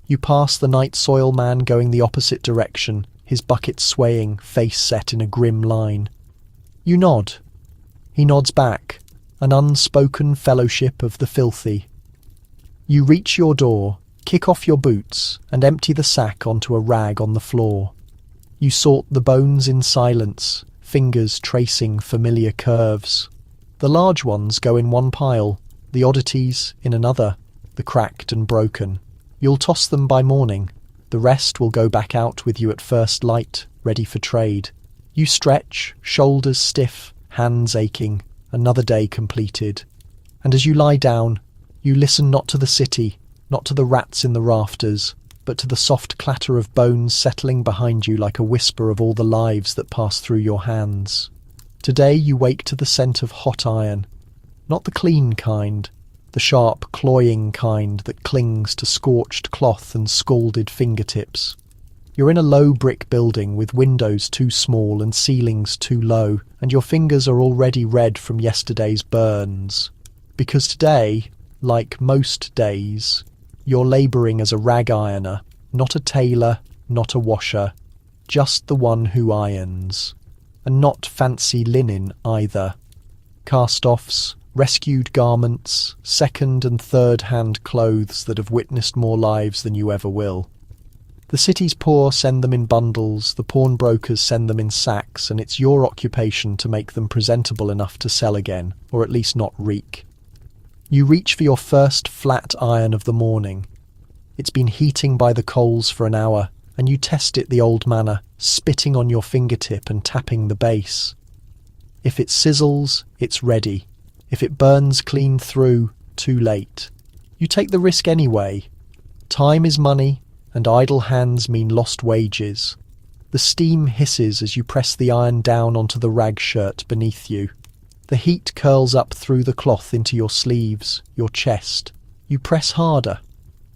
You pass the night soil man going the opposite direction, his bucket swaying, face set in a grim line. You nod. He nods back, an unspoken fellowship of the filthy. You reach your door, kick off your boots, and empty the sack onto a rag on the floor. You sort the bones in silence, fingers tracing familiar curves. The large ones go in one pile, the oddities in another, the cracked and broken. You'll toss them by morning. The rest will go back out with you at first light, ready for trade. You stretch, shoulders stiff, hands aching, another day completed. And as you lie down, you listen not to the city, not to the rats in the rafters, but to the soft clatter of bones settling behind you like a whisper of all the lives that pass through your hands. Today you wake to the scent of hot iron, not the clean kind, the sharp, cloying kind that clings to scorched cloth and scalded fingertips. You're in a low brick building with windows too small and ceilings too low, and your fingers are already red from yesterday's burns. Because today, like most days, you're labouring as a rag ironer, not a tailor, not a washer, just the one who irons. And not fancy linen either. Cast-offs, rescued garments, second and third-hand clothes that have witnessed more lives than you ever will. The city's poor send them in bundles, the pawnbrokers send them in sacks, and it's your occupation to make them presentable enough to sell again, or at least not reek. You reach for your first flat iron of the morning. It's been heating by the coals for an hour, and you test it the old manner, spitting on your fingertip and tapping the base. If it sizzles, it's ready. If it burns clean through, too late. You take the risk anyway. Time is money, and idle hands mean lost wages. The steam hisses as you press the iron down onto the rag shirt beneath you. The heat curls up through the cloth into your sleeves, your chest. You press harder.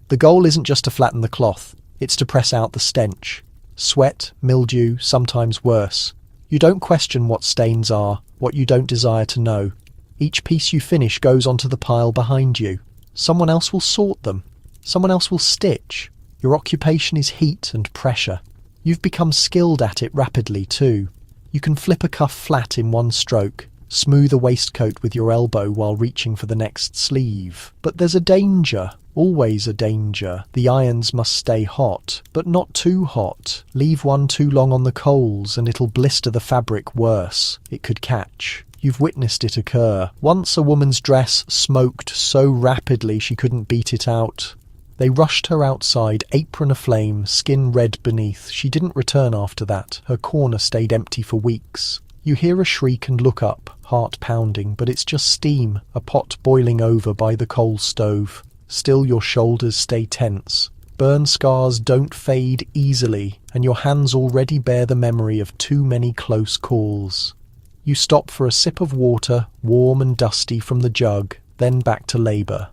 The goal isn't just to flatten the cloth, it's to press out the stench. Sweat, mildew, sometimes worse. You don't question what stains are, what you don't desire to know. Each piece you finish goes onto the pile behind you. Someone else will sort them. Someone else will stitch. Your occupation is heat and pressure. You've become skilled at it rapidly too. You can flip a cuff flat in one stroke, smooth a waistcoat with your elbow while reaching for the next sleeve. But there's a danger, always a danger. The irons must stay hot, but not too hot. Leave one too long on the coals and it'll blister the fabric worse. It could catch. You've witnessed it occur. Once a woman's dress smoked so rapidly she couldn't beat it out. They rushed her outside, apron aflame, skin red beneath. She didn't return after that. Her corner stayed empty for weeks. You hear a shriek and look up, heart pounding, but it's just steam, a pot boiling over by the coal stove. Still your shoulders stay tense. Burn scars don't fade easily, and your hands already bear the memory of too many close calls. You stop for a sip of water, warm and dusty from the jug, then back to labour.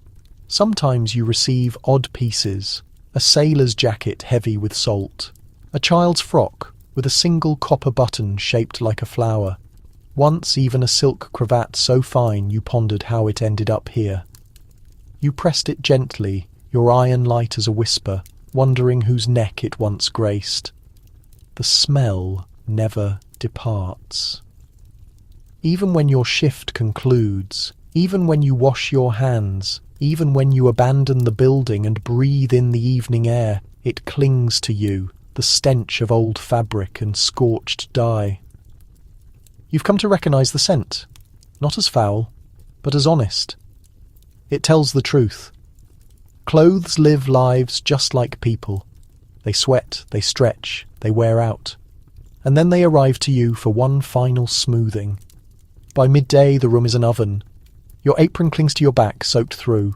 Sometimes you receive odd pieces, a sailor's jacket heavy with salt, a child's frock with a single copper button shaped like a flower. Once even a silk cravat so fine you pondered how it ended up here. You pressed it gently, your iron light as a whisper, wondering whose neck it once graced. The smell never departs. Even when your shift concludes, even when you wash your hands, even when you abandon the building and breathe in the evening air, it clings to you, the stench of old fabric and scorched dye. You've come to recognise the scent, not as foul, but as honest. It tells the truth. Clothes live lives just like people. They sweat, they stretch, they wear out. And then they arrive to you for one final smoothing. By midday the room is an oven. Your apron clings to your back, soaked through.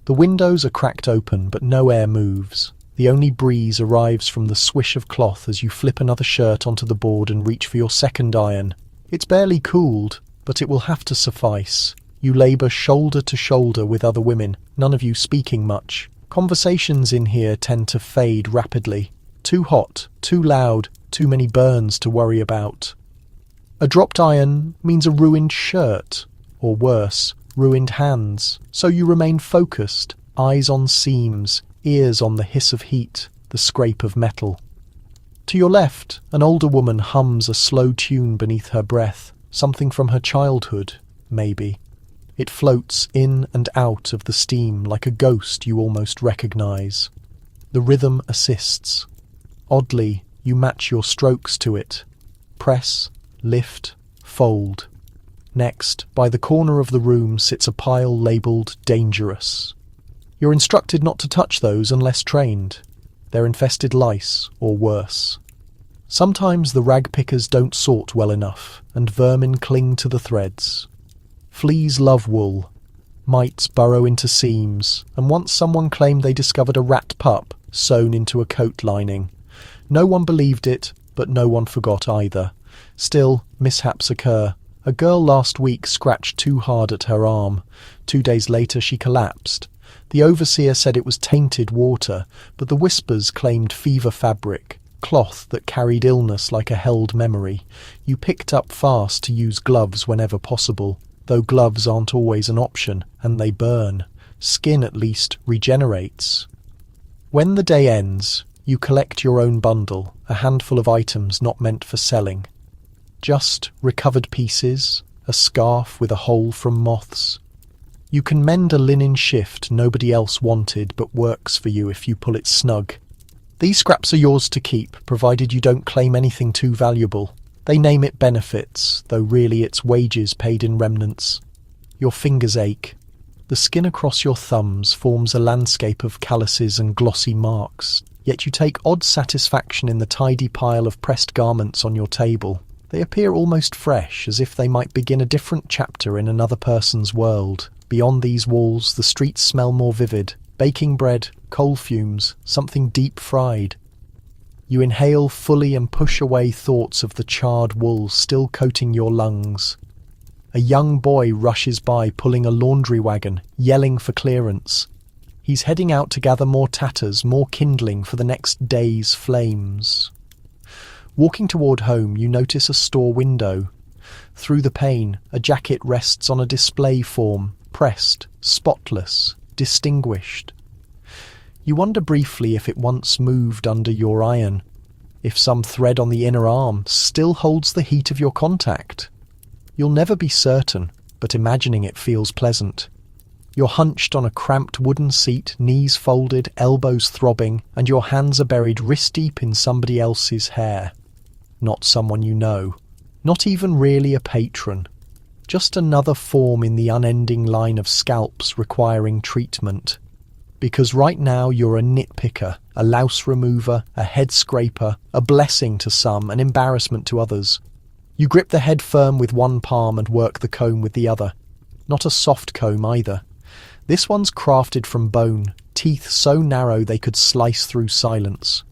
The windows are cracked open, but no air moves. The only breeze arrives from the swish of cloth as you flip another shirt onto the board and reach for your second iron. It's barely cooled, but it will have to suffice. You labour shoulder to shoulder with other women, none of you speaking much. Conversations in here tend to fade rapidly. Too hot, too loud, too many burns to worry about. A dropped iron means a ruined shirt, or worse, ruined hands, so you remain focused, eyes on seams, ears on the hiss of heat, the scrape of metal. To your left, an older woman hums a slow tune beneath her breath, something from her childhood, maybe. It floats in and out of the steam like a ghost you almost recognize. The rhythm assists. Oddly, you match your strokes to it. Press, lift, fold. Next, by the corner of the room sits a pile labelled dangerous. You're instructed not to touch those unless trained. They're infested lice, or worse. Sometimes the rag pickers don't sort well enough, and vermin cling to the threads. Fleas love wool. Mites burrow into seams, and once someone claimed they discovered a rat pup sewn into a coat lining. No one believed it, but no one forgot either. Still, mishaps occur. A girl last week scratched too hard at her arm. 2 days later she collapsed. The overseer said it was tainted water, but the whispers claimed fever fabric, cloth that carried illness like a held memory. You picked up fast to use gloves whenever possible, though gloves aren't always an option, and they burn. Skin at least regenerates. When the day ends, you collect your own bundle, a handful of items not meant for selling. Just recovered pieces, a scarf with a hole from moths. You can mend a linen shift nobody else wanted but works for you if you pull it snug. These scraps are yours to keep, provided you don't claim anything too valuable. They name it benefits, though really it's wages paid in remnants. Your fingers ache. The skin across your thumbs forms a landscape of calluses and glossy marks, yet you take odd satisfaction in the tidy pile of pressed garments on your table. They appear almost fresh, as if they might begin a different chapter in another person's world. Beyond these walls, the streets smell more vivid. Baking bread, coal fumes, something deep fried. You inhale fully and push away thoughts of the charred wool still coating your lungs. A young boy rushes by pulling a laundry wagon, yelling for clearance. He's heading out to gather more tatters, more kindling for the next day's flames. Walking toward home, you notice a store window. Through the pane, a jacket rests on a display form, pressed, spotless, distinguished. You wonder briefly if it once moved under your iron, if some thread on the inner arm still holds the heat of your contact. You'll never be certain, but imagining it feels pleasant. You're hunched on a cramped wooden seat, knees folded, elbows throbbing, and your hands are buried wrist-deep in somebody else's hair. Not someone you know. Not even really a patron. Just another form in the unending line of scalps requiring treatment. Because right now you're a nitpicker, a louse remover, a head scraper, a blessing to some, an embarrassment to others. You grip the head firm with one palm and work the comb with the other. Not a soft comb either. This one's crafted from bone, teeth so narrow they could slice through silence.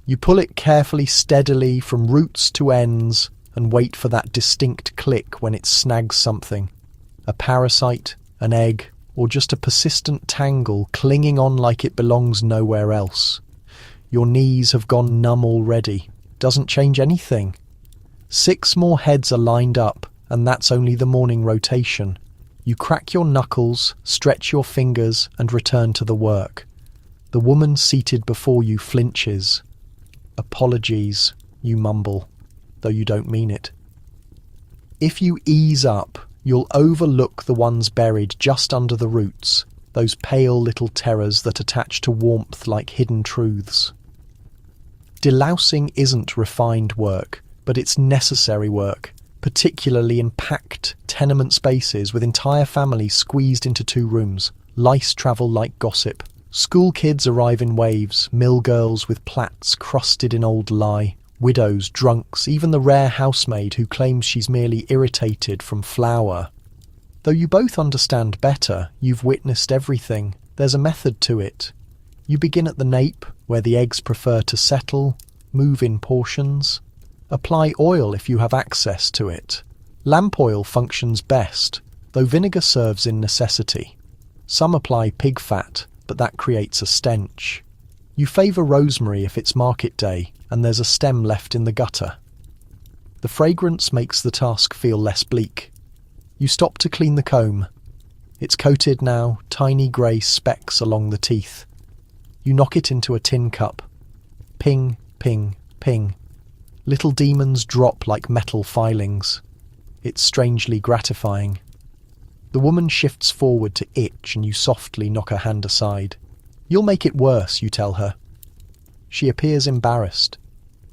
You pull it carefully, steadily, from roots to ends, and wait for that distinct click when it snags something. A parasite, an egg, or just a persistent tangle clinging on like it belongs nowhere else. Your knees have gone numb already. Doesn't change anything. 6 more heads are lined up, and that's only the morning rotation. You crack your knuckles, stretch your fingers, and return to the work. The woman seated before you flinches. Apologies, you mumble, though you don't mean it. If you ease up, you'll overlook the ones buried just under the roots, those pale little terrors that attach to warmth like hidden truths. Delousing isn't refined work, but it's necessary work, particularly in packed tenement spaces with entire families squeezed into 2 rooms. Lice travel like gossip. School kids arrive in waves, mill girls with plaits crusted in old lye, widows, drunks, even the rare housemaid who claims she's merely irritated from flour. Though you both understand better, you've witnessed everything. There's a method to it. You begin at the nape, where the eggs prefer to settle, move in portions. Apply oil if you have access to it. Lamp oil functions best, though vinegar serves in necessity. Some apply pig fat, but that creates a stench. You favour rosemary if it's market day and there's a stem left in the gutter. The fragrance makes the task feel less bleak. You stop to clean the comb. It's coated now, tiny grey specks along the teeth. You knock it into a tin cup. Ping, ping, ping. Little demons drop like metal filings. It's strangely gratifying. The woman shifts forward to itch and you softly knock her hand aside. "You'll make it worse," you tell her. She appears embarrassed.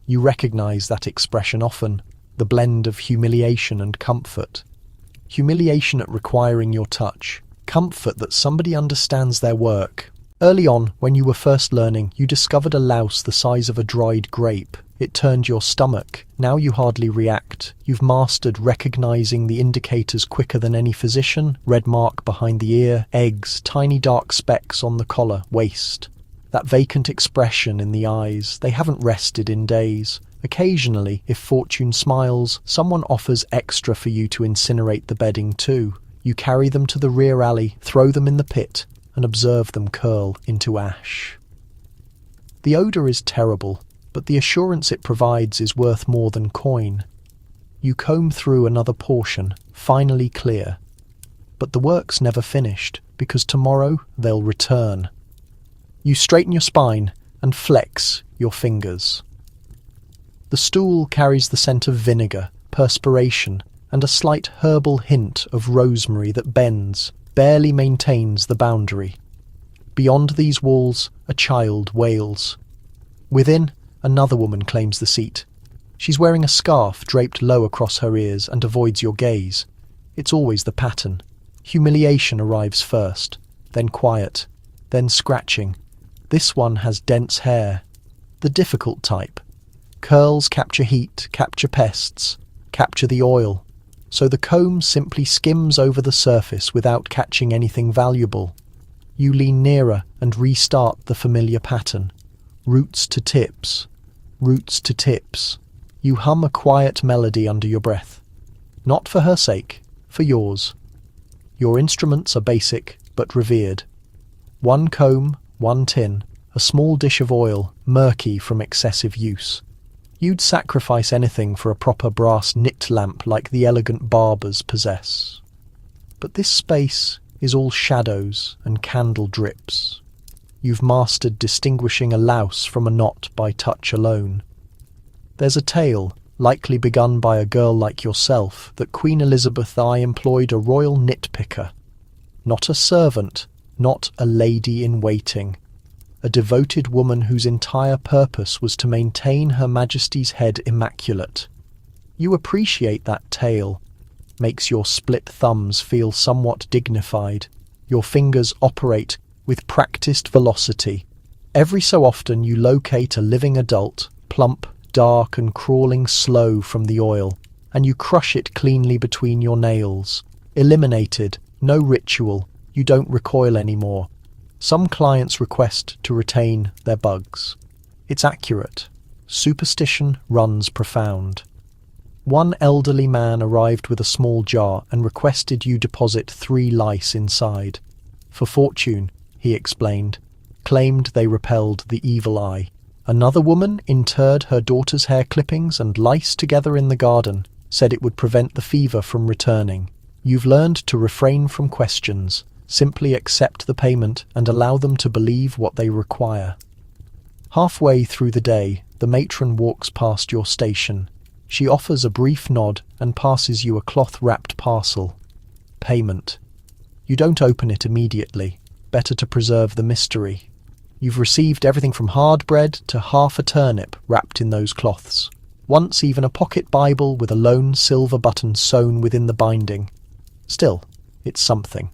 You recognise that expression often, the blend of humiliation and comfort. Humiliation at requiring your touch, comfort that somebody understands their work. Early on, when you were first learning, you discovered a louse the size of a dried grape. It turned your stomach. Now you hardly react. You've mastered recognising the indicators quicker than any physician. Red mark behind the ear, eggs, tiny dark specks on the collar, waist. That vacant expression in the eyes, they haven't rested in days. Occasionally, if fortune smiles, someone offers extra for you to incinerate the bedding too. You carry them to the rear alley, throw them in the pit, and observe them curl into ash. The odour is terrible, but the assurance it provides is worth more than coin. You comb through another portion, finally clear. But the work's never finished, because tomorrow they'll return. You straighten your spine and flex your fingers. The stool carries the scent of vinegar, perspiration, and a slight herbal hint of rosemary that bends, barely maintains the boundary. Beyond these walls, a child wails. Within, another woman claims the seat. She's wearing a scarf draped low across her ears and avoids your gaze. It's always the pattern. Humiliation arrives first, then quiet, then scratching. This one has dense hair, the difficult type. Curls capture heat, capture pests, capture the oil. So the comb simply skims over the surface without catching anything valuable. You lean nearer and restart the familiar pattern. Roots to tips, roots to tips. You hum a quiet melody under your breath. Not for her sake, for yours. Your instruments are basic, but revered. One comb, one tin, a small dish of oil, murky from excessive use. You'd sacrifice anything for a proper brass knit lamp like the elegant barbers possess. But this space is all shadows and candle drips. You've mastered distinguishing a louse from a knot by touch alone. There's a tale, likely begun by a girl like yourself, that Queen Elizabeth I employed a royal nitpicker. Not a servant, not a lady-in-waiting. A devoted woman whose entire purpose was to maintain Her Majesty's head immaculate. You appreciate that tale. Makes your split thumbs feel somewhat dignified. Your fingers operate with practiced velocity. Every so often you locate a living adult, plump, dark and crawling slow from the oil, and you crush it cleanly between your nails. Eliminated, no ritual, you don't recoil anymore. Some clients request to retain their bugs. It's accurate. Superstition runs profound. One elderly man arrived with a small jar and requested you deposit 3 lice inside. For fortune, he explained, claimed they repelled the evil eye. Another woman interred her daughter's hair clippings and lice together in the garden, said it would prevent the fever from returning. You've learned to refrain from questions. Simply accept the payment and allow them to believe what they require. Halfway through the day, the matron walks past your station. She offers a brief nod and passes you a cloth-wrapped parcel. Payment. You don't open it immediately. Better to preserve the mystery. You've received everything from hard bread to half a turnip wrapped in those cloths. Once even a pocket Bible with a lone silver button sewn within the binding. Still, it's something.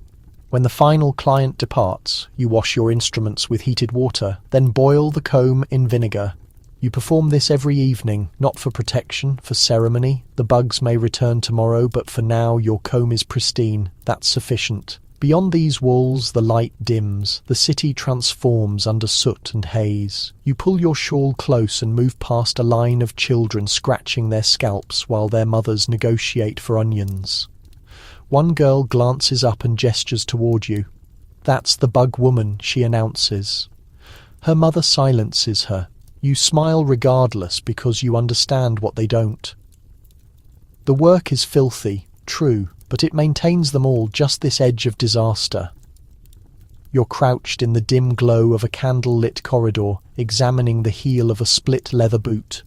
When the final client departs, you wash your instruments with heated water, then boil the comb in vinegar. You perform this every evening, not for protection, for ceremony. The bugs may return tomorrow, but for now your comb is pristine. That's sufficient. Beyond these walls the light dims, the city transforms under soot and haze. You pull your shawl close and move past a line of children scratching their scalps while their mothers negotiate for onions. One girl glances up and gestures toward you. That's the bug woman, she announces. Her mother silences her. You smile regardless because you understand what they don't. The work is filthy, true, but it maintains them all just this edge of disaster. You're crouched in the dim glow of a candle-lit corridor, examining the heel of a split leather boot.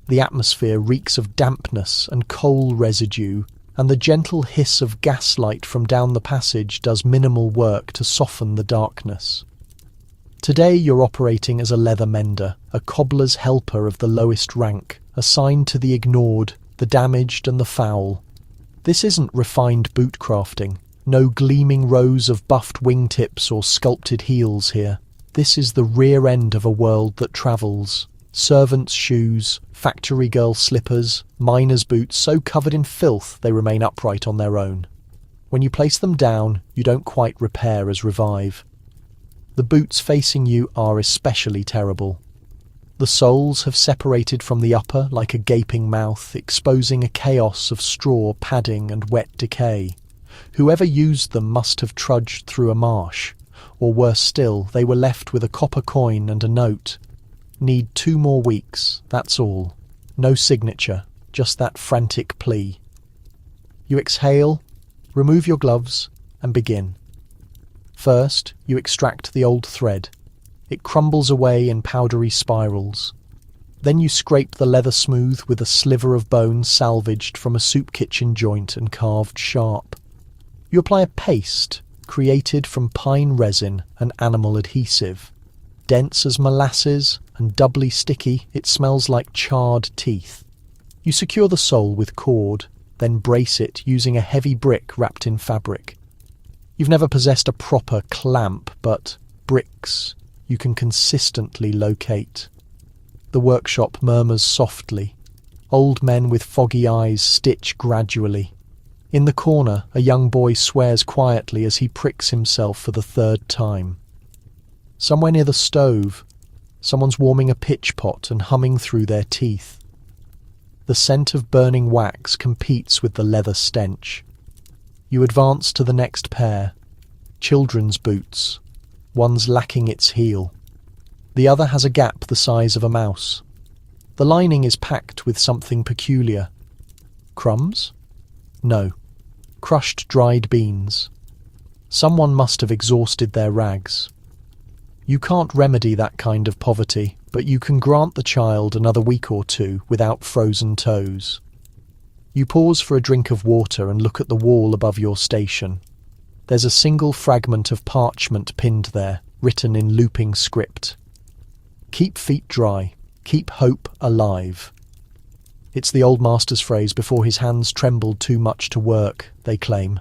The atmosphere reeks of dampness and coal residue, and the gentle hiss of gaslight from down the passage does minimal work to soften the darkness. Today you're operating as a leather mender, a cobbler's helper of the lowest rank, assigned to the ignored, the damaged and the foul. This isn't refined boot crafting. No gleaming rows of buffed wingtips or sculpted heels here. This is the rear end of a world that travels. Servants' shoes, factory girl slippers, miners' boots so covered in filth they remain upright on their own. When you place them down, you don't quite repair as revive. The boots facing you are especially terrible. The soles have separated from the upper like a gaping mouth, exposing a chaos of straw, padding and wet decay. Whoever used them must have trudged through a marsh, or worse still, they were left with a copper coin and a note. Need 2 more weeks, that's all. No signature, just that frantic plea. You exhale, remove your gloves, and begin. First, you extract the old thread. It crumbles away in powdery spirals. Then you scrape the leather smooth with a sliver of bone salvaged from a soup kitchen joint and carved sharp. You apply a paste, created from pine resin and animal adhesive. Dense as molasses and doubly sticky, it smells like charred teeth. You secure the sole with cord, then brace it using a heavy brick wrapped in fabric. You've never possessed a proper clamp, but bricks you can consistently locate. The workshop murmurs softly. Old men with foggy eyes stitch gradually. In the corner, a young boy swears quietly as he pricks himself for the 3rd time. Somewhere near the stove, someone's warming a pitch pot and humming through their teeth. The scent of burning wax competes with the leather stench. You advance to the next pair. Children's boots. One's lacking its heel. The other has a gap the size of a mouse. The lining is packed with something peculiar. Crumbs? No. Crushed dried beans. Someone must have exhausted their rags. You can't remedy that kind of poverty, but you can grant the child another week or 2 without frozen toes. You pause for a drink of water and look at the wall above your station. There's a single fragment of parchment pinned there, written in looping script. Keep feet dry. Keep hope alive. It's the old master's phrase before his hands trembled too much to work, they claim.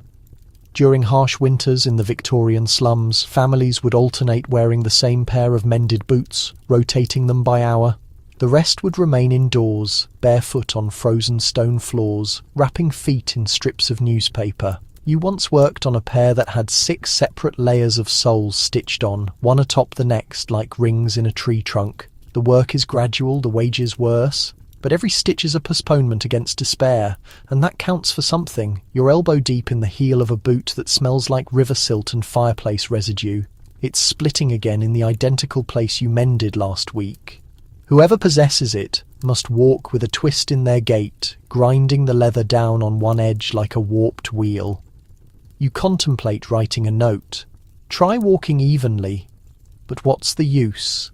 During harsh winters in the Victorian slums, families would alternate wearing the same pair of mended boots, rotating them by hour. The rest would remain indoors, barefoot on frozen stone floors, wrapping feet in strips of newspaper. You once worked on a pair that had 6 separate layers of soles stitched on, one atop the next like rings in a tree trunk. The work is gradual, the wages worse. But every stitch is a postponement against despair, and that counts for something. You're elbow deep in the heel of a boot that smells like river silt and fireplace residue. It's splitting again in the identical place you mended last week. Whoever possesses it must walk with a twist in their gait, grinding the leather down on one edge like a warped wheel. You contemplate writing a note. Try walking evenly, but what's the use?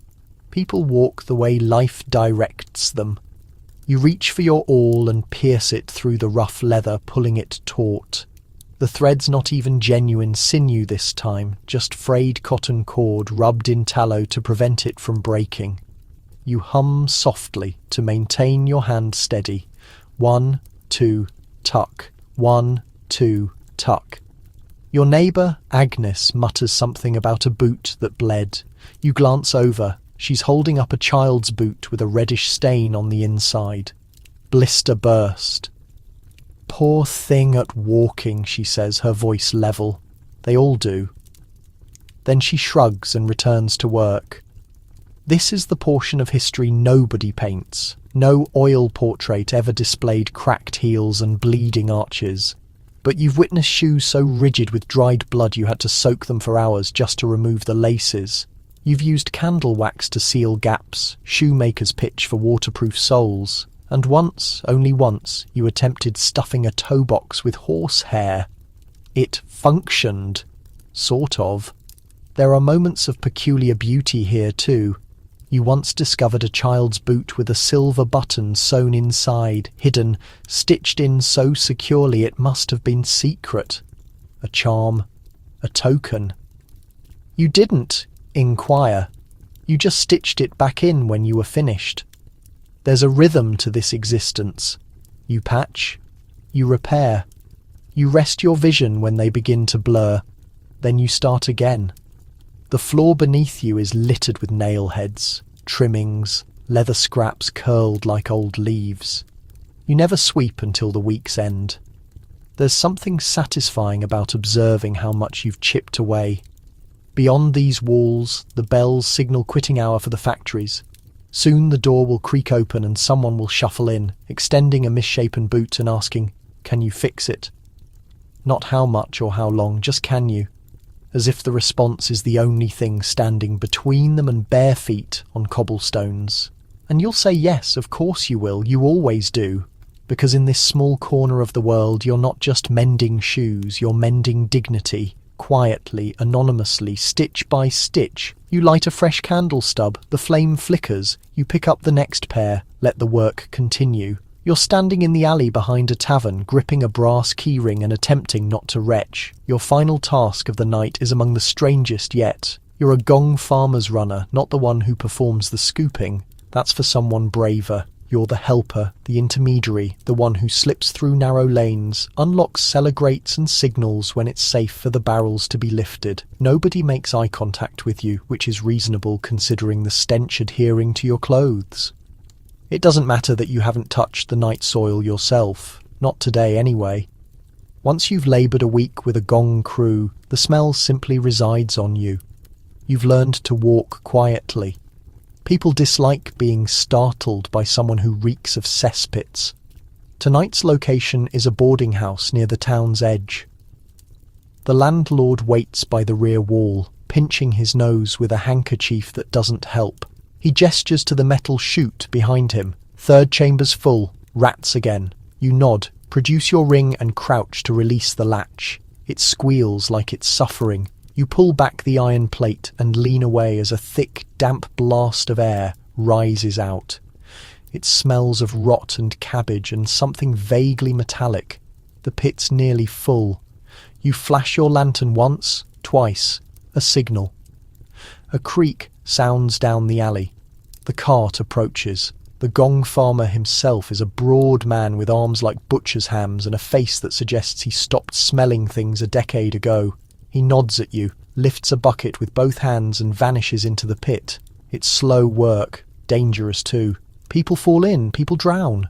People walk the way life directs them. You reach for your awl and pierce it through the rough leather, pulling it taut. The thread's not even genuine sinew this time, just frayed cotton cord rubbed in tallow to prevent it from breaking. You hum softly to maintain your hand steady. 1, 2, tuck. 1, 2, tuck. Your neighbour, Agnes, mutters something about a boot that bled. You glance over. She's holding up a child's boot with a reddish stain on the inside. Blister burst. Poor thing at walking, she says, her voice level. They all do. Then she shrugs and returns to work. This is the portion of history nobody paints. No oil portrait ever displayed cracked heels and bleeding arches. But you've witnessed shoes so rigid with dried blood you had to soak them for hours just to remove the laces. You've used candle wax to seal gaps, shoemaker's pitch for waterproof soles, and once, only once, you attempted stuffing a toe box with horsehair. It functioned. Sort of. There are moments of peculiar beauty here too. You once discovered a child's boot with a silver button sewn inside, hidden, stitched in so securely it must have been secret. A charm. A token. You didn't inquire. You just stitched it back in when you were finished. There's a rhythm to this existence. You patch. You repair. You rest your vision when they begin to blur. Then you start again. The floor beneath you is littered with nail heads, trimmings, leather scraps curled like old leaves. You never sweep until the week's end. There's something satisfying about observing how much you've chipped away. Beyond these walls, the bells signal quitting hour for the factories. Soon the door will creak open and someone will shuffle in, extending a misshapen boot and asking, "Can you fix it?" Not how much or how long, just can you? As if the response is the only thing standing between them and bare feet on cobblestones. And you'll say yes, of course you will, you always do. Because in this small corner of the world, you're not just mending shoes, you're mending dignity. Quietly, anonymously, stitch by stitch. You light a fresh candle stub, the flame flickers, you pick up the next pair, let the work continue. You're standing in the alley behind a tavern, gripping a brass keyring and attempting not to retch. Your final task of the night is among the strangest yet. You're a gong farmer's runner, not the one who performs the scooping. That's for someone braver. You're the helper, the intermediary, the one who slips through narrow lanes, unlocks cellar grates and signals when it's safe for the barrels to be lifted. Nobody makes eye contact with you, which is reasonable considering the stench adhering to your clothes. It doesn't matter that you haven't touched the night soil yourself. Not today, anyway. Once you've laboured a week with a gong crew, the smell simply resides on you. You've learned to walk quietly. People dislike being startled by someone who reeks of cesspits. Tonight's location is a boarding house near the town's edge. The landlord waits by the rear wall, pinching his nose with a handkerchief that doesn't help. He gestures to the metal chute behind him. Third chamber's full. Rats again. You nod, produce your ring and crouch to release the latch. It squeals like it's suffering. You pull back the iron plate and lean away as a thick, damp blast of air rises out. It smells of rot and cabbage and something vaguely metallic. The pit's nearly full. You flash your lantern once, twice. A signal. A creak sounds down the alley. The cart approaches. The gong farmer himself is a broad man with arms like butcher's hams and a face that suggests he stopped smelling things a decade ago. He nods at you, lifts a bucket with both hands and vanishes into the pit. It's slow work, dangerous too. People fall in, people drown.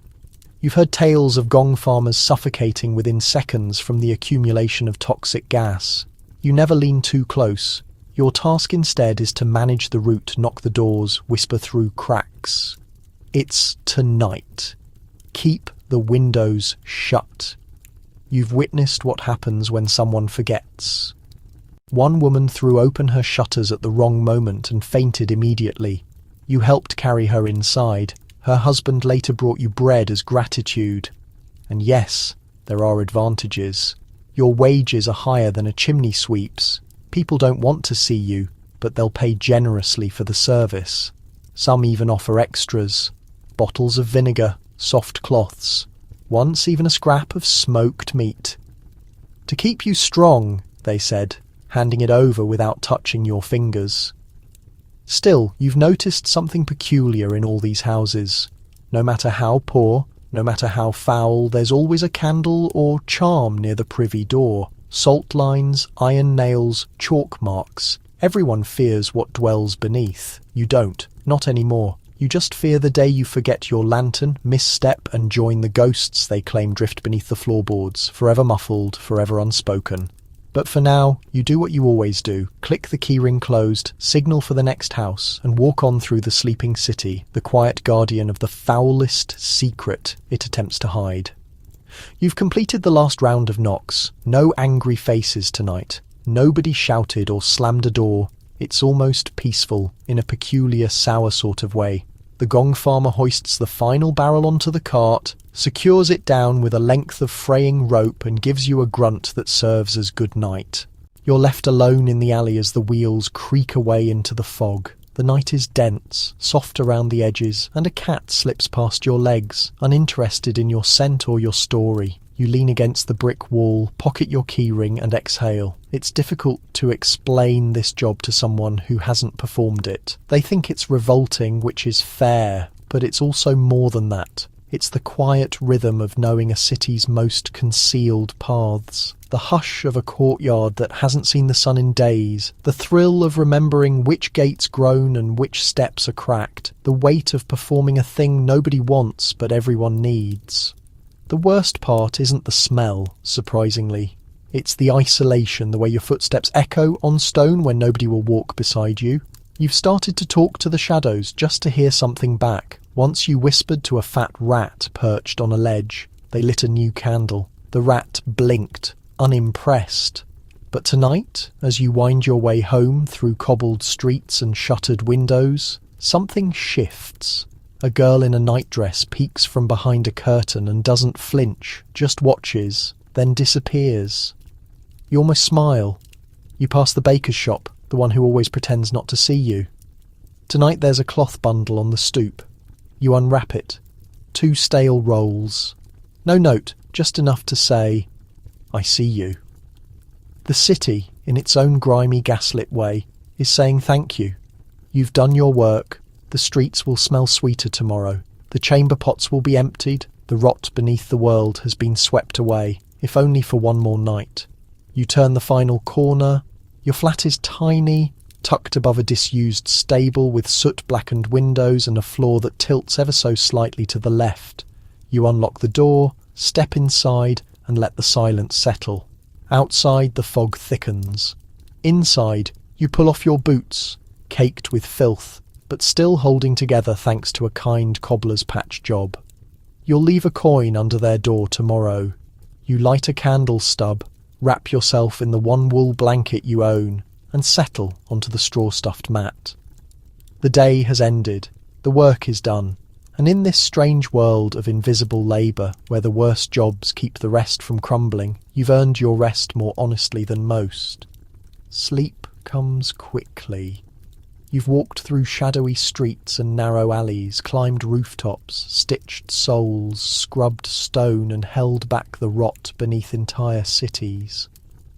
You've heard tales of gong farmers suffocating within seconds from the accumulation of toxic gas. You never lean too close. Your task instead is to manage the route, knock the doors, whisper through cracks. It's tonight. Keep the windows shut. You've witnessed what happens when someone forgets. One woman threw open her shutters at the wrong moment and fainted immediately. You helped carry her inside. Her husband later brought you bread as gratitude. And yes, there are advantages. Your wages are higher than a chimney sweep's. People don't want to see you, but they'll pay generously for the service. Some even offer extras. Bottles of vinegar, soft cloths, once even a scrap of smoked meat. To keep you strong, they said, handing it over without touching your fingers. Still, you've noticed something peculiar in all these houses. No matter how poor, no matter how foul, there's always a candle or charm near the privy door. Salt lines, iron nails, chalk marks. Everyone fears what dwells beneath. You don't. Not anymore. You just fear the day you forget your lantern, misstep, and join the ghosts they claim drift beneath the floorboards, forever muffled, forever unspoken. But for now, you do what you always do. Click the keyring closed, signal for the next house, and walk on through the sleeping city, the quiet guardian of the foulest secret it attempts to hide. You've completed the last round of knocks. No angry faces tonight. Nobody shouted or slammed a door. It's almost peaceful, in a peculiar, sour sort of way. The gong farmer hoists the final barrel onto the cart, secures it down with a length of fraying rope, and gives you a grunt that serves as good night. You're left alone in the alley as the wheels creak away into the fog. The night is dense, soft around the edges, and a cat slips past your legs, uninterested in your scent or your story. You lean against the brick wall, pocket your keyring, and exhale. It's difficult to explain this job to someone who hasn't performed it. They think it's revolting, which is fair, but it's also more than that. It's the quiet rhythm of knowing a city's most concealed paths, the hush of a courtyard that hasn't seen the sun in days, the thrill of remembering which gate's groan and which steps are cracked, the weight of performing a thing nobody wants but everyone needs. The worst part isn't the smell, surprisingly. It's the isolation, the way your footsteps echo on stone when nobody will walk beside you. You've started to talk to the shadows just to hear something back. Once you whispered to a fat rat perched on a ledge. They lit a new candle. The rat blinked, unimpressed. But tonight, as you wind your way home through cobbled streets and shuttered windows, something shifts. A girl in a nightdress peeks from behind a curtain and doesn't flinch, just watches, then disappears. You almost smile. You pass the baker's shop, the one who always pretends not to see you. Tonight there's a cloth bundle on the stoop. You unwrap it. 2 stale rolls. No note, just enough to say, "I see you." The city, in its own grimy gaslit way, is saying thank you. You've done your work. The streets will smell sweeter tomorrow. The chamber pots will be emptied. The rot beneath the world has been swept away, if only for one more night. You turn the final corner. Your flat is tiny, tucked above a disused stable with soot-blackened windows and a floor that tilts ever so slightly to the left. You unlock the door, step inside, and let the silence settle. Outside, the fog thickens. Inside, you pull off your boots, caked with filth, but still holding together thanks to a kind cobbler's patch job. You'll leave a coin under their door tomorrow. You light a candle stub, wrap yourself in the one wool blanket you own, and settle onto the straw-stuffed mat. The day has ended. The work is done. And in this strange world of invisible labour, where the worst jobs keep the rest from crumbling, you've earned your rest more honestly than most. Sleep comes quickly. You've walked through shadowy streets and narrow alleys, climbed rooftops, stitched soles, scrubbed stone, and held back the rot beneath entire cities.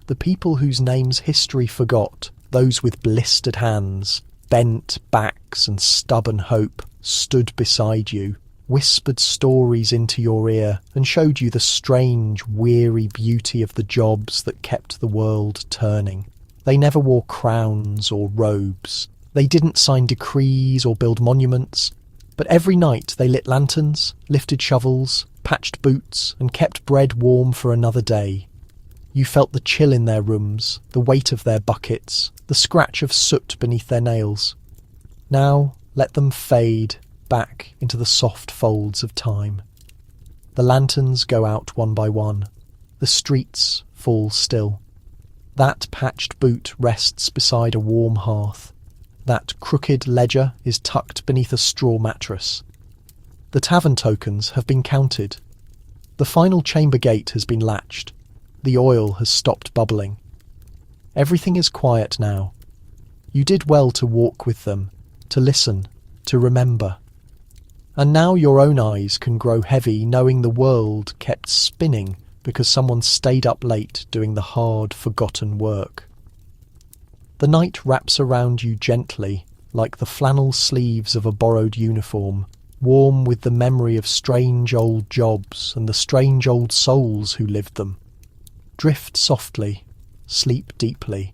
The people whose names history forgot, those with blistered hands, bent backs and stubborn hope, stood beside you, whispered stories into your ear, and showed you the strange, weary beauty of the jobs that kept the world turning. They never wore crowns or robes. They didn't sign decrees or build monuments, but every night they lit lanterns, lifted shovels, patched boots, and kept bread warm for another day. You felt the chill in their rooms, the weight of their buckets, the scratch of soot beneath their nails. Now let them fade back into the soft folds of time. The lanterns go out one by one. The streets fall still. That patched boot rests beside a warm hearth. That crooked ledger is tucked beneath a straw mattress. The tavern tokens have been counted. The final chamber gate has been latched. The oil has stopped bubbling. Everything is quiet now. You did well to walk with them, to listen, to remember. And now your own eyes can grow heavy knowing the world kept spinning because someone stayed up late doing the hard, forgotten work. The night wraps around you gently, like the flannel sleeves of a borrowed uniform, warm with the memory of strange old jobs and the strange old souls who lived them. Drift softly, sleep deeply.